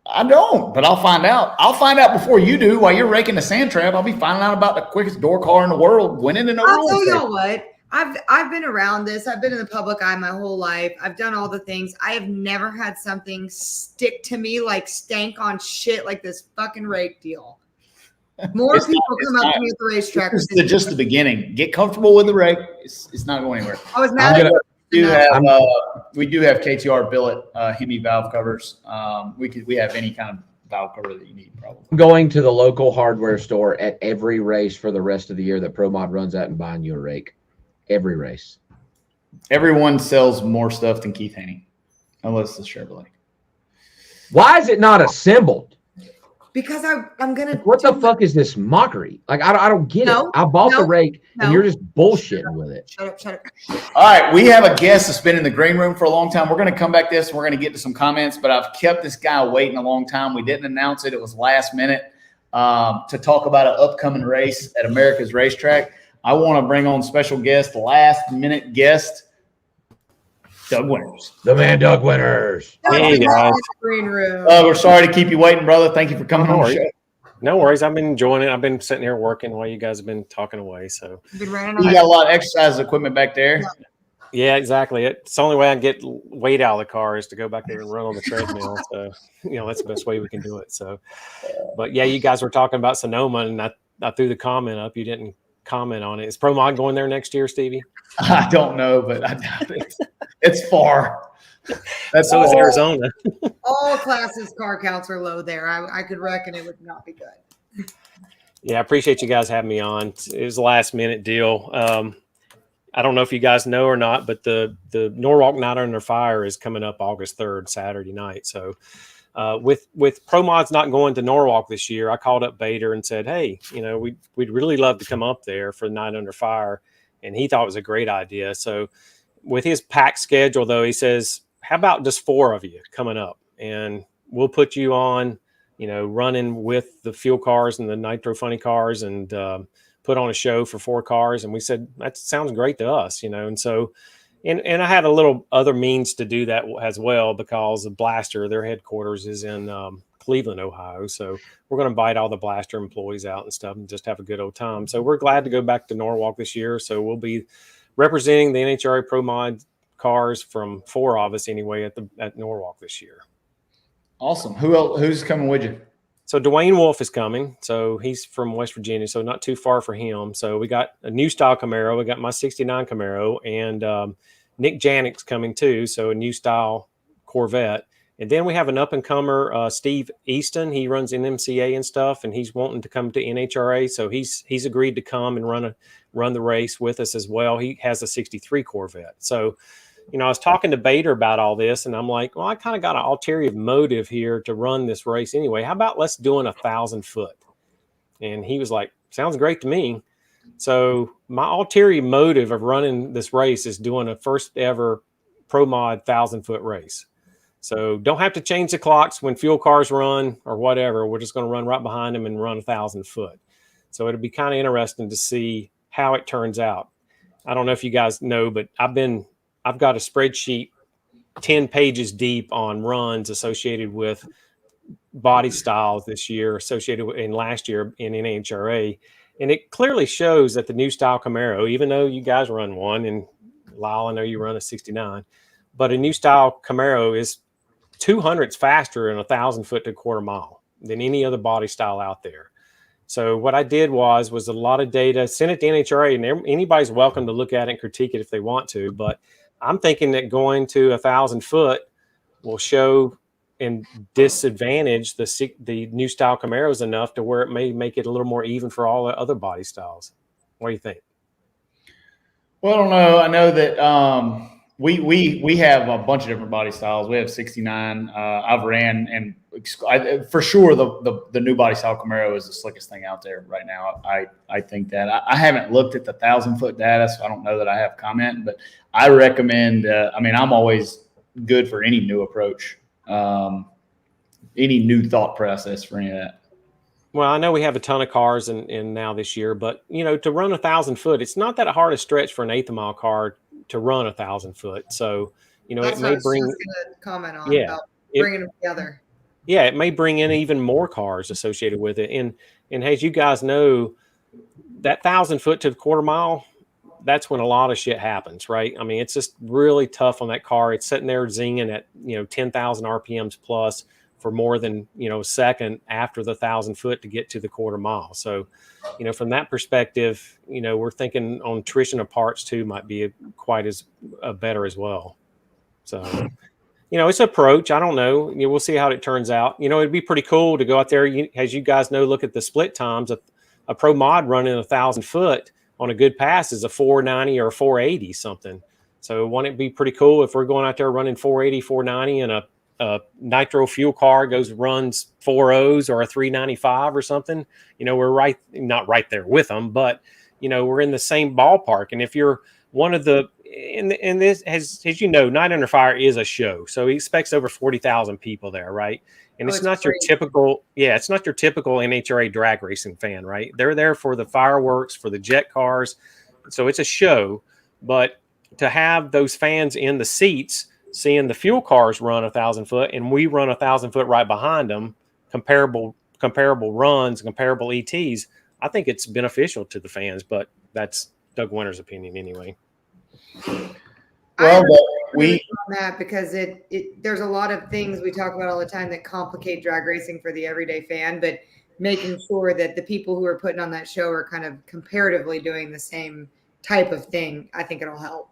I don't, but I'll find out. I'll find out before you do. While you're raking the sand trap, I'll be finding out about the quickest door car in the world, winning an I'll tell overall. y'all what. I've been around this. I've been in the public eye my whole life. I've done all the things. I have never had something stick to me like stank on shit like this fucking rake deal. More It's people not- come it's up not. to me at the racetrack. This is just the beginning. Get comfortable with the rake. It's not going anywhere. I was mad at We do have KTR billet Hemi valve covers. We have any kind of valve cover that you need, probably. I'm going to the local hardware store at every race for the rest of the year that Pro Mod runs out and buying you a rake. Every race. Everyone sells more stuff than Keith Haney, unless it's Chevrolet. Why is it not assembled? because I'm gonna. What the fuck is this mockery? Like, I don't get No, it. I bought the no, rake, no. and you're just bullshitting with it. Shut up! Shut up! All right, we have a guest that's been in the green room for a long time. We're going to come back to this. We're going to get to some comments, but I've kept this guy waiting a long time. We didn't announce it. It was last minute to talk about an upcoming race at America's Racetrack. I want to bring on special guest, last minute guest, Doug Winters. The man, Doug Winters. Hey, guys. Green room. We're sorry to keep you waiting, brother. Thank you for coming on the show. No worries. I've been enjoying it. I've been sitting here working while you guys have been talking away. So Been running You got a lot of exercise equipment back there. yeah, exactly. It's the only way I can get weight out of the car is to go back there and run on the treadmill. So that's the best way we can do it. So, but yeah, you guys were talking about Sonoma, and I threw the comment up. You didn't comment on it. Is Pro Mod going there next year, Stevie? I don't know, but I doubt it. It's far. That's So is all. Arizona. all classes car counts are low there. I could reckon it would not be good. Yeah, I appreciate you guys having me on. It was a last minute deal. I don't know if you guys know or not, but the Norwalk Night Under Fire is coming up August 3rd, Saturday night. So with Pro Mods not going to Norwalk this year, I called up Bader and said, hey, we'd really love to come up there for the Night Under Fire. And he thought it was a great idea. So with his packed schedule, though, he says, how about just 4 of you coming up? And we'll put you on, running with the fuel cars and the nitro funny cars and put on a show for 4 cars. And we said, that sounds great to us, And so, and I had a little other means to do that as well, because the Blaster, their headquarters is in Cleveland, Ohio. So we're going to invite all the Blaster employees out and stuff and just have a good old time. So we're glad to go back to Norwalk this year. So we'll be representing the NHRA Pro Mod cars from 4 of us anyway at Norwalk this year. Awesome. Who's coming with you? So Dwayne Wolf is coming. So he's from West Virginia, so not too far for him. So we got a new style Camaro. We got my 69 Camaro, and Nick Janik's coming too. So a new style Corvette. And then we have an up-and-comer, Steve Easton. He runs in MCA and stuff, and he's wanting to come to NHRA. So he's agreed to come and run the race with us as well. He has a 63 Corvette. So, I was talking to Bader about all this, and I'm like, well, I kind of got an ulterior motive here to run this race anyway. How about let's do 1,000 foot? And he was like, sounds great to me. So my ulterior motive of running this race is doing a first ever Pro Mod 1,000 foot race. So don't have to change the clocks when fuel cars run or whatever. We're just going to run right behind them and run 1,000 foot. So it'll be kind of interesting to see how it turns out. I don't know if you guys know, but I've got a spreadsheet 10 pages deep on runs associated with body styles this year, associated with in last year in NHRA. And it clearly shows that the new style Camaro, even though you guys run one, and Lyle, I know you run a 69, but a new style Camaro is 200s faster in 1,000 foot to a quarter mile than any other body style out there. So what I did was a lot of data, sent it to NHRA, and anybody's welcome to look at it and critique it if they want to. But I'm thinking that going to 1,000 foot will show and disadvantage the new style Camaros enough to where it may make it a little more even for all the other body styles. What do you think? Well, I don't know. I know that we have a bunch of different body styles. We have 69. I've ran, and for sure the new body style Camaro is the slickest thing out there right now. I think that I haven't looked at the 1,000-foot data, so I don't know that I have comment. But I recommend. I'm always good for any new approach, any new thought process for any of that. Well, I know we have a ton of cars in now this year, but to run 1,000 foot, it's not that hard a stretch for an eighth of mile car to run 1,000 foot. So, That's it may bring. Just gonna comment on about bringing them together. Yeah, it may bring in even more cars associated with it. And as you guys know, that 1,000 foot to the quarter mile, that's when a lot of shit happens, right? I mean, it's just really tough on that car. It's sitting there zinging at 10,000 RPMs plus for more than a second after the 1,000 foot to get to the quarter mile. So, from that perspective, we're thinking on attrition of parts too might be quite as better as well. So, it's an approach. I don't know. We'll see how it turns out. It'd be pretty cool to go out there, as you guys know, look at the split times. A pro mod running 1,000 foot on a good pass is a 490 or 480 something. So, wouldn't it be pretty cool if we're going out there running 480, 490 and a nitro fuel car runs 4.0s or a 395 or something? We're not right there with them, but we're in the same ballpark. And if you're one of the, and this, as Night Under Fire is a show, so he expects over 40,000 people there, right? And it's not your typical NHRA drag racing fan, right? They're there for the fireworks, for the jet cars, so it's a show. But to have those fans in the seats, seeing the fuel cars run 1,000 foot and we run 1,000 foot right behind them, comparable runs, comparable ETs, I think it's beneficial to the fans. But that's Doug Winter's opinion anyway. Well, on that because there's a lot of things we talk about all the time that complicate drag racing for the everyday fan, but making sure that the people who are putting on that show are kind of comparatively doing the same type of thing, I think it'll help.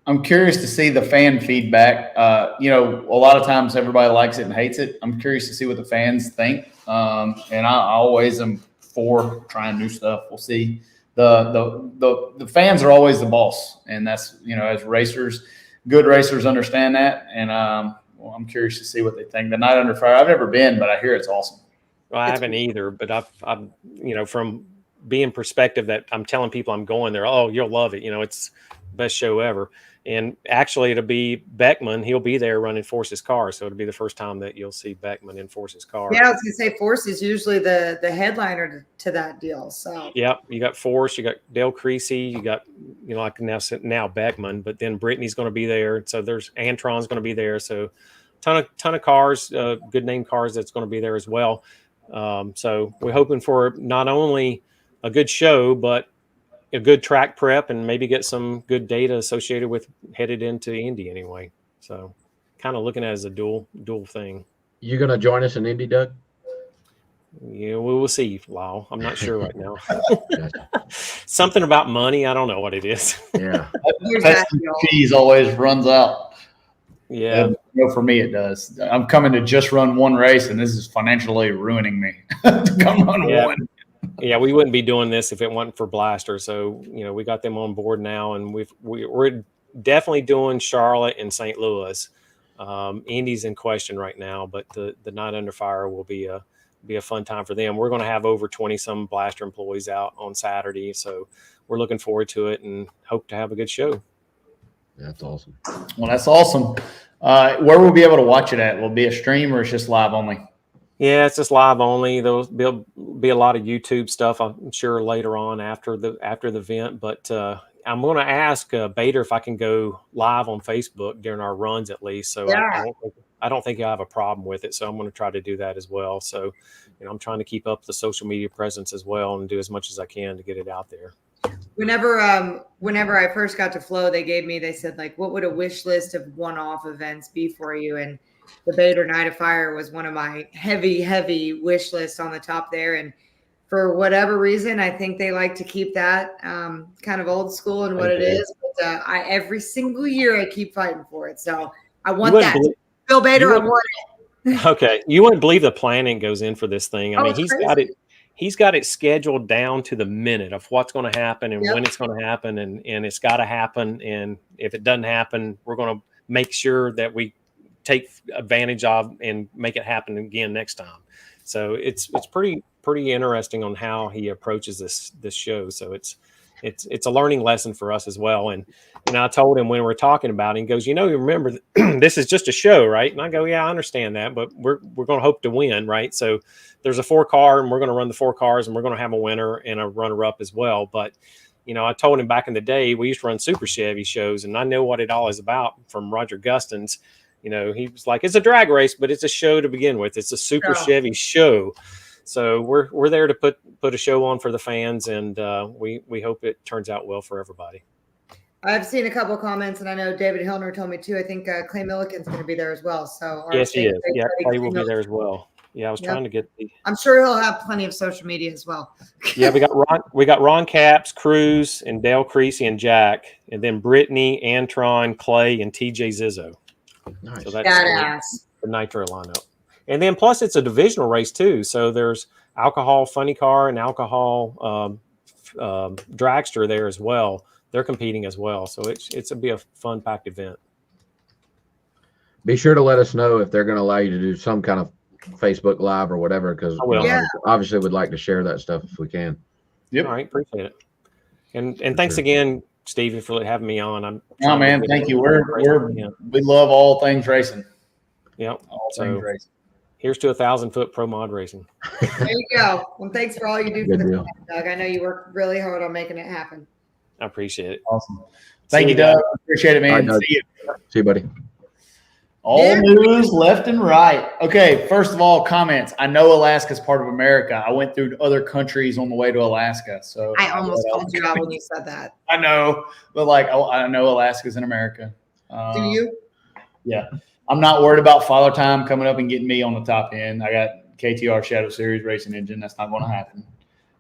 I'm curious to see the fan feedback. A lot of times everybody likes it and hates it. I'm curious to see what the fans think. And I always am for trying new stuff. We'll see. The fans are always the boss. And that's, as racers, good racers understand that. And I'm curious to see what they think. The Night Under Fire, I've never been, but I hear it's awesome. Well, I haven't either, but I've from being perspective that I'm telling people I'm going there, oh, you'll love it. It's the best show ever. And actually, it'll be Beckman. He'll be there running Force's car. So it'll be the first time that you'll see Beckman in Force's car. Yeah, I was going to say Force is usually the headliner to that deal. So yeah, you got Force, you got Dale Creasy, you got like now Beckman, but then Brittany's going to be there. So there's Antron's going to be there. So ton of cars, good name cars that's going to be there as well. So we're hoping for not only a good show, but a good track prep and maybe get some good data associated with headed into Indy anyway. So kind of looking at it as a dual thing. You going to join us in Indy, Doug? Yeah, we will see, Lyle. I'm not sure right now. Something about money. I don't know what it is. Yeah. Cheese always runs out. Yeah. For me, it does. I'm coming to just run one race, and this is financially ruining me to come run one. Yeah, we wouldn't be doing this if it wasn't for Blaster. So, we got them on board now, and we're definitely doing Charlotte and St. Louis. Indy's in question right now, but the Night Under Fire will be a fun time for them. We're going to have over 20 some Blaster employees out on Saturday, so we're looking forward to it and hope to have a good show. That's awesome. Well, that's awesome. Where will we be able to watch it at? Will it be a stream or it's just live only? Yeah, it's just live only. There'll be a lot of YouTube stuff, I'm sure, later on after the event. But I'm going to ask Bader if I can go live on Facebook during our runs at least. So yeah. I don't think I have a problem with it. So I'm going to try to do that as well. So I'm trying to keep up the social media presence as well and do as much as I can to get it out there. Whenever I first got to Flow, they said, like, what would a wish list of one-off events be for you? And the Bader Night of Fire was one of my heavy wish lists on the top there. And for whatever reason, I think they like to keep that kind of old school and what it is. But every single year I keep fighting for it. So I want that. Bill Bader, I want it. Okay. You wouldn't believe the planning goes in for this thing. I mean, he's got it scheduled down to the minute of what's going to happen and when it's going to happen. And it's got to happen. And if it doesn't happen, we're going to make sure that we take advantage of and make it happen again next time. So it's pretty interesting on how he approaches this show. So it's a learning lesson for us as well. And I told him when we were talking about it, he goes, you remember this is just a show, right? And I go, yeah, I understand that, but we're going to hope to win, right? So there's a 4-car and we're going to run the 4 cars and we're going to have a winner and a runner up as well. But I told him back in the day, we used to run Super Chevy shows, and I know what it all is about from Roger Gustin's. He was like, it's a drag race, but it's a show to begin with. It's a Super Chevy show. So we're there to put a show on for the fans, and we hope it turns out well for everybody. I've seen a couple of comments, and I know David Hillner told me too. I think Clay Milliken's going to be there as well. So yes, he is. Yeah, Clay will be there as well. Yeah, I was trying to get the. I'm sure he'll have plenty of social media as well. Yeah, we got Ron Capps, Cruz, and Dale Creasy and Jack, and then Brittany, Antron, Clay, and TJ Zizzo. Nice. So that's the Nitro lineup. And then plus it's a divisional race too. So there's alcohol funny car and alcohol dragster there as well. They're competing as well. So it'll be a fun packed event. Be sure to let us know if they're going to allow you to do some kind of Facebook Live or whatever, because obviously we'd like to share that stuff if we can. Yep. All right. Appreciate it. And thanks again, Stevie, for having me on. Oh man, thank you. We love all things racing. Yep. All things racing. Here's to 1,000-foot pro mod racing. There you go. Well, thanks for all you do for the family, Doug. I know you work really hard on making it happen. I appreciate it. Awesome. Thank you, Doug. Appreciate it, man. Right, see you. See you, buddy. All news left and right. Okay, first of all, comments. I know Alaska's part of America. I went through other countries on the way to Alaska. So I almost called you out when you said that. I know, but I know Alaska's in America. Do you? Yeah. I'm not worried about Father Time coming up and getting me on the top end. I got KTR Shadow Series racing engine. That's not going to happen.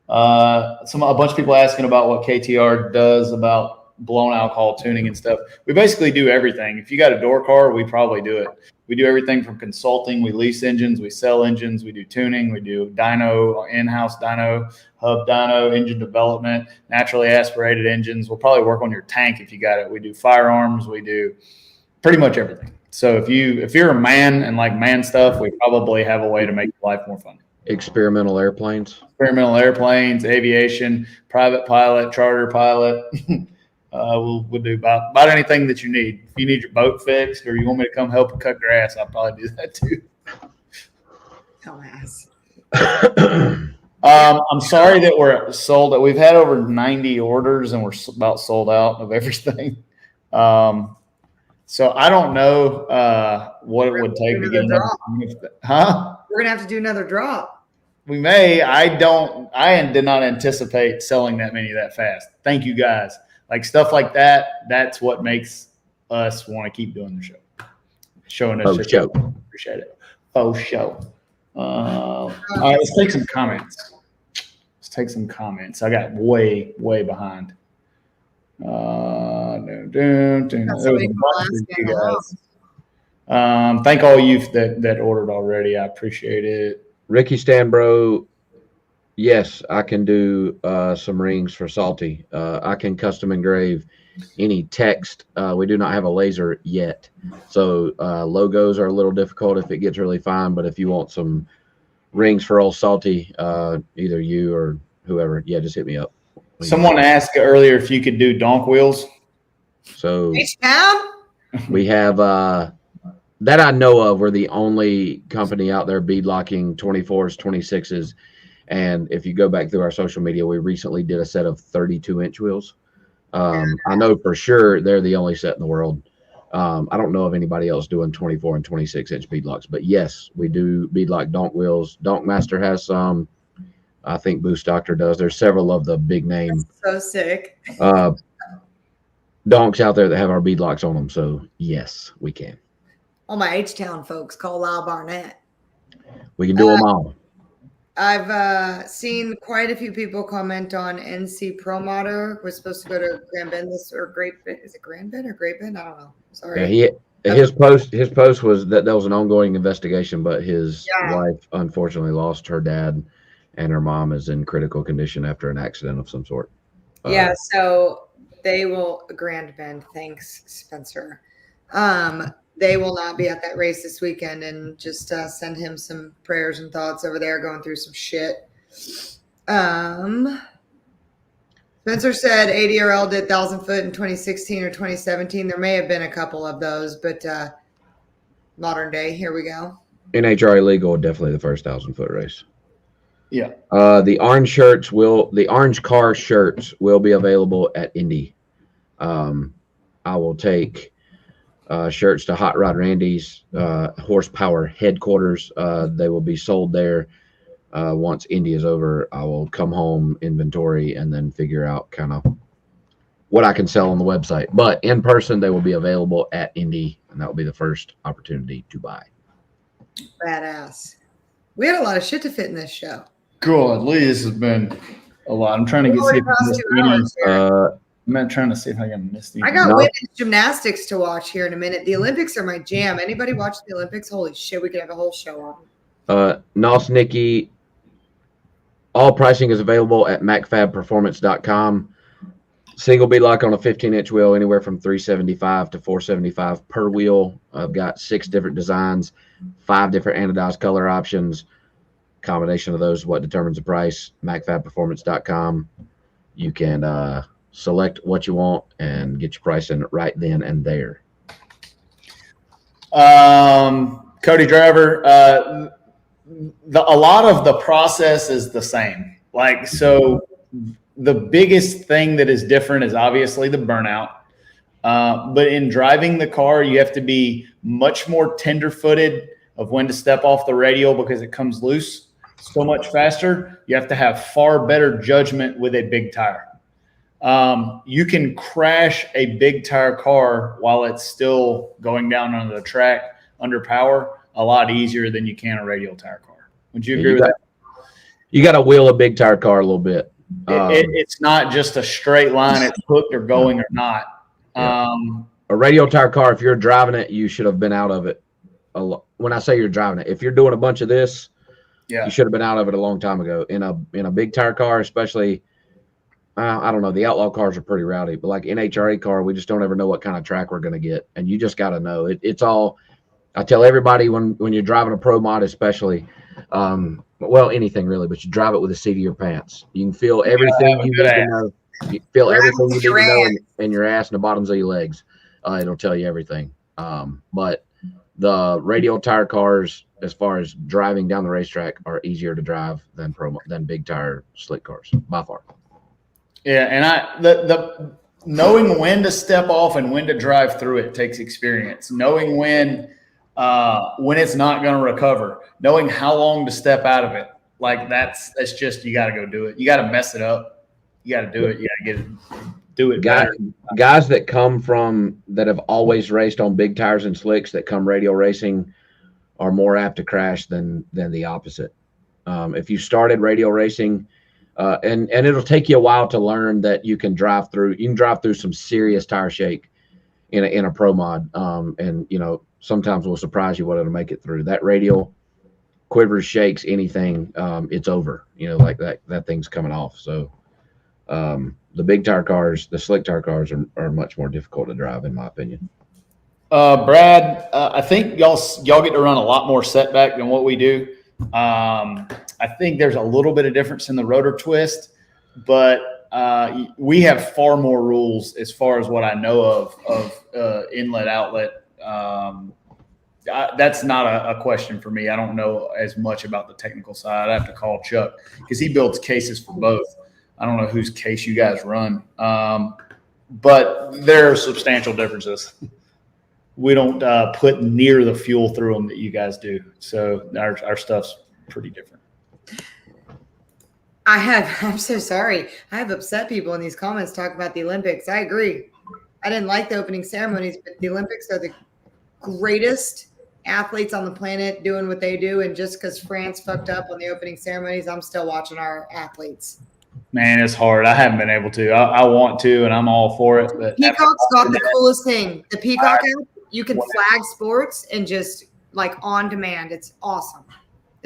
A bunch of people asking about what KTR does about blown alcohol tuning and stuff. We basically do everything. If you got a door car, we probably do it. We do everything from consulting. We lease engines. We sell engines. We do tuning. We do dyno, in-house dyno, hub dyno, engine development, naturally aspirated engines. We'll probably work on your tank if you got it. We do firearms. We do pretty much everything. So if you're a man and like man stuff, we probably have a way to make your life more fun. Experimental airplanes, aviation, private pilot, charter pilot. We'll do about anything that you need. If you need your boat fixed or you want me to come help and cut grass, I'll probably do that too. Dumbass. I'm sorry that we're sold. We've had over 90 orders and we're about sold out of everything. So I don't know what it would take to get another. We're gonna have to do another drop. We may. I did not anticipate selling that many that fast. Thank you guys. Like stuff like that. That's what makes us want to keep doing the show. Showing us show. Appreciate it. Show. All right, let's take some comments. I got way behind. Thank all you that ordered already. I appreciate it. Ricky Stanbro, yes, I can do some rings for Salty. I can custom engrave any text. We do not have a laser yet, so logos are a little difficult if it gets really fine. But if you want some rings for old Salty, either you or whoever, just hit me up. Someone asked earlier if you could do donk wheels. So we have that I know of. We're the only company out there beadlocking 24s, 26s. And if you go back through our social media, we recently did a set of 32-inch wheels. I know for sure they're the only set in the world. I don't know of anybody else doing 24 and 26-inch beadlocks. But yes, we do beadlock donk wheels. Donk Master has some. I think Boost Doctor does. There's several of the big name. That's so sick. Donks out there that have our beadlocks on them. So yes, we can. All my H-Town folks call Lyle Barnett. We can do them all. I've seen quite a few people comment on NC Pro Modder. We're supposed to go to Grand Bend or Great Bend. Is it Grand Bend or Great Bend? I don't know. Sorry. Yeah, his post was that there was an ongoing investigation, but his wife unfortunately lost her dad, and her mom is in critical condition after an accident of some sort. Yeah, so they will Grand Bend. Thanks, Spencer. They will not be at that race this weekend, and just send him some prayers and thoughts over there, going through some shit. Spencer said ADRL did 1,000 foot in 2016 or 2017. There may have been a couple of those, but modern day, here we go. NHRA legal, definitely the first 1,000 foot race. Yeah. The orange car shirts will be available at Indy. I will take shirts to Hot Rod Randy's horsepower headquarters. They will be sold there. Once Indy is over, I will come home, inventory, and then figure out kind of what I can sell on the website. But in person, they will be available at Indy, and that will be the first opportunity to buy. Badass. We had a lot of shit to fit in this show. Golly, this has been a lot. I'm trying to get I'm not trying to see if I can miss these. I got women's gymnastics to watch here in a minute. The Olympics are my jam. Anybody watch the Olympics? Holy shit, we could have a whole show on. Nos Nikki, all pricing is available at macfabperformance.com. Single beadlock on a 15-inch wheel, anywhere from $375 to $475 per wheel. I've got 6 different designs, 5 different anodized color options. Combination of those is what determines the price. macfabperformance.com. You can select what you want and get your price in right then and there. Cody Driver, a lot of the process is the same. Like, so the biggest thing that is different is obviously the burnout. But in driving the car, you have to be much more tender-footed of when to step off the radial because it comes loose so much faster. You have to have far better judgment with a big tire. You can crash a big tire car while it's still going down on the track under power a lot easier than you can a radial tire car. Would you agree with that? You got to wheel a big tire car a little bit. It's not just a straight line. It's hooked or going or not. A radial tire car, if you're driving it, you should have been out of it. When I say you're driving it, if you're doing a bunch of this, you should have been out of it a long time ago. In a big tire car, especially, I don't know, the outlaw cars are pretty rowdy, but like NHRA car, we just don't ever know what kind of track we're going to get. And you just got to know it's all, I tell everybody when you're driving a pro mod, especially, well, anything really, but you drive it with the seat of your pants. You can feel everything you need to know. You feel everything you need to know in your ass and the bottoms of your legs. It'll tell you everything. But the radial tire cars, as far as driving down the racetrack, are easier to drive than big tire slick cars by far. Yeah, and the knowing when to step off and when to drive through it takes experience. Knowing when it's not going to recover, knowing how long to step out of it, like that's just, you got to go do it. You got to mess it up. You got to do it. You got to do it. Guys that have always raced on big tires and slicks that come radial racing are more apt to crash than the opposite. If you started radial racing, and it'll take you a while to learn that you can drive through some serious tire shake in a pro mod. And sometimes we'll surprise you what it'll make it through. That radial quivers, shakes, anything, it's over, like that thing's coming off. So the big tire cars, the slick tire cars are much more difficult to drive, in my opinion. Brad, I think y'all get to run a lot more setback than what we do. I think there's a little bit of difference in the rotor twist, but we have far more rules as far as what I know of inlet outlet. That's not a question for me. I don't know as much about the technical side. I have to call Chuck because he builds cases for both. I don't know whose case you guys run, but there are substantial differences. We don't put near the fuel through them that you guys do. So our stuff's pretty different. I'm so sorry. I have upset people in these comments talking about the Olympics. I agree. I didn't like the opening ceremonies, but the Olympics are the greatest athletes on the planet doing what they do. And just because France fucked up on the opening ceremonies, I'm still watching our athletes. Man, it's hard. I haven't been able to. I want to, and I'm all for it. But Peacock's got the coolest thing. The Peacock app, you can flag sports and just like on demand. It's awesome.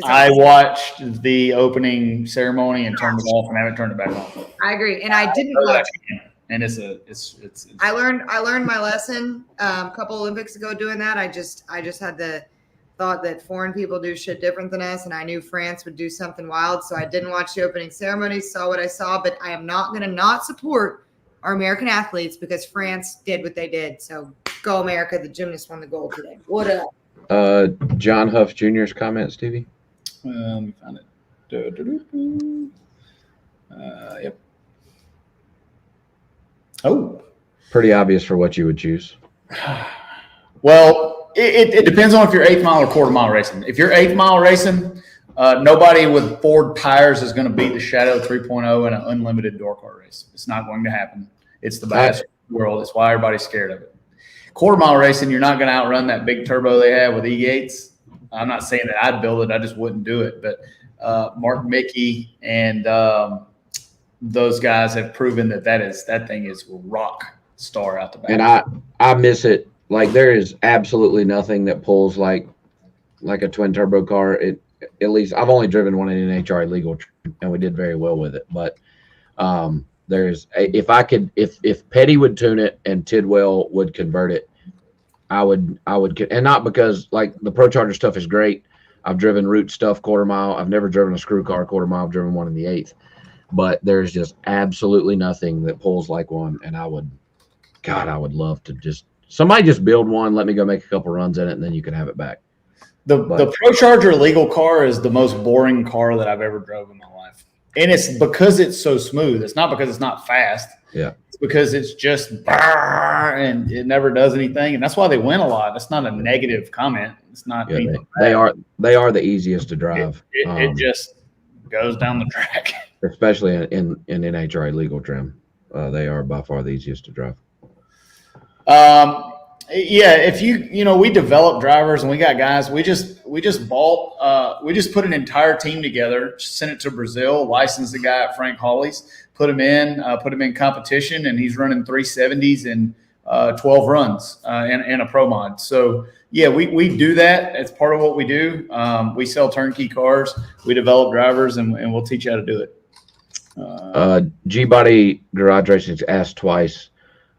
I watched the opening ceremony and turned it off, and I haven't turned it back on. I agree, and I didn't watch it. And it's. I learned my lesson a couple Olympics ago doing that. I just had the thought that foreign people do shit different than us, and I knew France would do something wild, so I didn't watch the opening ceremony, saw what I saw, but I am not going to not support our American athletes because France did what they did. So go America! The gymnast won the gold today. What up? John Huff Jr.'s comment, Stevie. Let me find it. Yep. Oh, pretty obvious for what you would choose. Well, it depends on if you're 8th mile or quarter mile racing. If you're 8th mile racing, nobody with Ford tires is going to beat the Shadow 3.0 in an unlimited door car race. It's not going to happen. It's the best in the world. It's why everybody's scared of it. Quarter mile racing, you're not going to outrun that big turbo they have with E-Gates. I'm not saying that I'd build it. I just wouldn't do it. But Mark Mickey and those guys have proven that thing is rock star out the back. And I miss it. Like there is absolutely nothing that pulls like a twin turbo car. At least I've only driven one in NHRA legal, and we did very well with it. But if Petty would tune it and Tidwell would convert it, I would, and not because like the Pro Charger stuff is great. I've driven route stuff quarter mile. I've never driven a screw car quarter mile. I've driven one in the 8th, but there's just absolutely nothing that pulls like one. And I would love to somebody just build one. Let me go make a couple runs in it, and then you can have it back. The Pro Charger legal car is the most boring car that I've ever drove in my life. And it's because it's so smooth. It's not because it's not fast. Yeah. It's because it's just and it never does anything. And that's why they win a lot. That's not a negative comment. It's not anything they are the easiest to drive. It just goes down the track. Especially in NHRA legal trim. They are by far the easiest to drive. Yeah, if we develop drivers and we got guys, we just put an entire team together, sent it to Brazil, licensed the guy at Frank Hawley's, put him in competition, and he's running 370s in 12 runs in a pro mod. So yeah, we do that. It's part of what we do. We sell turnkey cars, we develop drivers, and we'll teach you how to do it. G-Body Garage Racing's asked twice,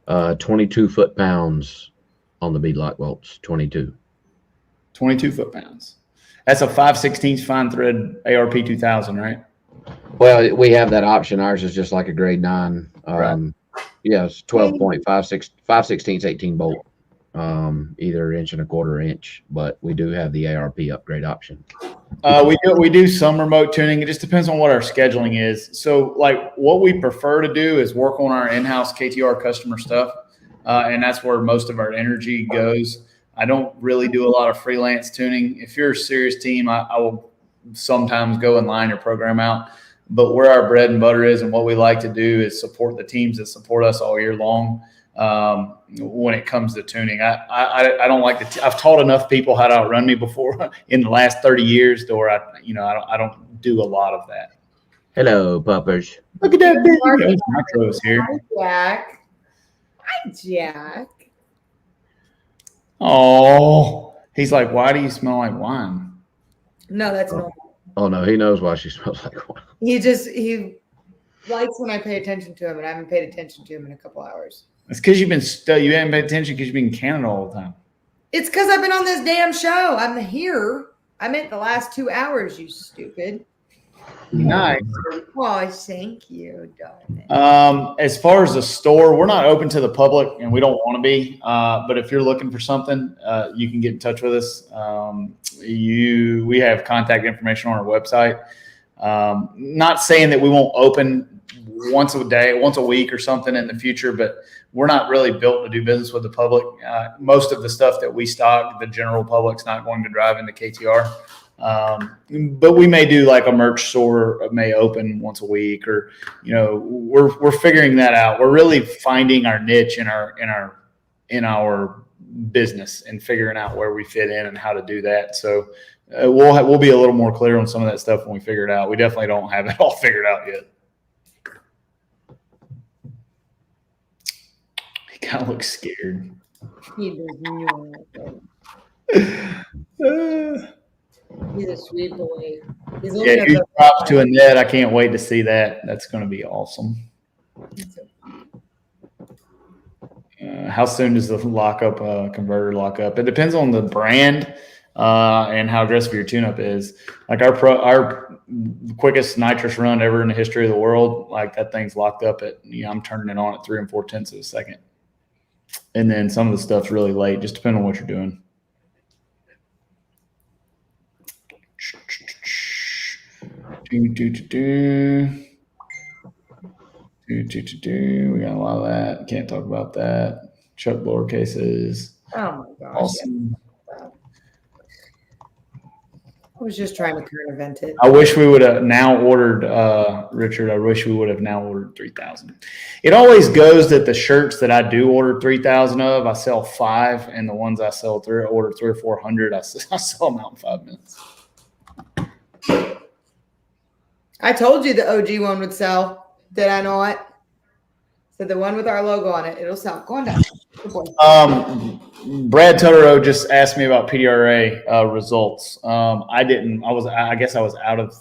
22 foot-pounds on the beadlock bolts, 22 foot-pounds. That's a 5/16 fine thread ARP 2000, right? Well, we have that option. Ours is just like a grade 9. Right. Yeah, it's 12.5/16 18 bolt, either 1.25 inch, but we do have the ARP upgrade option. We do some remote tuning. It just depends on what our scheduling is. So like what we prefer to do is work on our in-house KTR customer stuff. And that's where most of our energy goes. I don't really do a lot of freelance tuning. If you're a serious team, I will sometimes go and line your program out. But where our bread and butter is and what we like to do is support the teams that support us all year long. When it comes to tuning, I don't like to. I've taught enough people how to outrun me before in the last 30 years, to where I don't do a lot of that. Hello, puppers. Look at that big Micro's here. Jack. Hi, Jack. Oh, he's like, why do you smell like wine? No, that's normal. Oh no, he knows why she smells like wine. He likes when I pay attention to him, and I haven't paid attention to him in a couple hours. It's because you haven't paid attention because you've been in Canada all the time. It's because I've been on this damn show. I'm here. I meant the last 2 hours, you stupid. Nice. Oh, thank you, darling. As far as the store, we're not open to the public, and we don't want to be. But if you're looking for something, you can get in touch with us. We have contact information on our website. Not saying that we won't open once a week or something in the future, but we're not really built to do business with the public. Most of the stuff that we stock, the general public's not going to drive into KTR. But we may do like a merch store, may open once a week, or we're figuring that out. We're really finding our niche in our business and figuring out where we fit in and how to do that. So we'll be a little more clear on some of that stuff when we figure it out. We definitely don't have it all figured out yet. He kind of looks scared. He does not. He's a sweet boy. He's Yeah, huge props to Annette. I can't wait to see that. That's going to be awesome. How soon does the converter lock up? It depends on the brand and how aggressive your tune-up is. Like our quickest nitrous run ever in the history of the world, like that thing's locked up at, I'm turning it on at 3 4/10 of a second. And then some of the stuff's really late, just depending on what you're doing. We got a lot of that. Can't talk about that. Chuck blower cases. Oh my gosh. Awesome. I was just trying to current event it. I wish we would have now ordered, Richard. I wish we would have now ordered 3,000. It always goes that the shirts that I do order 3,000 of, I sell 5, and the ones I order 300 or 400, I sell them out in 5 minutes. I told you the OG one would sell. Did I not? So the one with our logo on it, it'll sell. Go on down. Good boy. Brad Totoro just asked me about PDRA results. I didn't. I guess I was out of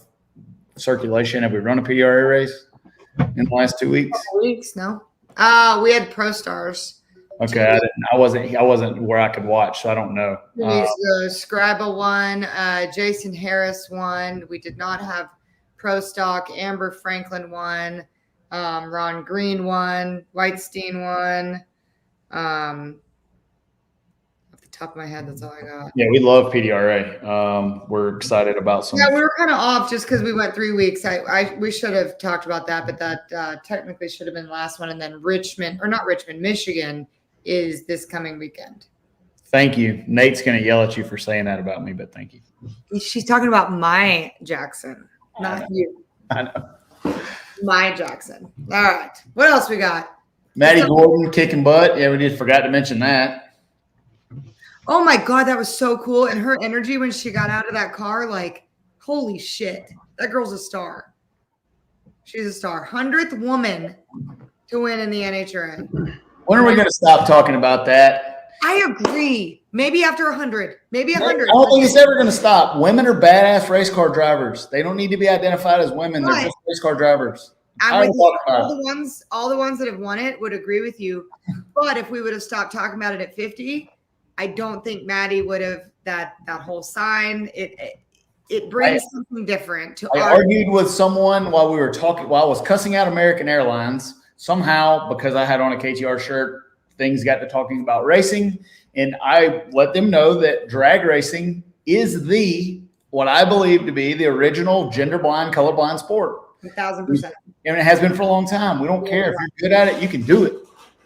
circulation. Have we run a PDRA race in the last 2 weeks? Weeks, no. We had Pro Stars. Okay, I wasn't where I could watch, so I don't know. Scriba won. Jason Harris won. We did not have Pro Stock. Amber Franklin won. Ron Green won. Whitestein won. Off the top of my head, that's all I got. Yeah, we love PDRA. We're excited about some. Yeah, we were kind of off just because we went 3 weeks. We should have talked about that, but that technically should have been the last one. And then Michigan is this coming weekend. Thank you. Nate's going to yell at you for saying that about me, but thank you. She's talking about my Jackson, not you. I know. My Jackson. All right. What else we got? Maddie Gordon kicking butt. Yeah, we just forgot to mention that. Oh my God, that was so cool. And her energy when she got out of that car, like, holy shit. That girl's a star. She's a star. 100th woman to win in the NHRA. When are we going to stop talking about that? I agree. Maybe after 100. Maybe 100. I don't think it's ever going to stop. Women are badass race car drivers. They don't need to be identified as women. They're just race car drivers. All the ones that have won it would agree with you. But if we would have stopped talking about it at 50, I don't think Maddie would have that whole sign. It brings something different to I argued with someone while I was cussing out American Airlines. Somehow, because I had on a KTR shirt, things got to talking about racing, and I let them know that drag racing is what I believe to be the original gender-blind, colorblind sport. 1,000%. And it has been for a long time. We don't care. If you're good at it, you can do it.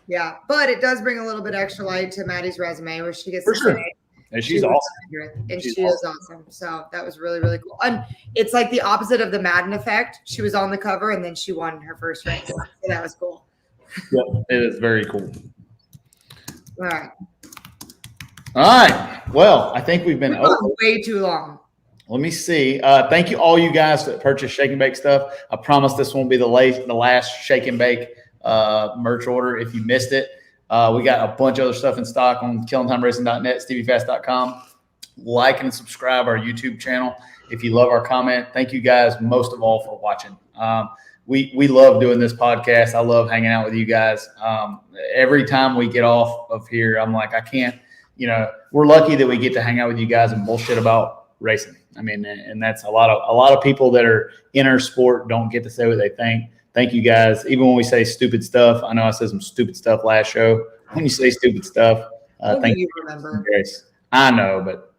Yeah, but it does bring a little bit extra light to Maddie's resume where she gets for sure. And she's awesome. And she is awesome. So that was really, really cool. And it's like the opposite of the Madden effect. She was on the cover and then she won her first race. So that was cool. Yep, it is very cool. All right. All right. Well, I think we've been over way too long. Let me see. Thank you, all you guys that purchased Shake and Bake stuff. I promise this won't be the last Shake and Bake merch order. If you missed it, we got a bunch of other stuff in stock on KillingTimeRacing.net, StevieFast.com. Like and subscribe our YouTube channel. If you love our comment, thank you guys most of all for watching. We love doing this podcast. I love hanging out with you guys. Every time we get off of here, I'm like, I can't. We're lucky that we get to hang out with you guys and bullshit about racing. I mean, and that's a lot of people that are in our sport don't get to say what they think. Thank you guys. Even when we say stupid stuff, I know I said some stupid stuff last show. When you say stupid stuff, thank you. Remember. I know, but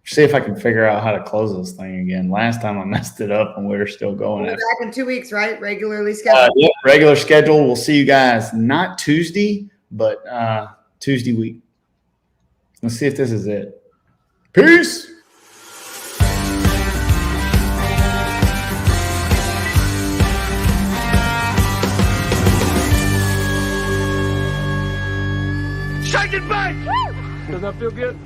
see if I can figure out how to close this thing again. Last time I messed it up and we were still going. We're back in 2 weeks, right? Regularly scheduled. Yeah, regular schedule. We'll see you guys not Tuesday, but Tuesday week. Let's see if this is it. Peace. Shake engine fight! Does that feel good?